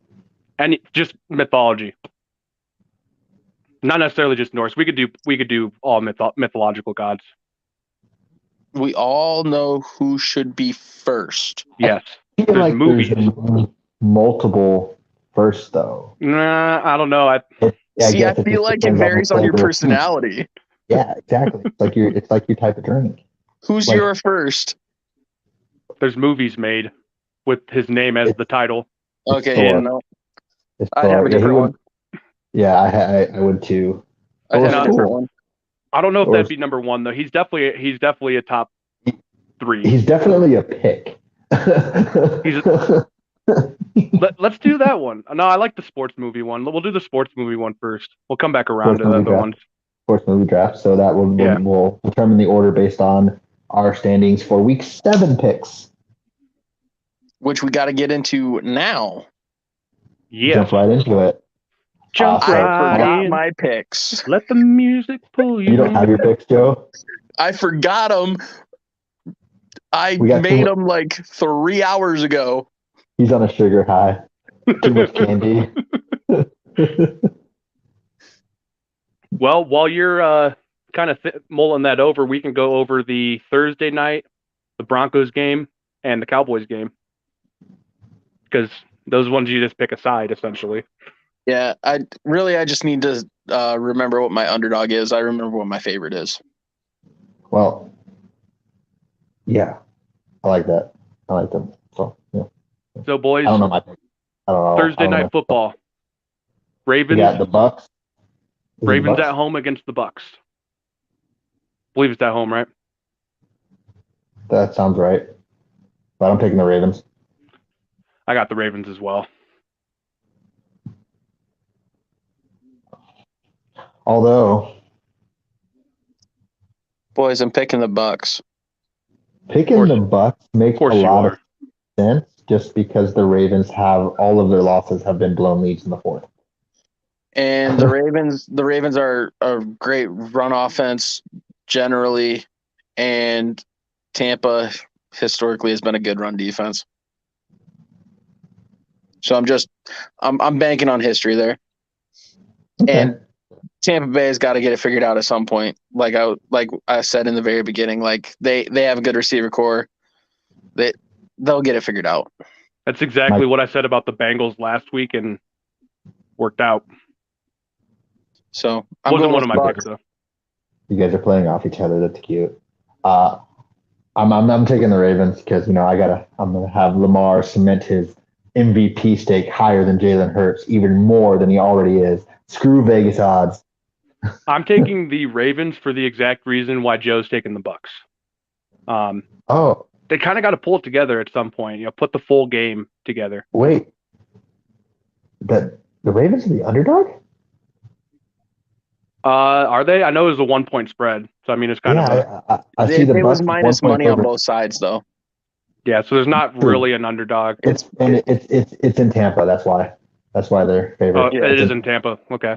[SPEAKER 1] And just mythology. Not necessarily just Norse. We could do all mythological gods.
[SPEAKER 3] We all know who should be first.
[SPEAKER 1] Yes.
[SPEAKER 2] There's movies. There's multiple first, though.
[SPEAKER 1] Nah, I don't know.
[SPEAKER 3] I feel like it varies on your personality.
[SPEAKER 2] Yeah, exactly. It's like your type of drink.
[SPEAKER 3] Who's your first?
[SPEAKER 1] There's movies made with his name as
[SPEAKER 2] It's-
[SPEAKER 1] the title.
[SPEAKER 3] Okay,
[SPEAKER 2] Thor.
[SPEAKER 3] yeah, no,
[SPEAKER 2] It's
[SPEAKER 3] I'd have
[SPEAKER 2] Thor.
[SPEAKER 3] a
[SPEAKER 2] Yeah, he
[SPEAKER 3] different
[SPEAKER 2] would.
[SPEAKER 3] one.
[SPEAKER 2] Yeah, I would too.
[SPEAKER 3] I'd have a
[SPEAKER 2] Thor's
[SPEAKER 3] different
[SPEAKER 2] cool.
[SPEAKER 3] one.
[SPEAKER 1] I don't know if
[SPEAKER 2] Thor's-
[SPEAKER 1] that'd be number one though. He's definitely a top three.
[SPEAKER 2] He's definitely a pick.
[SPEAKER 1] Let's do that one. No, I like the sports movie one. We'll do the sports movie one first. We'll come back around
[SPEAKER 2] Sports
[SPEAKER 1] to the
[SPEAKER 2] movie
[SPEAKER 1] other
[SPEAKER 2] draft.
[SPEAKER 1] ones.
[SPEAKER 2] Sports movie draft. So that will
[SPEAKER 1] Yeah.
[SPEAKER 2] will determine the order based on our standings for week 7 picks.
[SPEAKER 3] Which we got to get into now.
[SPEAKER 1] Yes.
[SPEAKER 2] Jump right into it.
[SPEAKER 1] Jump
[SPEAKER 2] So,
[SPEAKER 3] I
[SPEAKER 1] right
[SPEAKER 3] forgot
[SPEAKER 1] in.
[SPEAKER 3] my picks.
[SPEAKER 1] Let the music pull you.
[SPEAKER 2] You don't have your picks, Joe?
[SPEAKER 3] I forgot them. I
[SPEAKER 2] We got
[SPEAKER 3] made
[SPEAKER 2] too-
[SPEAKER 3] them like 3 hours ago.
[SPEAKER 2] He's on a sugar high. Too much candy.
[SPEAKER 1] Well, while you're kind of mulling that over, we can go over the Thursday night, the Broncos game, and the Cowboys game. Because those ones you just pick a side, essentially.
[SPEAKER 3] Yeah, I just need to remember what my underdog is. I remember what my favorite is.
[SPEAKER 2] Well, yeah, I like that. I like them. So, yeah.
[SPEAKER 1] So, boys,
[SPEAKER 2] I don't know my pick. I don't know.
[SPEAKER 1] Thursday
[SPEAKER 2] I don't
[SPEAKER 1] night
[SPEAKER 2] know.
[SPEAKER 1] football.
[SPEAKER 2] We
[SPEAKER 1] Ravens.
[SPEAKER 2] got the Bucks. Is it the
[SPEAKER 1] Ravens
[SPEAKER 2] Bucks?
[SPEAKER 1] at home against the Bucks. Believe it's at home, right?
[SPEAKER 2] That sounds right. But I'm taking the Ravens.
[SPEAKER 1] I got the Ravens as well.
[SPEAKER 2] Although
[SPEAKER 3] Boys, I'm picking the Bucks.
[SPEAKER 2] picking
[SPEAKER 1] course-
[SPEAKER 2] the Bucks makes
[SPEAKER 1] Of course
[SPEAKER 2] a
[SPEAKER 1] you
[SPEAKER 2] lot
[SPEAKER 1] are.
[SPEAKER 2] of sense just because the Ravens have all of their losses have been blown leads in the fourth.
[SPEAKER 3] And the Ravens are a great run offense generally, and Tampa historically has been a good run defense. So I'm banking on history there.
[SPEAKER 2] Okay.
[SPEAKER 3] And Tampa Bay has got to get it figured out at some point. Like I said in the very beginning, like they have a good receiver core. They'll get it figured out.
[SPEAKER 1] That's exactly what I said about the Bengals last week, and worked out.
[SPEAKER 3] So I'm
[SPEAKER 1] Wasn't
[SPEAKER 3] going
[SPEAKER 1] one
[SPEAKER 3] with
[SPEAKER 1] of my
[SPEAKER 3] Bucks.
[SPEAKER 1] picks though.
[SPEAKER 2] You guys are playing off each other. That's cute. I'm taking the Ravens because I'm gonna have Lamar cement his MVP stake higher than Jalen Hurts, even more than he already is. Screw Vegas odds.
[SPEAKER 1] I'm taking the Ravens for the exact reason why Joe's taking the Bucks.
[SPEAKER 2] Oh,
[SPEAKER 1] They kind of got to pull it together at some point. Put the full game together.
[SPEAKER 2] wait. The Ravens are the underdog?
[SPEAKER 1] Are they? I know it was a 1-point spread, so I mean it's kind of a
[SPEAKER 2] I see the
[SPEAKER 3] It was
[SPEAKER 2] Bucks
[SPEAKER 3] minus
[SPEAKER 2] 1 point
[SPEAKER 3] money on
[SPEAKER 2] favorite.
[SPEAKER 3] both sides, though.
[SPEAKER 1] yeah. So there's not
[SPEAKER 2] True.
[SPEAKER 1] really an underdog.
[SPEAKER 2] It's in Tampa. That's why they're
[SPEAKER 1] Oh,
[SPEAKER 2] favored.
[SPEAKER 3] Yeah.
[SPEAKER 1] it is in Tampa. Okay.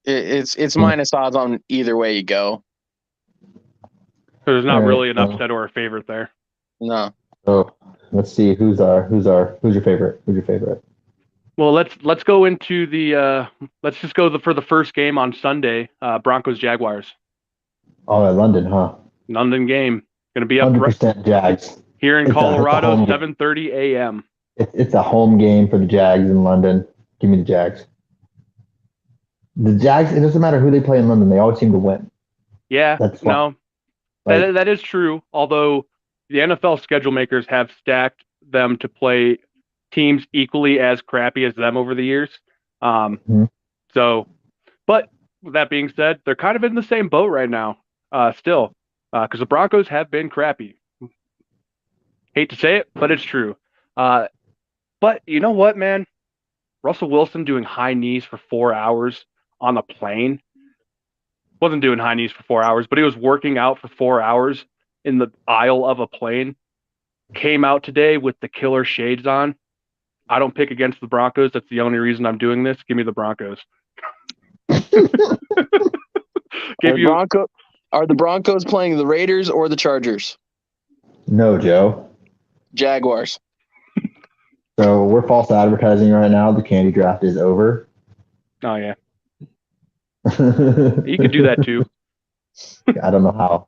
[SPEAKER 3] It's minus odds on either way you go.
[SPEAKER 1] So there's not
[SPEAKER 2] All right,
[SPEAKER 1] really an
[SPEAKER 2] well.
[SPEAKER 1] upset or a favorite there.
[SPEAKER 3] No,
[SPEAKER 2] So let's see who's your favorite? Who's your favorite?
[SPEAKER 1] Well, let's go into the let's just go for the first game on Sunday. Broncos Jaguars.
[SPEAKER 2] Oh, at London, huh?
[SPEAKER 1] London game. Going to be up
[SPEAKER 2] 100% Jags.
[SPEAKER 1] here in
[SPEAKER 2] It's a
[SPEAKER 1] Colorado,
[SPEAKER 2] home game.
[SPEAKER 1] 7:30 a.m.
[SPEAKER 2] It's a home game for the Jags in London. Give me the Jags. The Jags. It doesn't matter who they play in London. They always seem to win.
[SPEAKER 1] Yeah,
[SPEAKER 2] That's fine.
[SPEAKER 1] no,
[SPEAKER 2] Like,
[SPEAKER 1] that is true. Although the NFL schedule makers have stacked them to play teams equally as crappy as them over the years. So, but with that being said, they're kind of in the same boat right now, still, because the Broncos have been crappy. Hate to say it, but it's true. But you know what, man? Russell Wilson doing high knees for 4 hours on a plane. Wasn't doing high knees for 4 hours, but he was working out for 4 hours in the aisle of a plane. Came out today with the killer shades on. I don't pick against the Broncos. That's the only reason I'm doing this. Give me the Broncos.
[SPEAKER 3] Are the Broncos playing the Raiders or the Chargers?
[SPEAKER 2] no, Joe.
[SPEAKER 3] Jaguars.
[SPEAKER 2] So we're false advertising right now. The candy draft is over.
[SPEAKER 1] Oh yeah, you could do that too.
[SPEAKER 2] I don't know how.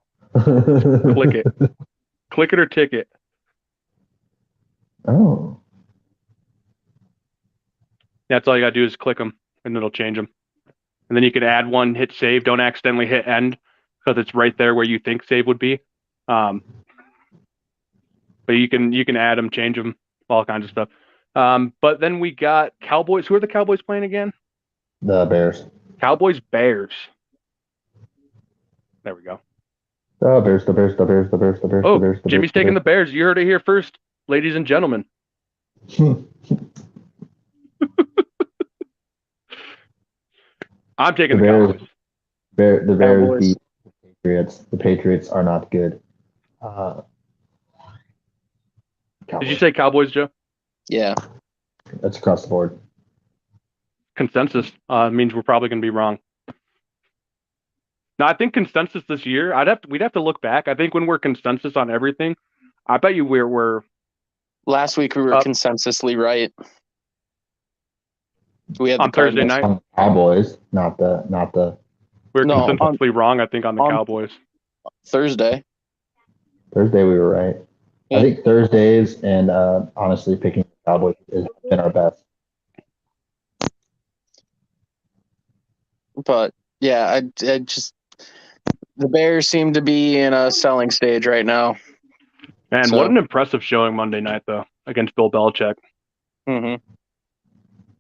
[SPEAKER 1] Click it or ticket.
[SPEAKER 2] Oh.
[SPEAKER 1] That's all you gotta do is click them, and it'll change them. And then you can add one, hit save. Don't accidentally hit end because it's right there where you think save would be. But you can add them, change them. all kinds of stuff. But then we got Cowboys. Who are the Cowboys playing again?
[SPEAKER 2] The Bears.
[SPEAKER 1] Cowboys Bears. There we go.
[SPEAKER 2] The Bears. The Bears. The Bears. The Bears. The Bears. The
[SPEAKER 1] Oh,
[SPEAKER 2] Bears. The
[SPEAKER 1] Jimmy's
[SPEAKER 2] Bears.
[SPEAKER 1] taking the Bears. You heard it here first, ladies and gentlemen. I'm taking the Cowboys.
[SPEAKER 2] The Bears
[SPEAKER 3] Cowboys.
[SPEAKER 2] beat the Patriots. The Patriots are not good.
[SPEAKER 1] Did you say Cowboys, Joe?
[SPEAKER 3] Yeah.
[SPEAKER 2] That's across the board.
[SPEAKER 1] Consensus means we're probably going to be wrong. No, I think consensus this year. We'd have to look back. I think when we're consensus on everything, I bet you we're
[SPEAKER 3] Last week we were consensusly right. We had
[SPEAKER 1] on
[SPEAKER 3] the Cardinals.
[SPEAKER 1] Thursday night.
[SPEAKER 2] On Cowboys, not the.
[SPEAKER 1] We're
[SPEAKER 3] No,
[SPEAKER 1] consensusly wrong. I think on the Cowboys.
[SPEAKER 3] Thursday.
[SPEAKER 2] Thursday we were right.
[SPEAKER 3] Yeah.
[SPEAKER 2] I think Thursdays and honestly picking the Cowboys has been our best.
[SPEAKER 3] But yeah, I just the Bears seem to be in a selling stage right now.
[SPEAKER 1] And what an impressive showing Monday night though against Bill Belichick.
[SPEAKER 3] Mm-hmm.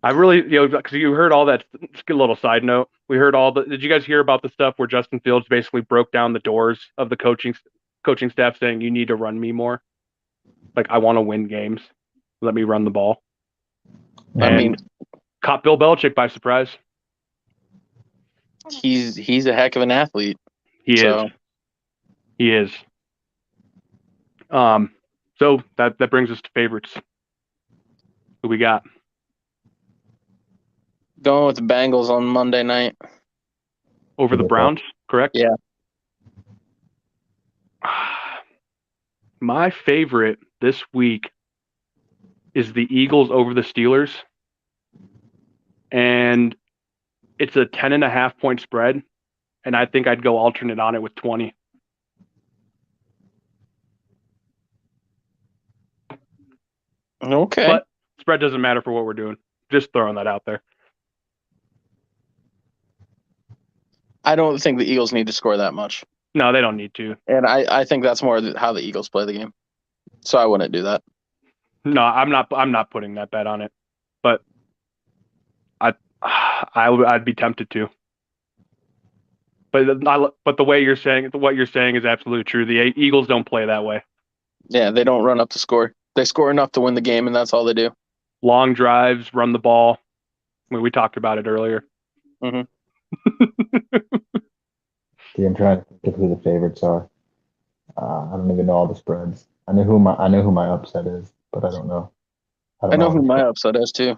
[SPEAKER 1] I really, because you heard all that. Just a little side note. We heard all the. Did you guys hear about the stuff where Justin Fields basically broke down the doors of the coaching staff, saying you need to run me more. Like I want to win games. Let me run the ball. And caught Bill Belichick by surprise.
[SPEAKER 3] He's a heck of an athlete.
[SPEAKER 1] He is. So that brings us to favorites. Who we got?
[SPEAKER 3] Going with the Bengals on Monday night.
[SPEAKER 1] Over the Browns, correct?
[SPEAKER 3] Yeah.
[SPEAKER 1] My favorite this week is the Eagles over the Steelers. And it's a 10.5 point spread. And I think I'd go alternate on it with 20.
[SPEAKER 3] Okay.
[SPEAKER 1] But spread doesn't matter for what we're doing. Just throwing that out there.
[SPEAKER 3] I don't think the Eagles need to score that much.
[SPEAKER 1] No, they don't need to.
[SPEAKER 3] And I think that's more how the Eagles play the game. So I wouldn't do that.
[SPEAKER 1] No, I'm not putting that bet on it. But I'd be tempted to. But the way what you're saying is absolutely true. The Eagles don't play that way.
[SPEAKER 3] Yeah, they don't run up the score. They score enough to win the game, and that's all they do.
[SPEAKER 1] Long drives, run the ball. We talked about it earlier.
[SPEAKER 3] Mm-hmm.
[SPEAKER 2] See, I'm trying to think of who the favorites are. I don't even know all the spreads. I know who my upset is, but I don't know.
[SPEAKER 3] I know who my upset is too.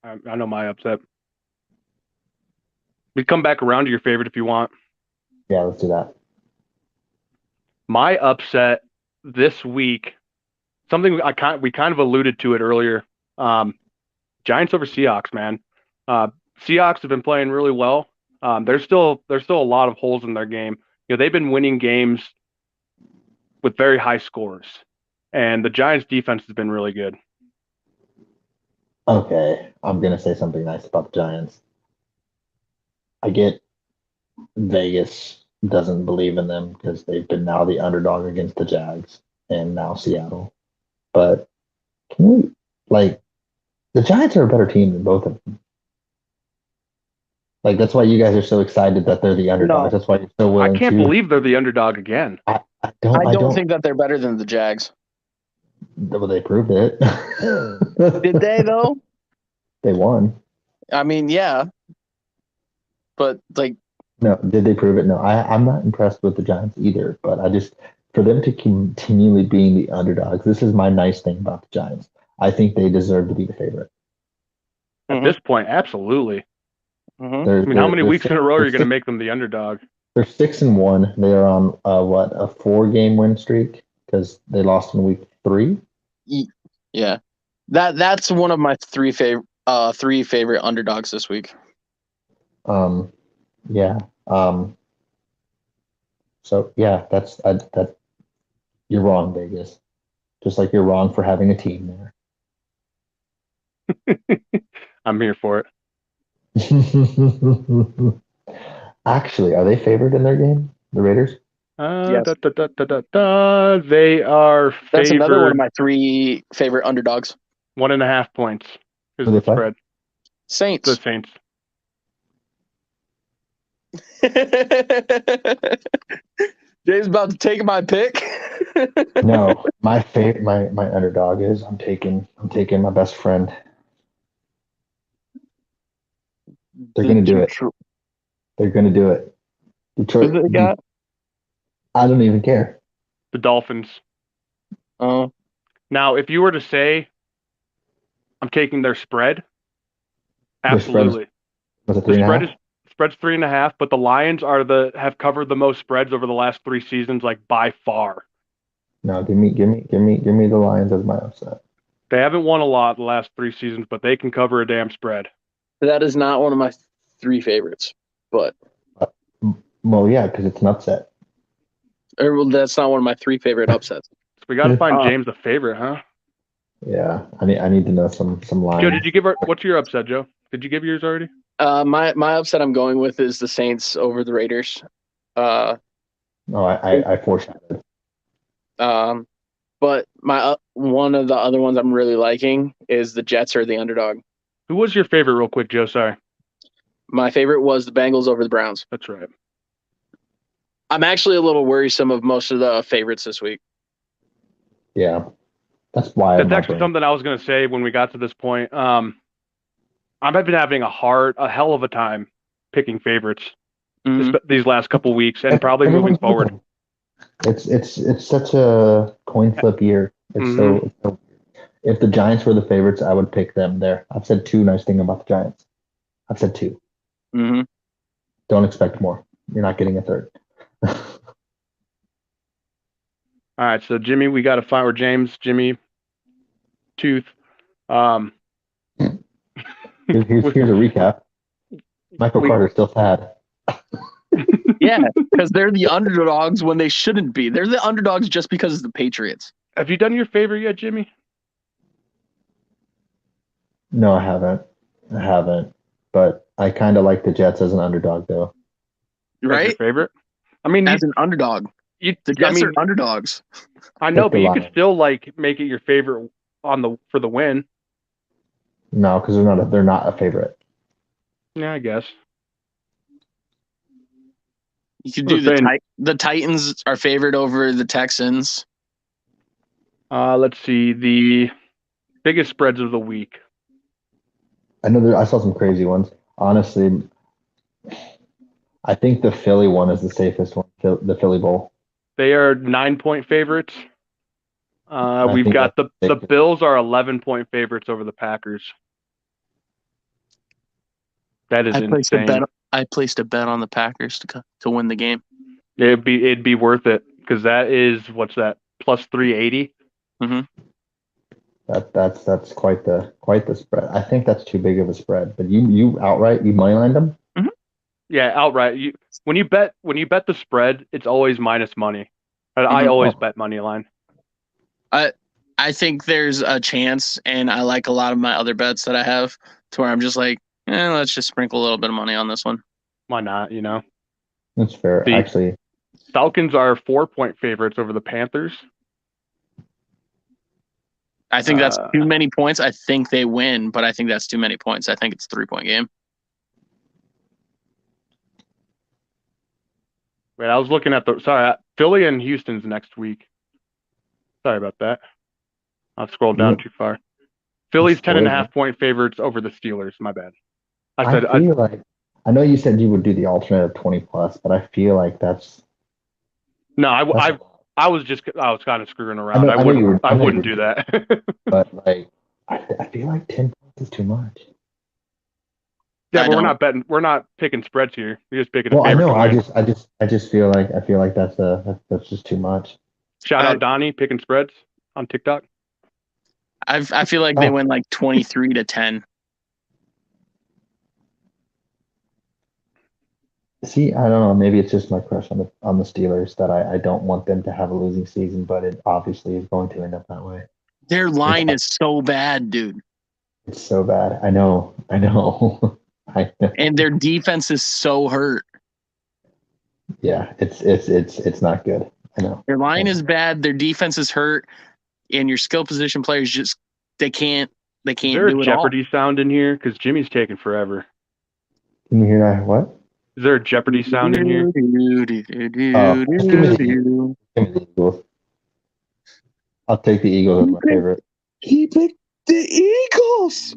[SPEAKER 1] I know my upset. We come back around to your favorite if you want.
[SPEAKER 2] Yeah, let's do that.
[SPEAKER 1] My upset this week, something we kind of alluded to it earlier. Giants over Seahawks, man. Seahawks have been playing really well. There's still a lot of holes in their game. They've been winning games with very high scores, and the Giants' defense has been really good.
[SPEAKER 2] Okay, I'm gonna say something nice about the Giants. I get Vegas doesn't believe in them because they've been now the underdog against the Jags and now Seattle. But can we the Giants are a better team than both of them. That's why you guys are so excited that they're the underdogs. No. That's why you're so willing.
[SPEAKER 1] I can't believe they're the underdog again.
[SPEAKER 2] I
[SPEAKER 3] don't think that they're better than the Jags.
[SPEAKER 2] Well, they proved it.
[SPEAKER 3] Did they though?
[SPEAKER 2] They won.
[SPEAKER 3] I mean, yeah. But
[SPEAKER 2] no, did they prove it? No, I'm not impressed with the Giants either. But for them to continually being the underdogs, this is my nice thing about the Giants. I think they deserve to be the favorite.
[SPEAKER 1] At this point, absolutely.
[SPEAKER 3] Mm-hmm.
[SPEAKER 1] How many weeks in a row are you going to make them the underdog?
[SPEAKER 2] They're 6-1. They are on a 4-game win streak because they lost in week 3.
[SPEAKER 3] Yeah, that's one of my three favorite underdogs this week.
[SPEAKER 2] Yeah. So yeah, that's you're wrong, Vegas. Just like you're wrong for having a team
[SPEAKER 1] there. I'm here for it.
[SPEAKER 2] Actually, are they favored in their game? The Raiders?
[SPEAKER 3] Yes.
[SPEAKER 1] They are favored.
[SPEAKER 3] That's another one of my 3 favorite underdogs.
[SPEAKER 1] 1.5 points is
[SPEAKER 2] Who they
[SPEAKER 1] the
[SPEAKER 2] play?
[SPEAKER 1] spread.
[SPEAKER 3] Saints.
[SPEAKER 1] The Saints.
[SPEAKER 3] Jay's about to take my pick.
[SPEAKER 2] No, my favorite, my underdog is I'm taking my best friend. They're gonna do it. They're gonna do it. Detroit.
[SPEAKER 3] Who they got?
[SPEAKER 2] I don't even care.
[SPEAKER 1] The Dolphins.
[SPEAKER 3] Oh,
[SPEAKER 1] Now, if you were to say I'm taking their spread,
[SPEAKER 2] Their spread's
[SPEAKER 1] absolutely.
[SPEAKER 2] was it
[SPEAKER 1] The
[SPEAKER 2] 3.5?
[SPEAKER 1] spread's 3.5, but the Lions have covered the most spreads over the last 3 seasons, like by far.
[SPEAKER 2] No, give me the Lions as my upset.
[SPEAKER 1] They haven't won a lot the last 3 seasons, but they can cover a damn spread.
[SPEAKER 3] that is not one of my 3 favorites, but
[SPEAKER 2] Well, yeah, because it's an upset.
[SPEAKER 3] that's not one of my 3 favorite upsets.
[SPEAKER 1] So we got to find James a favorite, huh?
[SPEAKER 2] Yeah, I need to know some
[SPEAKER 1] Joe,
[SPEAKER 2] lines.
[SPEAKER 1] did you give her? What's your upset, Joe? Did you give yours already?
[SPEAKER 3] My upset I'm going with is the Saints over the Raiders.
[SPEAKER 2] Oh, I foreshadowed.
[SPEAKER 3] But my one of the other ones I'm really liking is the Jets are the underdog.
[SPEAKER 1] Who was your favorite, real quick, Joe? Sorry.
[SPEAKER 3] My favorite was the Bengals over the Browns.
[SPEAKER 1] That's right.
[SPEAKER 3] I'm actually a little worrisome of most of the favorites this week.
[SPEAKER 2] Yeah, that's why.
[SPEAKER 1] That's actually something I was going to say when we got to this point. I've been having a hell of a time picking favorites these last couple weeks, and probably moving forward.
[SPEAKER 2] It's such a coin flip year. It's so if the Giants were the favorites, I would pick them there. I've said 2 nice things about the Giants. I've said 2.
[SPEAKER 3] Mm-hmm.
[SPEAKER 2] Don't expect more. You're not getting a third.
[SPEAKER 1] All right, so Jimmy, we got to find or James, Jimmy, Tooth.
[SPEAKER 2] Here's a recap. Michael Carter's still sad.
[SPEAKER 3] Yeah, because they're the underdogs when they shouldn't be. They're the underdogs just because it's the Patriots.
[SPEAKER 1] Have you done your favorite yet, Jimmy?
[SPEAKER 2] No, I haven't. But I kind of like the Jets as an underdog, though.
[SPEAKER 3] Right?
[SPEAKER 1] As your favorite? I mean,
[SPEAKER 3] as an underdog. The Jets are underdogs.
[SPEAKER 1] I know, but you could still like make it your favorite for the win.
[SPEAKER 2] No, because they're not a favorite.
[SPEAKER 1] Yeah, I guess.
[SPEAKER 3] You could do the Titans are favored over the Texans.
[SPEAKER 1] Let's see the biggest spreads of the week.
[SPEAKER 2] I know I saw some crazy ones. Honestly, I think the Philly one is the safest one. The Philly Bowl.
[SPEAKER 1] They are 9-point favorites. We've got the Bills are 11-point favorites over the Packers. That is insane.
[SPEAKER 3] I placed a bet on the Packers to win the game.
[SPEAKER 1] It'd be worth it because that is what's that plus 380.
[SPEAKER 3] Mm-hmm.
[SPEAKER 2] That's quite the spread. I think that's too big of a spread. But you outright you moneylined them.
[SPEAKER 1] Mm-hmm. Yeah, outright. When you bet the spread, it's always minus money. I always bet money line.
[SPEAKER 3] I think there's a chance, and I like a lot of my other bets that I have to where I'm just like, let's just sprinkle a little bit of money on this one.
[SPEAKER 1] Why not?
[SPEAKER 2] That's fair. Actually,
[SPEAKER 1] Falcons are 4-point favorites over the Panthers.
[SPEAKER 3] I think that's too many points. I think they win, but I think that's too many points. I think it's a 3-point game.
[SPEAKER 1] Wait, I was looking at Philly and Houston's next week. Sorry about that. I've scrolled down too far. Philly's 10.5-point favorites over the Steelers. My bad.
[SPEAKER 2] I know you said you would do the alternate of 20 plus, but I feel like that's.
[SPEAKER 1] No, I was kind of screwing around. I wouldn't do that.
[SPEAKER 2] But I feel like 10 plus is too much.
[SPEAKER 1] Yeah, but we're not picking spreads here. We're just picking.
[SPEAKER 2] Well, I know. I just feel like that's just too much.
[SPEAKER 1] Shout out Donnie picking spreads on TikTok.
[SPEAKER 3] I feel like they win like 23-10.
[SPEAKER 2] See, I don't know. Maybe it's just my crush on the Steelers that I don't want them to have a losing season, but it obviously is going to end up that way.
[SPEAKER 3] Their line is so bad, dude.
[SPEAKER 2] It's so bad. I know. I know.
[SPEAKER 3] And their defense is so hurt.
[SPEAKER 2] Yeah, it's not good. I know.
[SPEAKER 3] Their line is bad. Their defense is hurt, and your skill position players they can't They
[SPEAKER 1] Is
[SPEAKER 3] can't
[SPEAKER 1] there a
[SPEAKER 3] do it all.
[SPEAKER 1] Jeopardy sound in here? Because Jimmy's taking forever.
[SPEAKER 2] Can you hear that? What?
[SPEAKER 1] Is there a Jeopardy sound in here?
[SPEAKER 2] Oh, just give me the Eagles. Give me the Eagles. I'll take the Eagles as my favorite.
[SPEAKER 3] He picked the Eagles.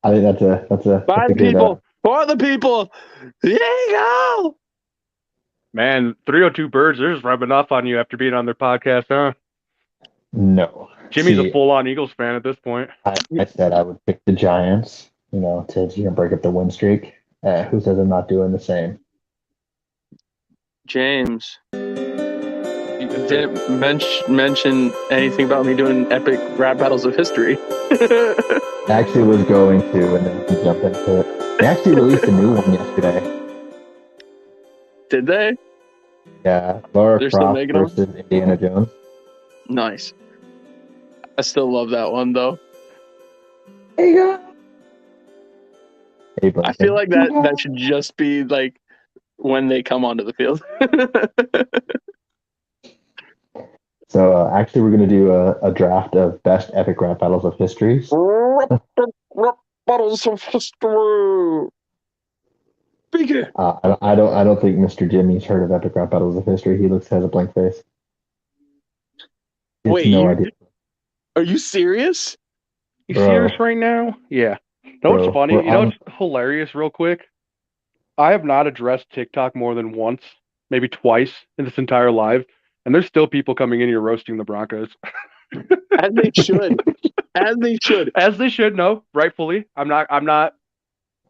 [SPEAKER 2] I think that's a
[SPEAKER 3] By the
[SPEAKER 2] good,
[SPEAKER 3] people, for the people, the Eagle.
[SPEAKER 1] Man, 302 Birds, they're just rubbing off on you after being on their podcast, huh?
[SPEAKER 2] no.
[SPEAKER 1] Jimmy's a
[SPEAKER 2] See,
[SPEAKER 1] full-on Eagles fan at this point.
[SPEAKER 2] I said I would pick the Giants, to break up the win streak. Who says I'm not doing the same?
[SPEAKER 3] James, you didn't mention anything about me doing epic rap battles of history.
[SPEAKER 2] I actually was going to, and then he jumped into it. They actually released a new one yesterday.
[SPEAKER 3] Did they?
[SPEAKER 2] Yeah, Laura
[SPEAKER 3] They're still
[SPEAKER 2] Croft
[SPEAKER 3] making them?
[SPEAKER 2] versus Indiana Jones.
[SPEAKER 3] Nice. I still love that one though.
[SPEAKER 2] There you go. Hey,
[SPEAKER 3] I feel like that should just be like when they come onto the field.
[SPEAKER 2] So actually, we're going to do a draft of best epic rap battles of history.
[SPEAKER 3] Battles of history. Speaker.
[SPEAKER 2] I don't think Mr. Jimmy's heard of epic rap battles of history. He has a blank face. He has
[SPEAKER 3] Wait,
[SPEAKER 2] no idea.
[SPEAKER 3] Are you serious?
[SPEAKER 1] You
[SPEAKER 2] Bro.
[SPEAKER 1] serious right now? Yeah. You know what's
[SPEAKER 2] Bro,
[SPEAKER 1] funny?
[SPEAKER 2] we're
[SPEAKER 1] You know
[SPEAKER 2] on-
[SPEAKER 1] what's hilarious real quick? I have not addressed TikTok more than once, maybe twice in this entire live, and there's still people coming in here roasting the Broncos.
[SPEAKER 3] As they should. As they should.
[SPEAKER 1] As they should, no, rightfully. I'm not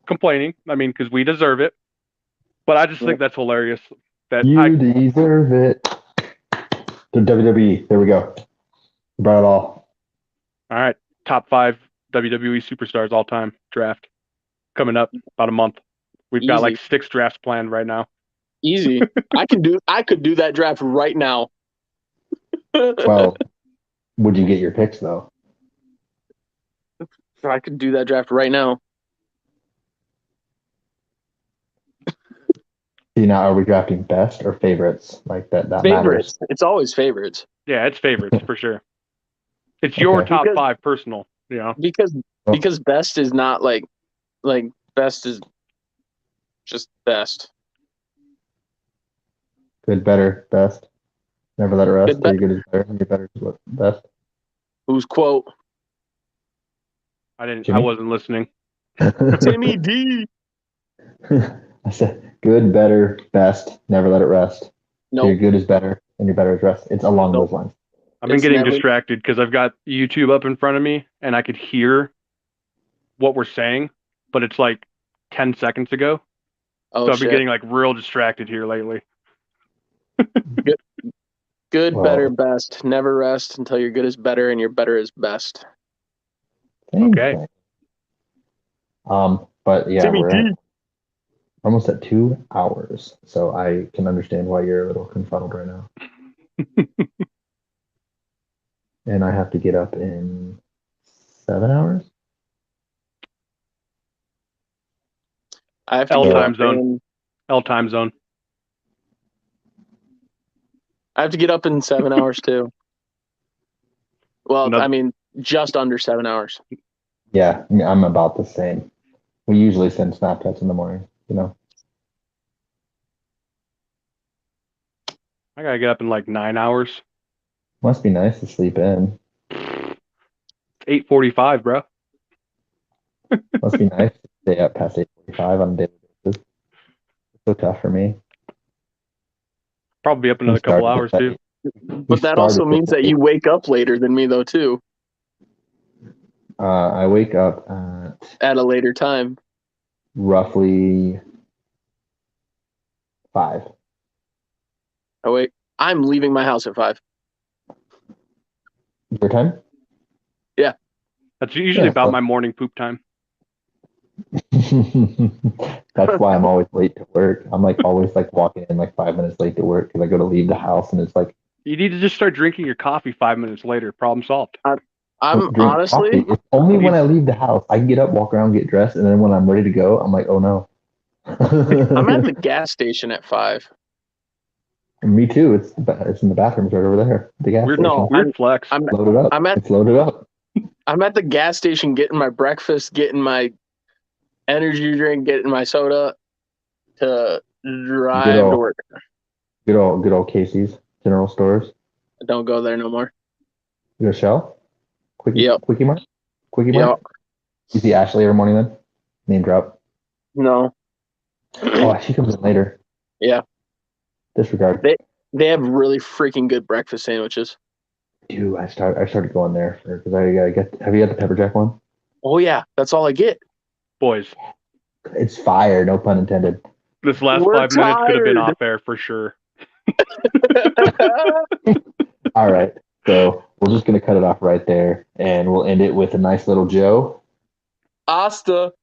[SPEAKER 1] complaining. I mean, because we deserve it. But I just think that's hilarious. That
[SPEAKER 2] You deserve it. The WWE. There we go. Brought it all.
[SPEAKER 1] All right, top 5 WWE superstars all time draft coming up about a month. We've got
[SPEAKER 3] Easy.
[SPEAKER 1] like 6 drafts planned right now.
[SPEAKER 3] Easy. I could do that draft right now.
[SPEAKER 2] Well, would you get your picks though?
[SPEAKER 3] I could do that draft right now.
[SPEAKER 2] See, now are we drafting best or favorites? Like that
[SPEAKER 3] Favorites.
[SPEAKER 2] matters.
[SPEAKER 3] It's always favorites.
[SPEAKER 1] Yeah, it's favorites for sure. It's your
[SPEAKER 2] Okay.
[SPEAKER 1] top
[SPEAKER 3] Because-
[SPEAKER 1] 5 personal, you know.
[SPEAKER 3] Because best is not like best is just best.
[SPEAKER 2] Good, better, best. Never let it rest.
[SPEAKER 3] Good,
[SPEAKER 2] Your good is better. Your better is what best.
[SPEAKER 3] Whose quote?
[SPEAKER 1] I
[SPEAKER 2] Jimmy?
[SPEAKER 1] wasn't listening.
[SPEAKER 3] Timmy D.
[SPEAKER 2] I said good, better, best. Never let it rest. Your
[SPEAKER 3] Nope.
[SPEAKER 2] good is better, and your better is rest. It's along
[SPEAKER 3] Nope.
[SPEAKER 2] those lines.
[SPEAKER 1] I've been
[SPEAKER 3] It's
[SPEAKER 1] getting
[SPEAKER 3] never-
[SPEAKER 1] distracted because I've got YouTube up in front of me and I could hear what we're saying, but it's like 10 seconds ago.
[SPEAKER 3] Oh,
[SPEAKER 1] So I've been
[SPEAKER 3] shit.
[SPEAKER 1] getting like real distracted here lately.
[SPEAKER 3] Good,
[SPEAKER 2] Well-
[SPEAKER 3] better, best. Never rest until your good is better and your better is best.
[SPEAKER 2] Same
[SPEAKER 1] Okay.
[SPEAKER 2] thing. But yeah,
[SPEAKER 3] Timmy
[SPEAKER 2] we're
[SPEAKER 3] D.
[SPEAKER 2] almost at 2 hours, so I can understand why you're a little confuddled right now. And I have to get up in 7 hours.
[SPEAKER 3] I have to
[SPEAKER 1] L
[SPEAKER 3] get
[SPEAKER 1] time
[SPEAKER 3] up
[SPEAKER 1] zone.
[SPEAKER 3] in-
[SPEAKER 1] L time zone.
[SPEAKER 3] I have to get up in 7 hours too. Well,
[SPEAKER 1] Another-
[SPEAKER 3] I mean, just under 7 hours.
[SPEAKER 2] Yeah, I mean, I'm about the same. We usually send Snapchats in the morning,
[SPEAKER 1] I gotta get up in like 9 hours.
[SPEAKER 2] Must be nice to sleep in.
[SPEAKER 1] 8:45, bro.
[SPEAKER 2] Must be nice to stay up past 8:45 on a daily basis. It's so tough for me.
[SPEAKER 1] Probably up another couple hours too.
[SPEAKER 3] But that also means that you wake up later than me, though, too,
[SPEAKER 2] I wake up at
[SPEAKER 3] at a later time.
[SPEAKER 2] roughly 5.
[SPEAKER 3] Oh, wait. I'm leaving my house at 5.
[SPEAKER 2] Your time?
[SPEAKER 1] That's usually
[SPEAKER 2] Yeah,
[SPEAKER 1] about
[SPEAKER 2] so-
[SPEAKER 1] my morning poop time.
[SPEAKER 2] That's why I'm always late to work. I'm like always like walking in like 5 minutes late to work because I go to leave the house and it's like
[SPEAKER 1] You need to just start drinking your coffee 5 minutes later. Problem solved.
[SPEAKER 3] I'm
[SPEAKER 2] drink
[SPEAKER 3] honestly,
[SPEAKER 2] coffee. It's only when I leave the house. I can get up, walk around, get dressed, and then when I'm ready to go, I'm like, oh no.
[SPEAKER 3] I'm at the gas station at 5.
[SPEAKER 2] Me too. It's in the bathrooms right over there. The gas
[SPEAKER 1] Weird,
[SPEAKER 2] station.
[SPEAKER 1] weird flex.
[SPEAKER 3] I'm
[SPEAKER 2] Loaded up.
[SPEAKER 3] I'm at
[SPEAKER 2] It's loaded up.
[SPEAKER 3] I'm at the gas station getting my breakfast, getting my energy drink, getting my soda to
[SPEAKER 2] Good
[SPEAKER 3] drive to
[SPEAKER 2] old,
[SPEAKER 3] work.
[SPEAKER 2] good old Casey's General Stores.
[SPEAKER 3] I don't go there no more.
[SPEAKER 2] You go Shell?
[SPEAKER 3] Yep.
[SPEAKER 2] Quickie Mart? Quickie
[SPEAKER 3] Yep.
[SPEAKER 2] Mart? You see Ashley every morning then? Name drop.
[SPEAKER 3] No.
[SPEAKER 2] Oh, she comes in later.
[SPEAKER 3] Yeah.
[SPEAKER 2] Disregard.
[SPEAKER 3] They have really freaking good breakfast sandwiches.
[SPEAKER 2] Dude, I started going there because I gotta get. Have you had the pepper jack one?
[SPEAKER 3] Oh yeah, that's all I get.
[SPEAKER 1] Boys,
[SPEAKER 2] It's fire, no pun intended.
[SPEAKER 1] this last
[SPEAKER 3] We're
[SPEAKER 1] 5 minutes could have been
[SPEAKER 3] tired.
[SPEAKER 1] off air for sure.
[SPEAKER 2] All right, so we're just gonna cut it off right there, and we'll end it with a nice little Joe.
[SPEAKER 3] Asta.